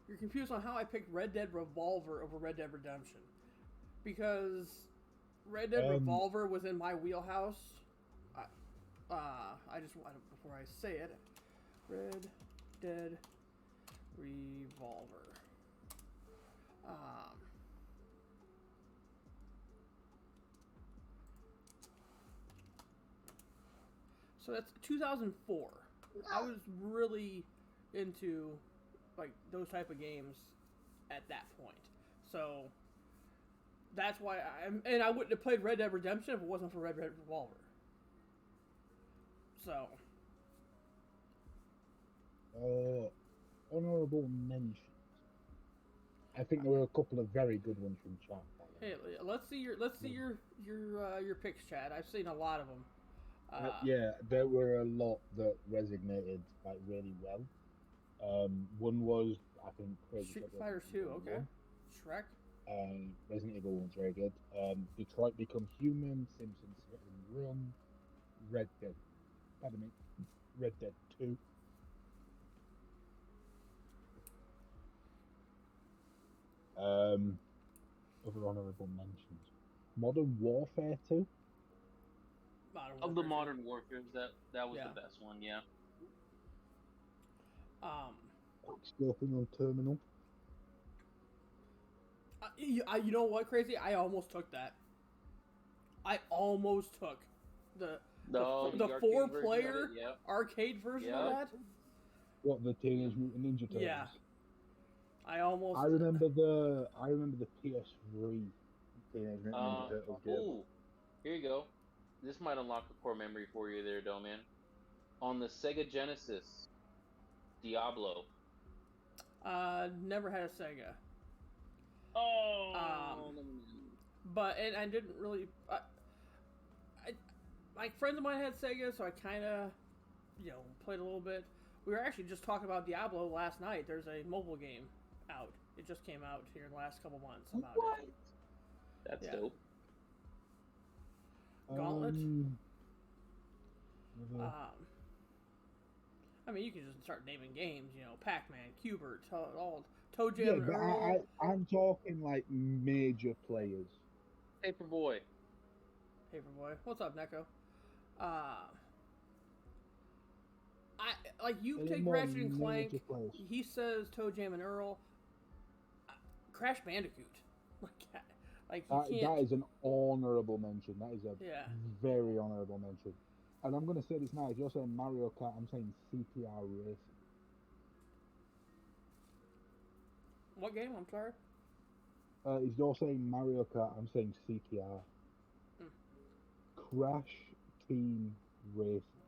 You're confused on how I picked Red Dead Revolver over Red Dead Redemption, because Red Dead Revolver was in my wheelhouse. I just before I say it, Red Dead Revolver. So that's 2004. I was really into like those type of games at that point. So that's why I wouldn't have played Red Dead Redemption if it wasn't for Red Dead Revolver. So honorable mentions. I think there were a couple of very good ones from chat. Hey, let's see your picks, Chad. I've seen a lot of them. Yeah, there were a lot that resonated like really well. One was, I think, Street Fighter 2. Okay. Shrek. Resident Evil 1's very good. Detroit Become Human, Simpsons Hit and Run, Red Dead 2. Other honorable mentions. Modern Warfare 2. Of the Modern Warfare, that was the best one, yeah. Quickscoping on Terminal. You know what, Crazy? I almost took that. I almost took the 4-player arcade version of that. What, the Teenage Mutant Ninja Turtles? Yeah. I remember the PS3 Teenage Mutant Ninja Turtles game. Ooh, here you go. This might unlock a core memory for you there, Doman. On the Sega Genesis, Diablo. Never had a Sega. Oh. But I didn't really. Like friends of mine had Sega, so I kind of, played a little bit. We were actually just talking about Diablo last night. There's a mobile game out. It just came out here in the last couple months about it. That's dope. Gauntlet. I mean, you can just start naming games. Pac-Man, Cubert, all Toe Jam and Earl. I'm talking like major players. Paperboy. What's up, Neko? You take Ratchet and Clank. He says Toe Jam and Earl. Crash Bandicoot. That is an honourable mention. That is a very honourable mention. And I'm going to say this now. If you're saying Mario Kart, I'm saying CPR Racing. What game? I'm sorry? If you're saying Mario Kart, I'm saying CPR. Crash Team Racing.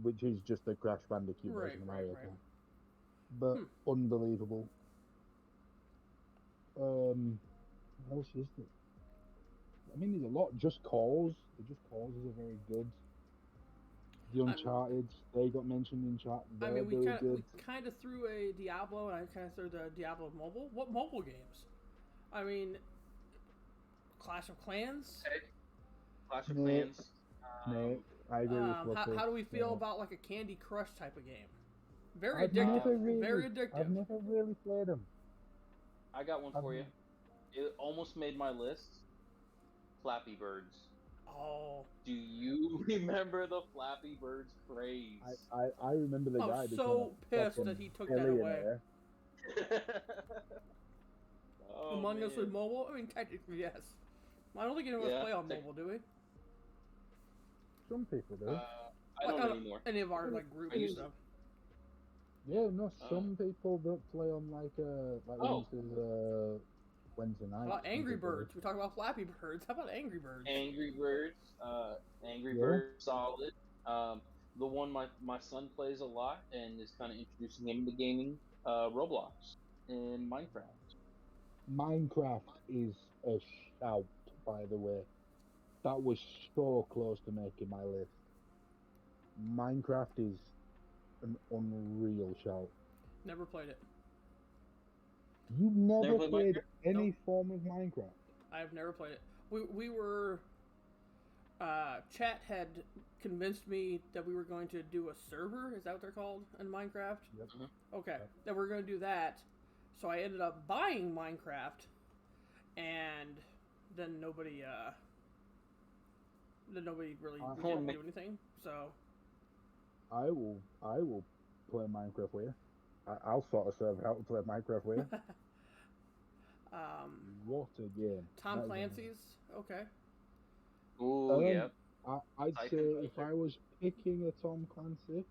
Which is just the Crash Bandicoot version of Mario Kart. But unbelievable. What else is there? I mean, there's a lot. Just Cause. The Just Cause is a very good. The Uncharted, they got mentioned in chat. I They're mean, very good. we kind of threw a Diablo, and I kind of threw the Diablo mobile. What mobile games? I mean, Clash of Clans. Clash of No. Clans. No, I agree with what How do we feel yeah. about like a Candy Crush type of game? Very I've addictive. never really, Very addictive. I've never really played them. I got one for you. It almost made my list. Flappy Birds. Oh. Do you remember the Flappy Birds craze? I remember the I guy. was so pissed that he took that away. Oh, Among Us man. with mobile? I mean, technically, yes. I don't think any of us play on mobile, do we? Some people do. I don't anymore. Any of our like groups and stuff. Yeah, no. Some people don't play on like Wednesday night. How about Angry Birds? We talk about Flappy Birds. How about Angry Birds? Angry Birds. Angry Birds, solid. The one my son plays a lot and is kind of introducing him to gaming. Roblox and Minecraft. Minecraft is a shout, by the way. That was so close to making my list. Minecraft is an unreal shout. Never played it. You've never played played Minecraft? any Nope. form of Minecraft? I've never played it. We were... chat had convinced me that we were going to do a server. Is that what they're called in Minecraft? Yep. Okay. Yep. That we're going to do that. So I ended up buying Minecraft. And then nobody really didn't do anything. So... I will play Minecraft with you. I'll sort of server out and play Minecraft with you. What a game. Tom Clancy's? Okay. Ooh, yeah. I'd say if I was picking a Tom Clancy,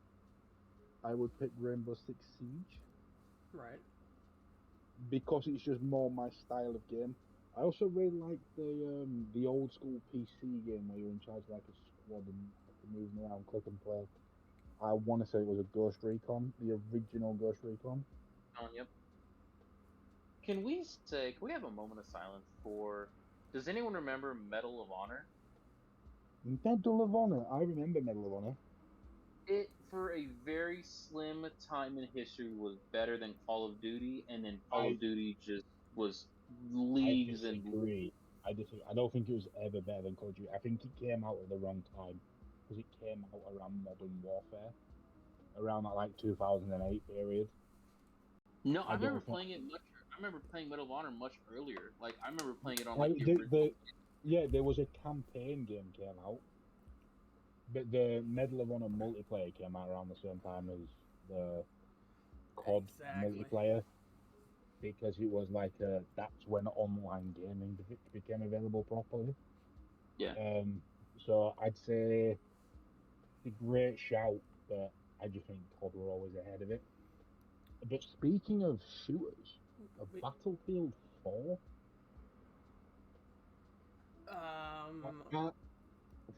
I would pick Rainbow Six Siege. Right. Because it's just more my style of game. I also really like the old school PC game where you're in charge of like a squad and moving around, click and play. I want to say it was a Ghost Recon, the original Ghost Recon. Oh, yep. Can we have a moment of silence for... Does anyone remember Medal of Honor? Medal of Honor. I remember Medal of Honor. It, for a very slim time in history, was better than Call of Duty, and then Call of Duty just was leagues and... I disagree. I don't think it was ever better than Call of Duty. I think it came out at the wrong time. Because it came out around Modern Warfare. Around that, like, 2008 period. No, I remember playing it much... I remember playing Medal of Honor much earlier. Like, I remember playing it on, like, yeah, there was a campaign game came out. But the Medal of Honor multiplayer came out around the same time as the COD multiplayer. Because it was like, that's when online gaming became available properly. Yeah. So I'd say it's a great shout, but I just think COD were always ahead of it. But speaking of shooters, Battlefield 4.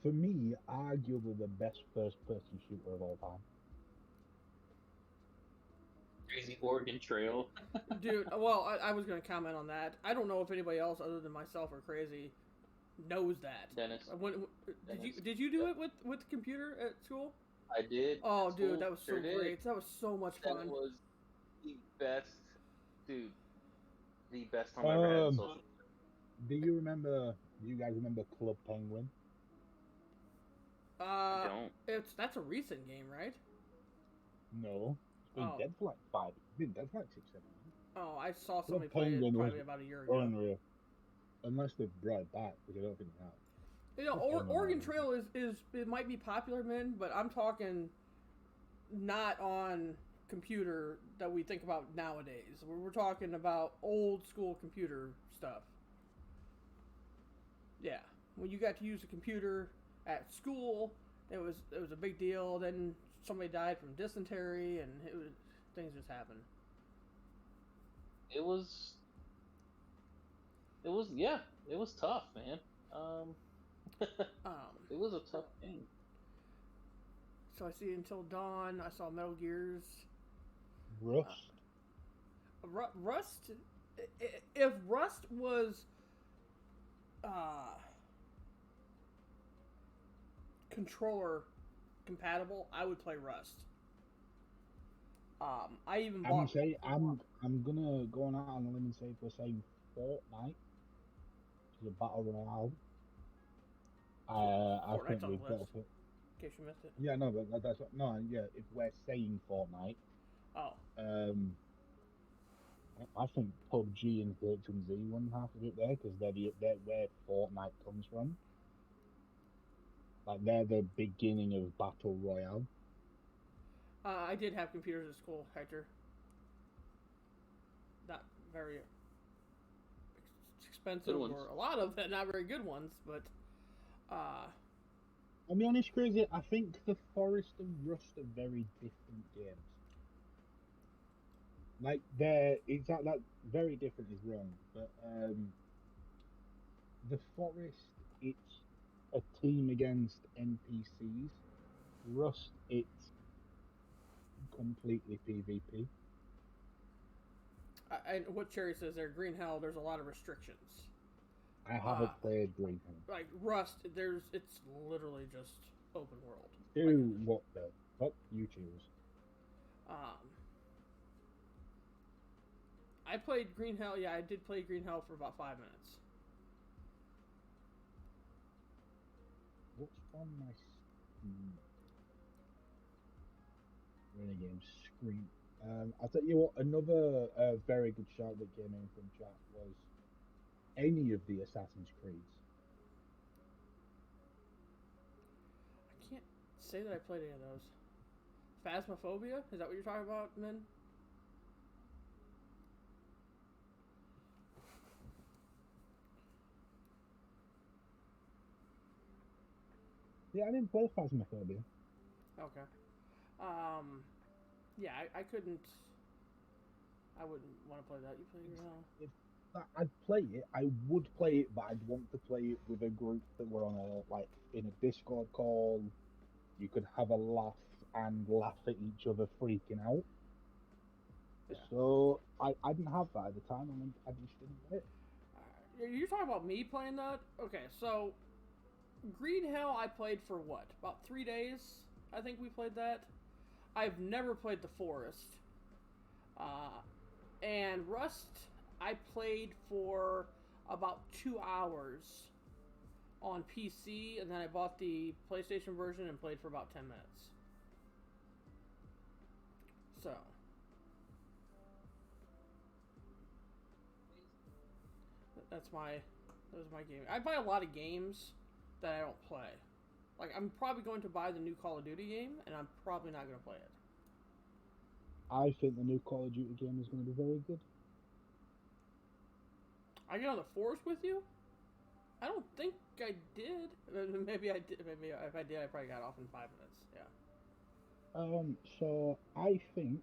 For me, arguably the best first-person shooter of all time. Crazy Oregon Trail. Dude, well, I was going to comment on that. I don't know if anybody else other than myself or Crazy knows that. Dennis. Did you do it with the computer at school? I did. Oh, dude, that was so great. That was so much fun. That was the best, dude. The best time I ever had in social. Do you guys remember Club Penguin? I don't. That's a recent game, right? No. It's been dead for like 5. It's been dead for like 6, 7 years. Oh, I saw somebody play it probably about a year ago. Unreal. Unless they've brought it back, which I don't think they have. You know, Oregon Trail is it might be popular, man, but I'm talking not on computer that we think about nowadays. We're talking about old school computer stuff. Yeah, when you got to use a computer at school, it was a big deal. Then somebody died from dysentery, and things just happened. It was tough, man. It was a tough game. So I see Until Dawn. I saw Metal Gears. Rust. Rust. If Rust was controller compatible, I would play Rust. I even bought. I'm gonna go on out on a limb and say we're saying Fortnite, which is a battle royale. I think Fortnite's on we've the got to list. put. In case you missed it. Yeah, no, but that's what, no, yeah. If we're saying Fortnite, Oh. I think PUBG and H&Z wouldn't have to be there because they're where Fortnite comes from. Like they're the beginning of battle royale. I did have computers at school, Hector. Not very expensive, or a lot of them, not very good ones, but. I'll be honest, Crazy. I think the Forest and Rust are very different games. Like it's that very different is wrong, but the Forest, it's a team against NPCs. Rust, it's completely PvP. And what Cherry says there, Green Hell, there's a lot of restrictions. I haven't played Green Hell. Like Rust, it's literally just open world. Dude, what the fuck you choose? I played Green Hell. Yeah, I did play Green Hell for about 5 minutes. What's on my Renegade screen? I'll tell you what. Another very good shout that came in from chat was any of the Assassin's Creeds. I can't say that I played any of those. Phasmophobia? Is that what you're talking about, Min? Yeah, I didn't play Phasmophobia. Okay. Yeah, I couldn't. I wouldn't want to play that. You play Green Hell? I'd play it. I would play it, but I'd want to play it with a group that were on in a Discord call. You could have a laugh and laugh at each other freaking out. Yeah. So I didn't have that at the time, and I just didn't play it. You're talking about me playing that? Okay, so Green Hell I played for what? About 3 days, I think we played that. I've never played The Forest. And Rust I played for about 2 hours on PC, and then I bought the PlayStation version and played for about 10 minutes. So that was my game. I buy a lot of games that I don't play. Like, I'm probably going to buy the new Call of Duty game, and I'm probably not going to play it. I think the new Call of Duty game is going to be very good. I get on the Forest with you? I don't think I did. Maybe I did. Maybe if I did, I probably got off in 5 minutes. Yeah. So I think,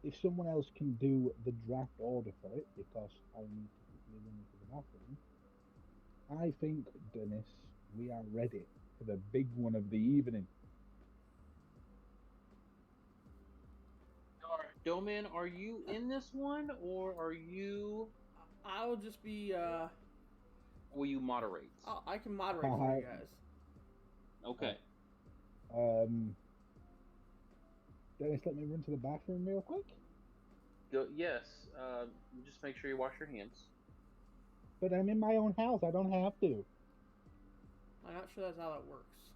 if someone else can do the draft order for it, because I need to quickly run into the bathroom, I think, Dennis, we are ready for the big one of the evening. Doman, are you in this one, or are you... I'll just be, Will you moderate? I can moderate for you guys. Okay. Dennis, let me run to the bathroom real quick. Yes, just make sure you wash your hands. But I'm in my own house. I don't have to. I'm not sure that's how that works.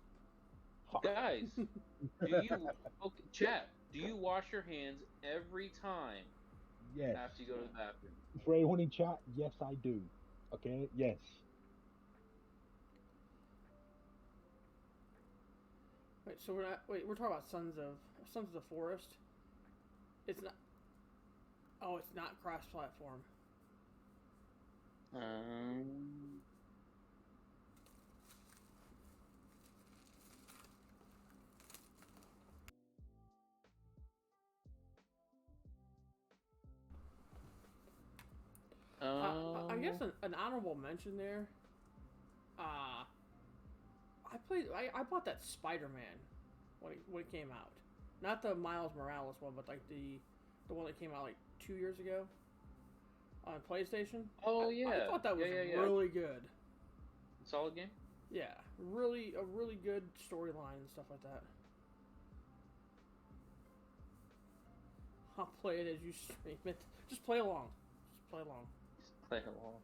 Guys, okay, chat, do you wash your hands every time Yes. after you go to the bathroom? For anyone in chat, yes, I do. Okay? Yes. Wait, we're talking about Sons of the Forest. It's not. Oh, it's not cross-platform. I guess an honorable mention there. I bought that Spider-Man when it came out. Not the Miles Morales one, but like the one that came out like 2 years ago on PlayStation. Oh, I thought that was really good. Solid game? Yeah, a really good storyline and stuff like that. I'll play it as you stream it. Just play along. Just play along. Just play along.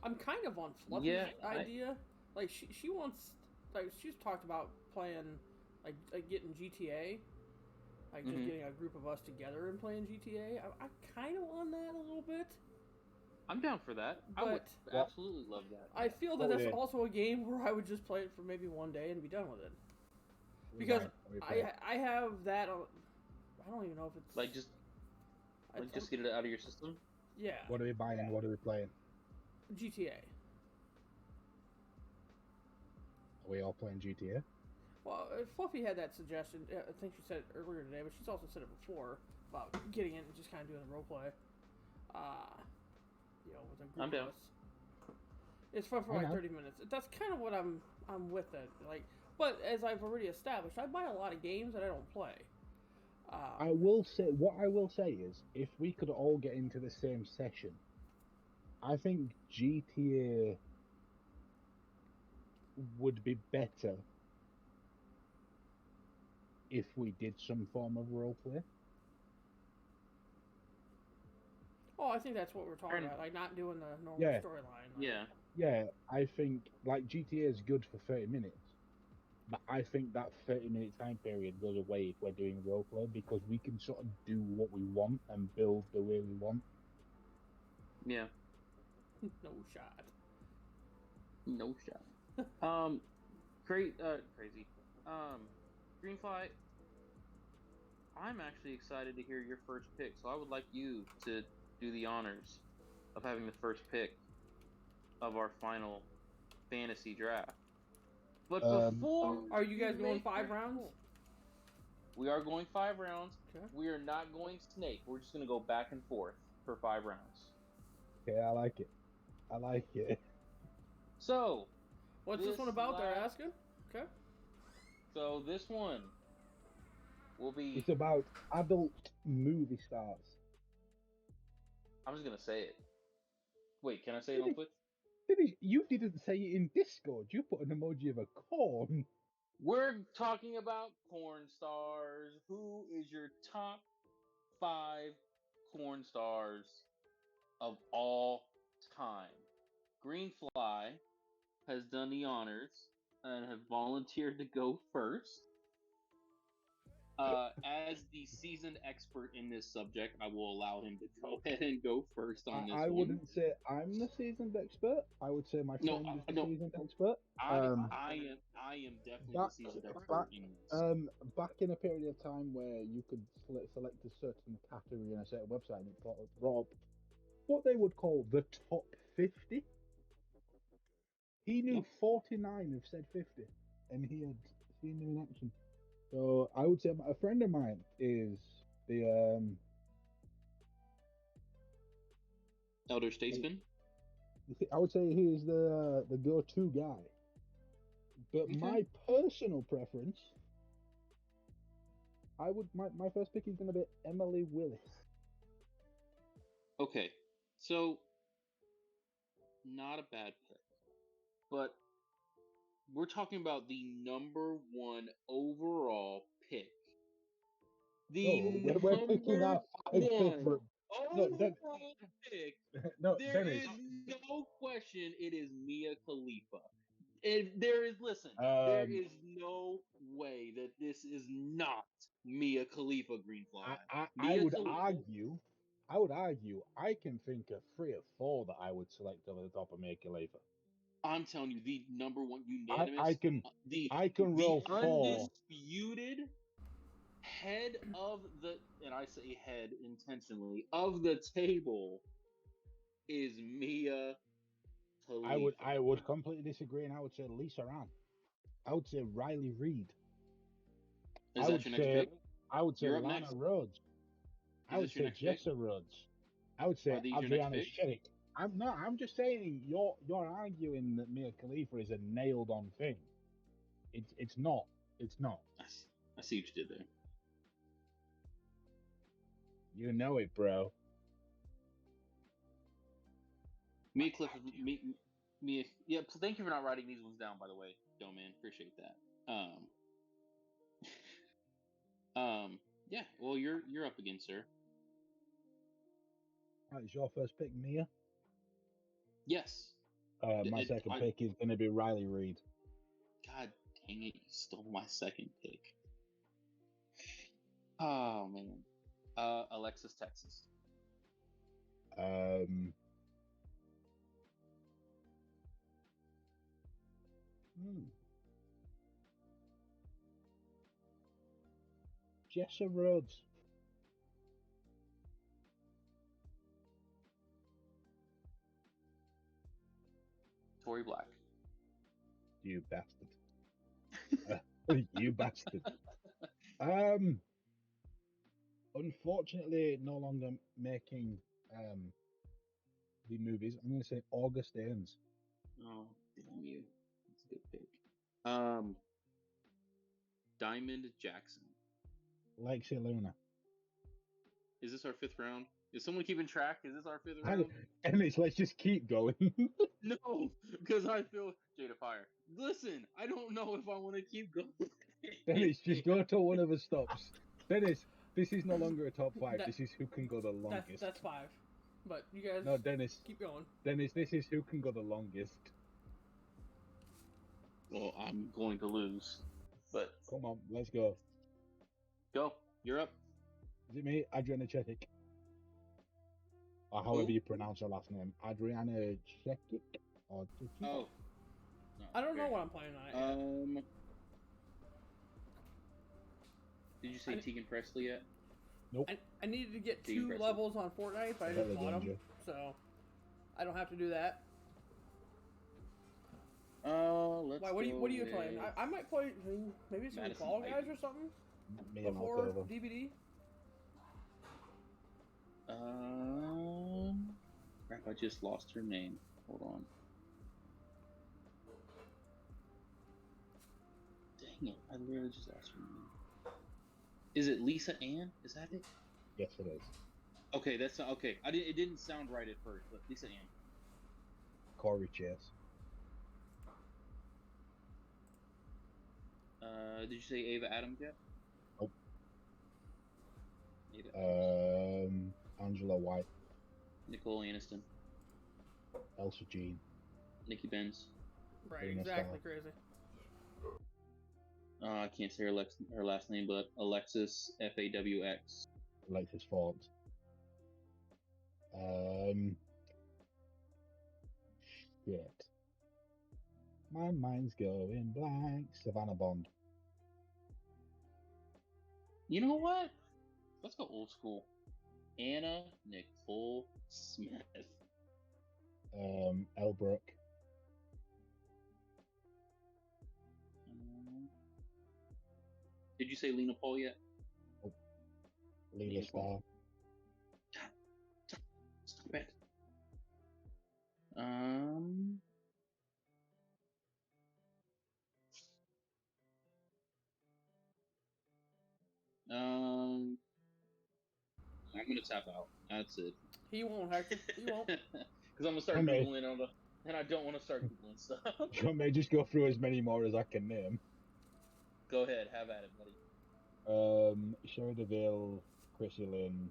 I'm kind of on Fluffy's idea. Like she wants, like she's talked about playing, like getting GTA, like just getting a group of us together and playing GTA. I kind of on that a little bit. I'm down for that. I would absolutely love that. I feel that that's also a game where I would just play it for maybe one day and be done with it. Because I have that. I don't even know if it's like just get it out of your system. Yeah. What are we buying and what are we playing? GTA. Are we all playing GTA? Well, Fluffy had that suggestion. I think she said it earlier today, but she's also said it before about getting in and just kind of doing the role play. With a group of us. It's fun for like 30 minutes. That's kind of what I'm with it. Like, but as I've already established, I buy a lot of games that I don't play. I will say is, if we could all get into the same session, I think GTA would be better if we did some form of roleplay. Oh, I think that's what we're talking about, like not doing the normal storyline. Like. Yeah, I think like GTA is good for 30 minutes, but I think that 30-minute time period goes away if we're doing roleplay because we can sort of do what we want and build the way we want. Yeah. No shot. No shot. Crazy. Greenfly, I'm actually excited to hear your first pick, so I would like you to do the honors of having the first pick of our final fantasy draft. But before, are you guys going 5 rounds? We are going 5 rounds. Okay. We are not going snake. We're just going to go back and forth for 5 rounds. Okay, I like it. So, what's this one about? They're asking. Okay. So this one will be. It's about adult movie stars. I'm just gonna say it. Wait, can I say it on Twitch? You didn't say it in Discord. You put an emoji of a corn. We're talking about corn stars. Who is your top 5 corn stars of all time? Greenfly has done the honors and have volunteered to go first. As the seasoned expert in this subject, I will allow him to go ahead and go first on this one. I wouldn't say I'm the seasoned expert. I would say my friend is the seasoned expert. I am definitely the seasoned expert in this. Back in a period of time where you could select a certain category in a certain website, and it brought up what they would call the top 50. He knew 49 of said 50, and he had seen them in action. So I would say a friend of mine is the Elder Statesman. I would say he is the go-to guy. But my personal preference, my first pick is going to be Emily Willis. Okay, so not a bad pick, but we're talking about the number 1 overall pick. We're picking our 5 favorite. Overall pick. No, there is no question. It is Mia Khalifa. There is no way that this is not Mia Khalifa. Greenfly. I would argue. I can think of 3 or 4 that I would select over the top of Mia Khalifa. I'm telling you, the number 1 unanimous. I can roll 4. Undisputed head of the, and I say head intentionally, of the table is Mia Khalifa. I would completely disagree, and I would say Lisa Ann. I would say Riley Reid. Is that your next pick? I would say Lana Rhodes. I would say Jessa Rhodes. I would say Adriana Sherrick. I'm just saying you're arguing that Mia Khalifa is a nailed on thing. It's not. It's not. I see what you did there. You know it, bro. Me, Cliff, me. Yeah. Thank you for not writing these ones down, by the way, Yo, man. Appreciate that. Yeah. Well, you're up again, sir. Right, it's your first pick, Mia. Yes. My second pick is going to be Riley Reid. God dang it! You stole my second pick. Oh man. Alexis, Texas. Jessa Rhodes. Tory Black. You bastard. You bastard. Unfortunately, no longer making the movies. I'm going to say August Ains. Oh, damn you. That's a good pick. Diamond Jackson. Lexi Luna. Is this our 5th round? Is someone keeping track? Is this our 5th round? Dennis, let's just keep going. No, because I feel Jada Fire. Listen, I don't know if I want to keep going. Dennis, just go till one of us stops. Dennis, this is no longer a top 5. This is who can go the longest. That's 5. But you guys No, Dennis. Keep going. Dennis, this is who can go the longest. Well, I'm going to lose. But come on, let's go. Go. You're up. Is it me? Adriana Chechik. Or however you pronounce her last name. Adriana Chechik? Or Chechik? Oh. No, I don't know what I'm playing on. Did you say Tegan Presley yet? Nope. I needed to get 2 levels on Fortnite, but I just bought them, so I don't have to do that. Let's Why, what are you playing? I might play maybe some Fall Guys or something before DVD. Crap! I just lost her name. Hold on. Dang it! I literally just lost her name. Is it Lisa Ann? Is that it? Yes, it is. Okay, that's okay. It didn't sound right at first, but Lisa Ann. Corey Chase. Did you say Ava Adams yet? Nope. Ava Adams. Angela White. Nicole Aniston. Elsa Jean. Nikki Benz. Right, exactly. Crazy. I can't say her last name, but Alexis Fawx. Alexis Fawx. Shit. My mind's going blank. Savannah Bond. You know what? Let's go old school. Anna Nicole Smith. Elle Brooke. Did you say Lena Paul yet? Oh. Leela Star. Stop it. I'm gonna tap out. That's it. He won't, Hector. He won't. Because I'm gonna start googling on and I don't want to start googling stuff. You want me to just go through as many more as I can name? Go ahead, have at it, buddy. Sherry DeVille, Chrissy Lynn,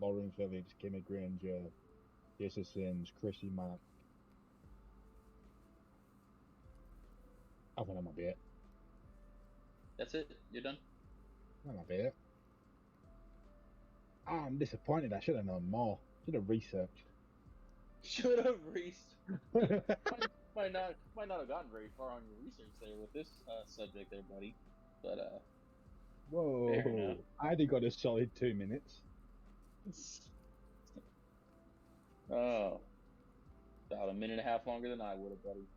Lauren Phillips, Kimmy Granger, Jessa Sims, Chrissy Mack. I think that might be it. That's it? You're done? That might be it. I'm disappointed. I should have known more. Should have researched. Should have researched. might not have gotten very far on your research there with this subject there, buddy. But whoa! I only got a solid 2 minutes. Oh, about a minute and a half longer than I would have, buddy.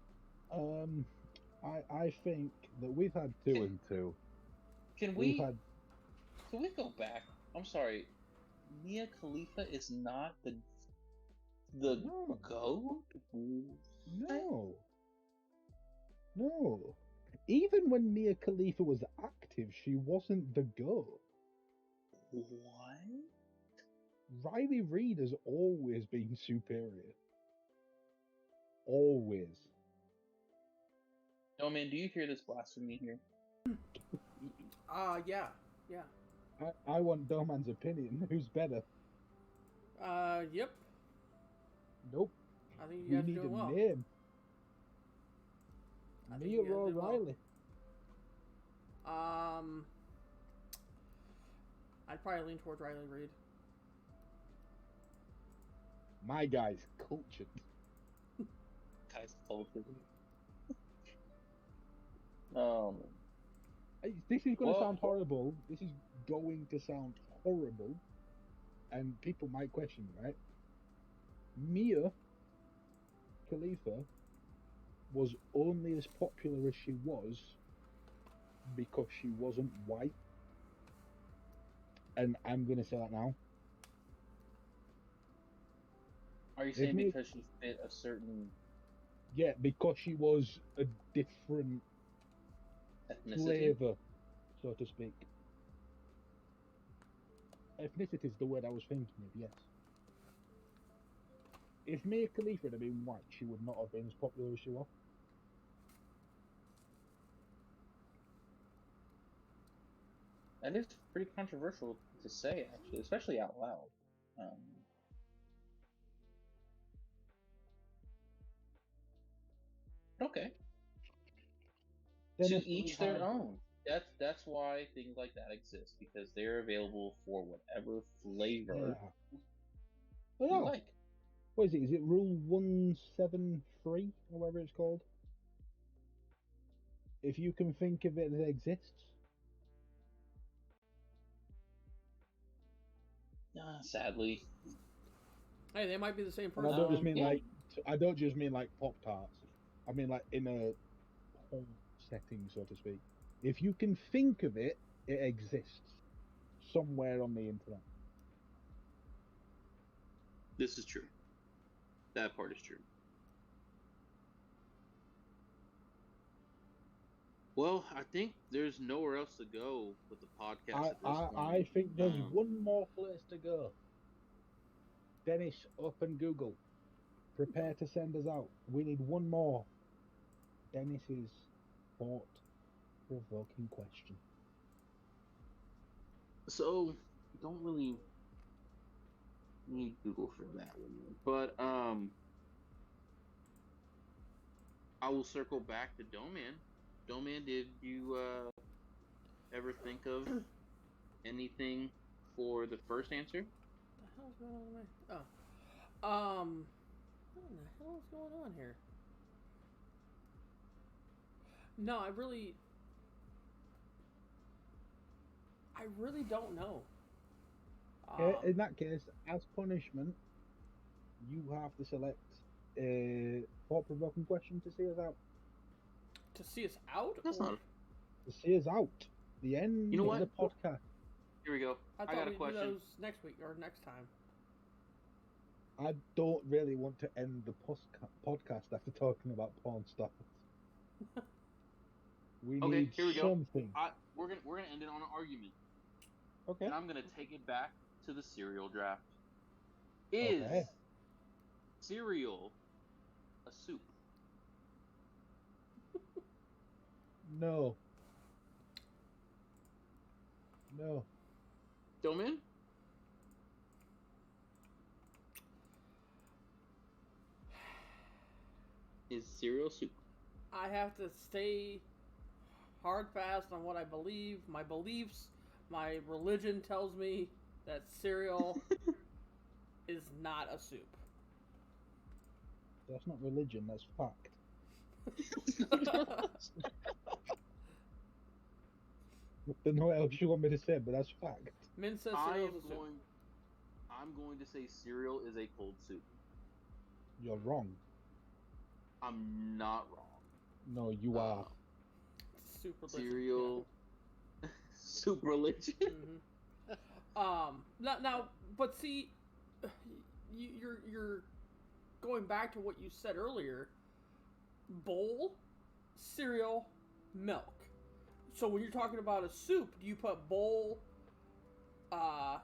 I think that we've had 2 and 2. Can we go back? I'm sorry. Mia Khalifa is not the GOAT? No. Even when Mia Khalifa was active, she wasn't the goat. What? Riley Reid has always been superior. Always. No, man, do you hear this blasphemy here? Yeah. I want Doman's opinion. Who's better? Yep. Nope. I think you We guys are need doing a well. name. I think Mia you guys or did well. Riley? I'd probably lean towards Riley Reid. My guy's cultured. Guy's cultured. Um, This is going to Well- sound horrible. This is going to sound horrible. And people might question, right? Mia Khalifa was only as popular as she was because she wasn't white. And I'm going to say that now. are you saying me- because she fit a certain Yeah, because she was a different ethnicity? flavor, so to speak. Ethnicity is the word I was thinking of, yes. If Mia Khalifa had been white, she would not have been as popular as she was. That is pretty controversial to say, actually, especially out loud. Okay. Then To if each we their had- own. That's why things like that exist, because they're available for whatever flavor Yeah. you Yeah. like. What is it? Is it Rule 173 or whatever it's called? If you can think of it, it exists. Sadly. Hey, they might be the same And I person. don't just mean yeah. like I don't just mean like Pop Tarts. I mean like in a home setting, so to speak. If you can think of it, it exists somewhere on the internet. This is true. That part is true. Well, I think there's nowhere else to go with the podcast at this point. I think there's Um, one more place to go. Dennis, open Google. Prepare to send us out. We need one more. Dennis's thought-provoking question. So, don't really need Google for that one. But, I will circle back to Doman. Doman, did you, ever think of anything for the first answer? What the hell's going on there? Oh. What in the hell is going on here? No, I really don't know. In that case, as punishment, you have to select a thought-provoking question to see us out. To see us out? That's or- not. To see us out. The end You know of the what? podcast. Here we go. I I thought got a we'd do question. those next week or next time. I don't really want to end the podcast after talking about porn stars. We Okay, need here we go. something. We're gonna end it on an argument, Okay. and I'm gonna take it back to the cereal draft. Is Okay. cereal a soup? No. No. Doman? Is cereal soup? I have to stay hard fast on what I believe. My beliefs, my religion tells me that cereal is not a soup. That's not religion, that's fact. I don't know what else you want me to say, but that's fact. Min says I cereal am is a soup. I'm going to say cereal is a cold soup. You're wrong. I'm not wrong. No, you are. Soup religion. Cereal, soup religion. Now, but see, you're going back to what you said earlier. Bowl, cereal, milk. So when you're talking about a soup, do you put bowl,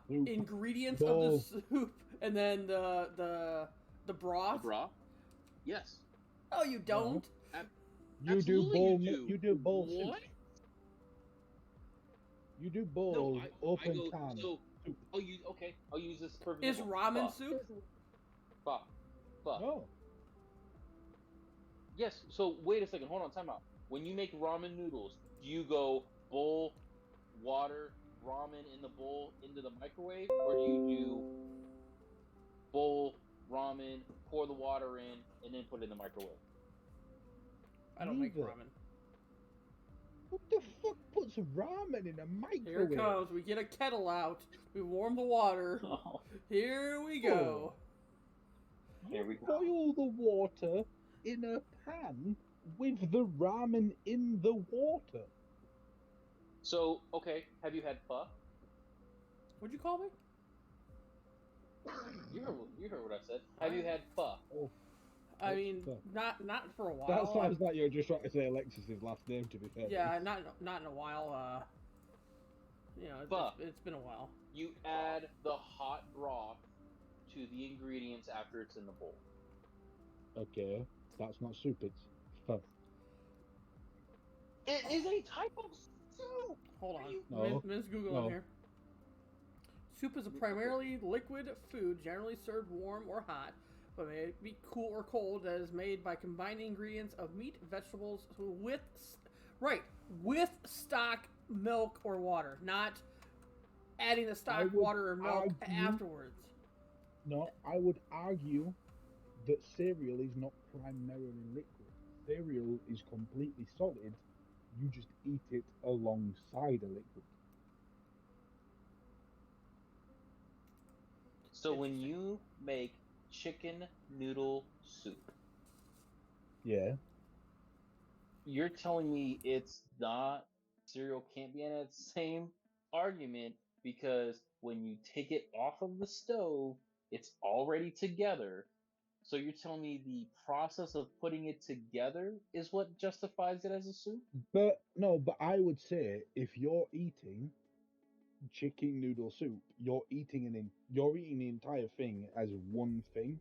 Soup. ingredients Bowl. of the soup, and then the broth? The broth? Yes. Oh, you don't. You do Absolutely bowl. you do. You do bowl What? soup. You do bowl I open go, can. so, soup. I'll use this perfect Is example. ramen Pho. soup? Pho. Pho. No. Yes, so wait a second, hold on, time out. When you make ramen noodles, do you go bowl, water, ramen in the bowl into the microwave, or do you do bowl, ramen, pour the water in, and then put it in the microwave? I don't make Neither. ramen. What the fuck puts ramen in a Here microwave? it comes. We get a kettle out. We warm the water. Oh, Here we go. there we go. Boil the water in a pan with the ramen in the water. So, okay, have you had pho? What'd you call me? You heard what I said. Have you had pho? I mean, Fuck. not for a while. That sounds like you're just trying to say Alexis's last name, to be fair. Yeah, not in a while. But- it's been a while. You add the hot broth to the ingredients after it's in the bowl. Okay, that's not soup, it's pho. It is a type of soup! Hold on. No. Ms. Google No. in here. Soup is a primarily liquid food, generally served warm or hot, but may be cool or cold, that is made by combining ingredients of meat, vegetables with stock, milk, or water, not adding the I stock, would water, or milk argue- afterwards. No, I would argue that cereal is not primarily liquid. Cereal is completely solid. You just eat it alongside a liquid. So when you make chicken noodle soup, Yeah. you're telling me it's not, cereal can't be in that same argument because when you take it off of the stove, it's already together. So you're telling me the process of putting it together is what justifies it as a soup? But I would say if you're eating chicken noodle soup, you're eating the entire thing as one thing.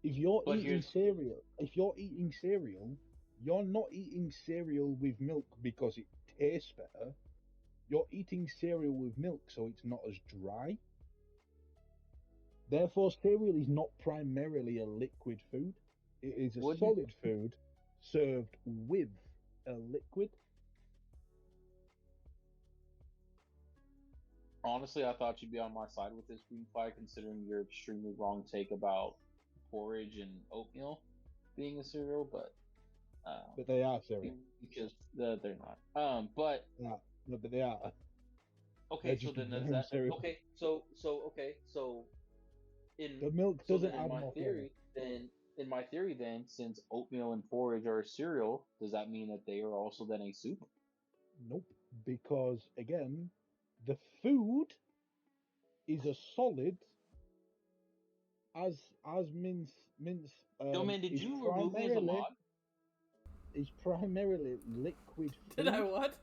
If you're But eating here's- cereal, you're not eating cereal with milk because it tastes better. You're eating cereal with milk so it's not as dry. Therefore, cereal is not primarily a liquid food. It is a Wouldn't- solid food served with a liquid. Honestly, I thought you'd be on my side with this green flag, considering your extremely wrong take about porridge and oatmeal being a cereal, but But they are cereal. because they're not. But No, but they are. okay, They're so just then does warm that cereal. okay? So in The milk so doesn't then add in my more theory, then since oatmeal and porridge are a cereal, does that mean that they are also then a soup? Nope. Because again, the food is a solid as mince Yo, man, did is you remove me as a mod? is primarily liquid food. Did I what?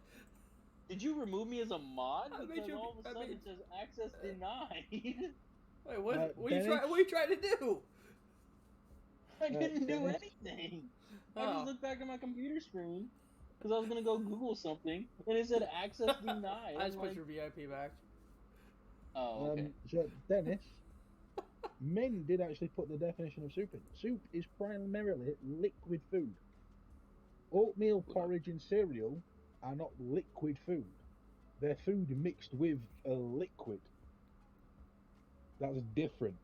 Did you remove me as a mod? I made Because you- all of a I sudden made- it says access denied. Wait, what? Dennis? What are you trying to do? I didn't do Dennis? anything. I Oh. just looked back at my computer screen because I was gonna go Google something, and it said access denied. I just I'm put like, your VIP back. oh, okay. So Dennis, Min did actually put the definition of soup in. Soup is primarily liquid food. Oatmeal, porridge, and cereal are not liquid food. They're food mixed with a liquid. That's different.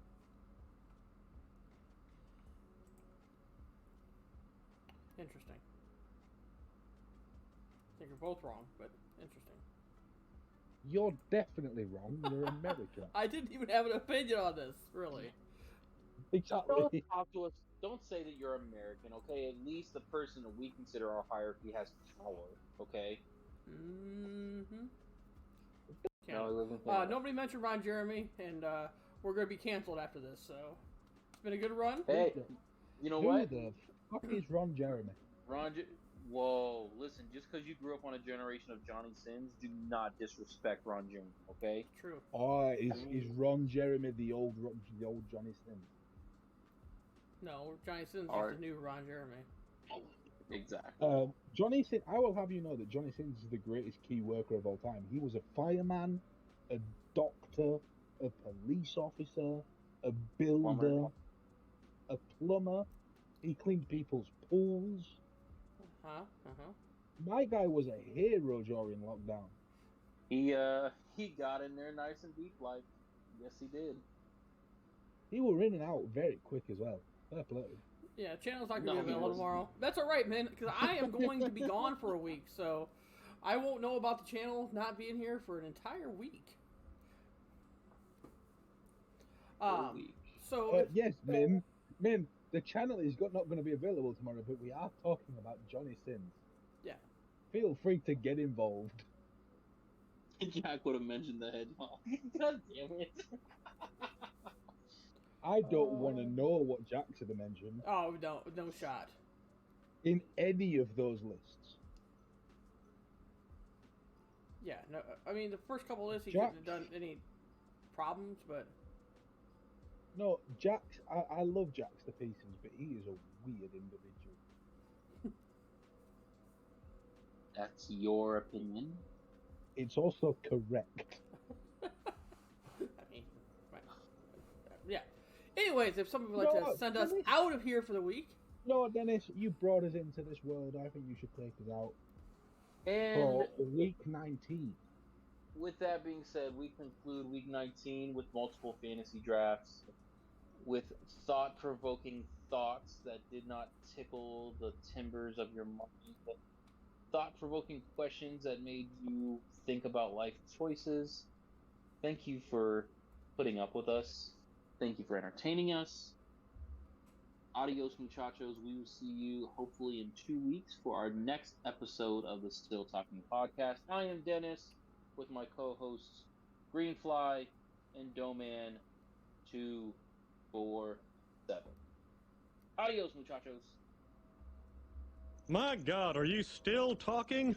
Interesting. I think you're both wrong, but interesting. You're definitely wrong. You're American. I didn't even have an opinion on this, really. Exactly. Don't talk to us. Don't say that you're American, okay? At least the person that we consider our hierarchy has power, okay? Mm-hmm. No, I live in Canada. Nobody mentioned Ron Jeremy, and we're going to be canceled after this, so it's been a good run. Hey, you know Who what? the fuck is Ron Jeremy? Whoa, listen, just because you grew up on a generation of Johnny Sins, do not disrespect Ron Jeremy, okay? True. Oh, is Ron Jeremy the old Johnny Sins? No, Johnny Sins All is right. the new Ron Jeremy. Exactly. Johnny Sins. I will have you know that Johnny Sins is the greatest key worker of all time. He was a fireman, a doctor, a police officer, a builder, Plumber. a plumber. He cleaned people's pools. My guy was a hero during lockdown. He got in there nice and deep, like, yes, he did. He were in and out very quick as well. Fair play. Yeah, channel's not No, going to be he available wasn't. tomorrow. That's all right, man, because I am going to be gone for a week, so I won't know about the channel not being here for an entire week. So Yes, Mim, the channel is not going to be available tomorrow, but we are talking about Johnny Sins. Yeah. Feel free to get involved. Jack would have mentioned the hedgehog. God damn it. I don't want to know what Jack's have mentioned Oh no shot. in any of those lists. Yeah, no. I mean, the first couple lists he Jack- couldn't have done any problems, but No, Jack's. I love Jack's to pieces, but he is a weird individual. That's your opinion. It's also correct. I mean, right. Yeah. Anyways, if someone would like No, to send us Dennis. out of here for the week, No, Dennis, you brought us into this world. I think you should take us out And for week 19. with that being said, we conclude week 19 with multiple fantasy drafts, with thought-provoking thoughts that did not tickle the timbers of your mind, but thought-provoking questions that made you think about life choices. Thank you for putting up with us. Thank you for entertaining us. Adios, muchachos. We will see you hopefully in 2 weeks for our next episode of the Still Talking podcast. I am Dennis with my co-hosts Greenfly and Doman247. Adios, muchachos. My God, are you still talking?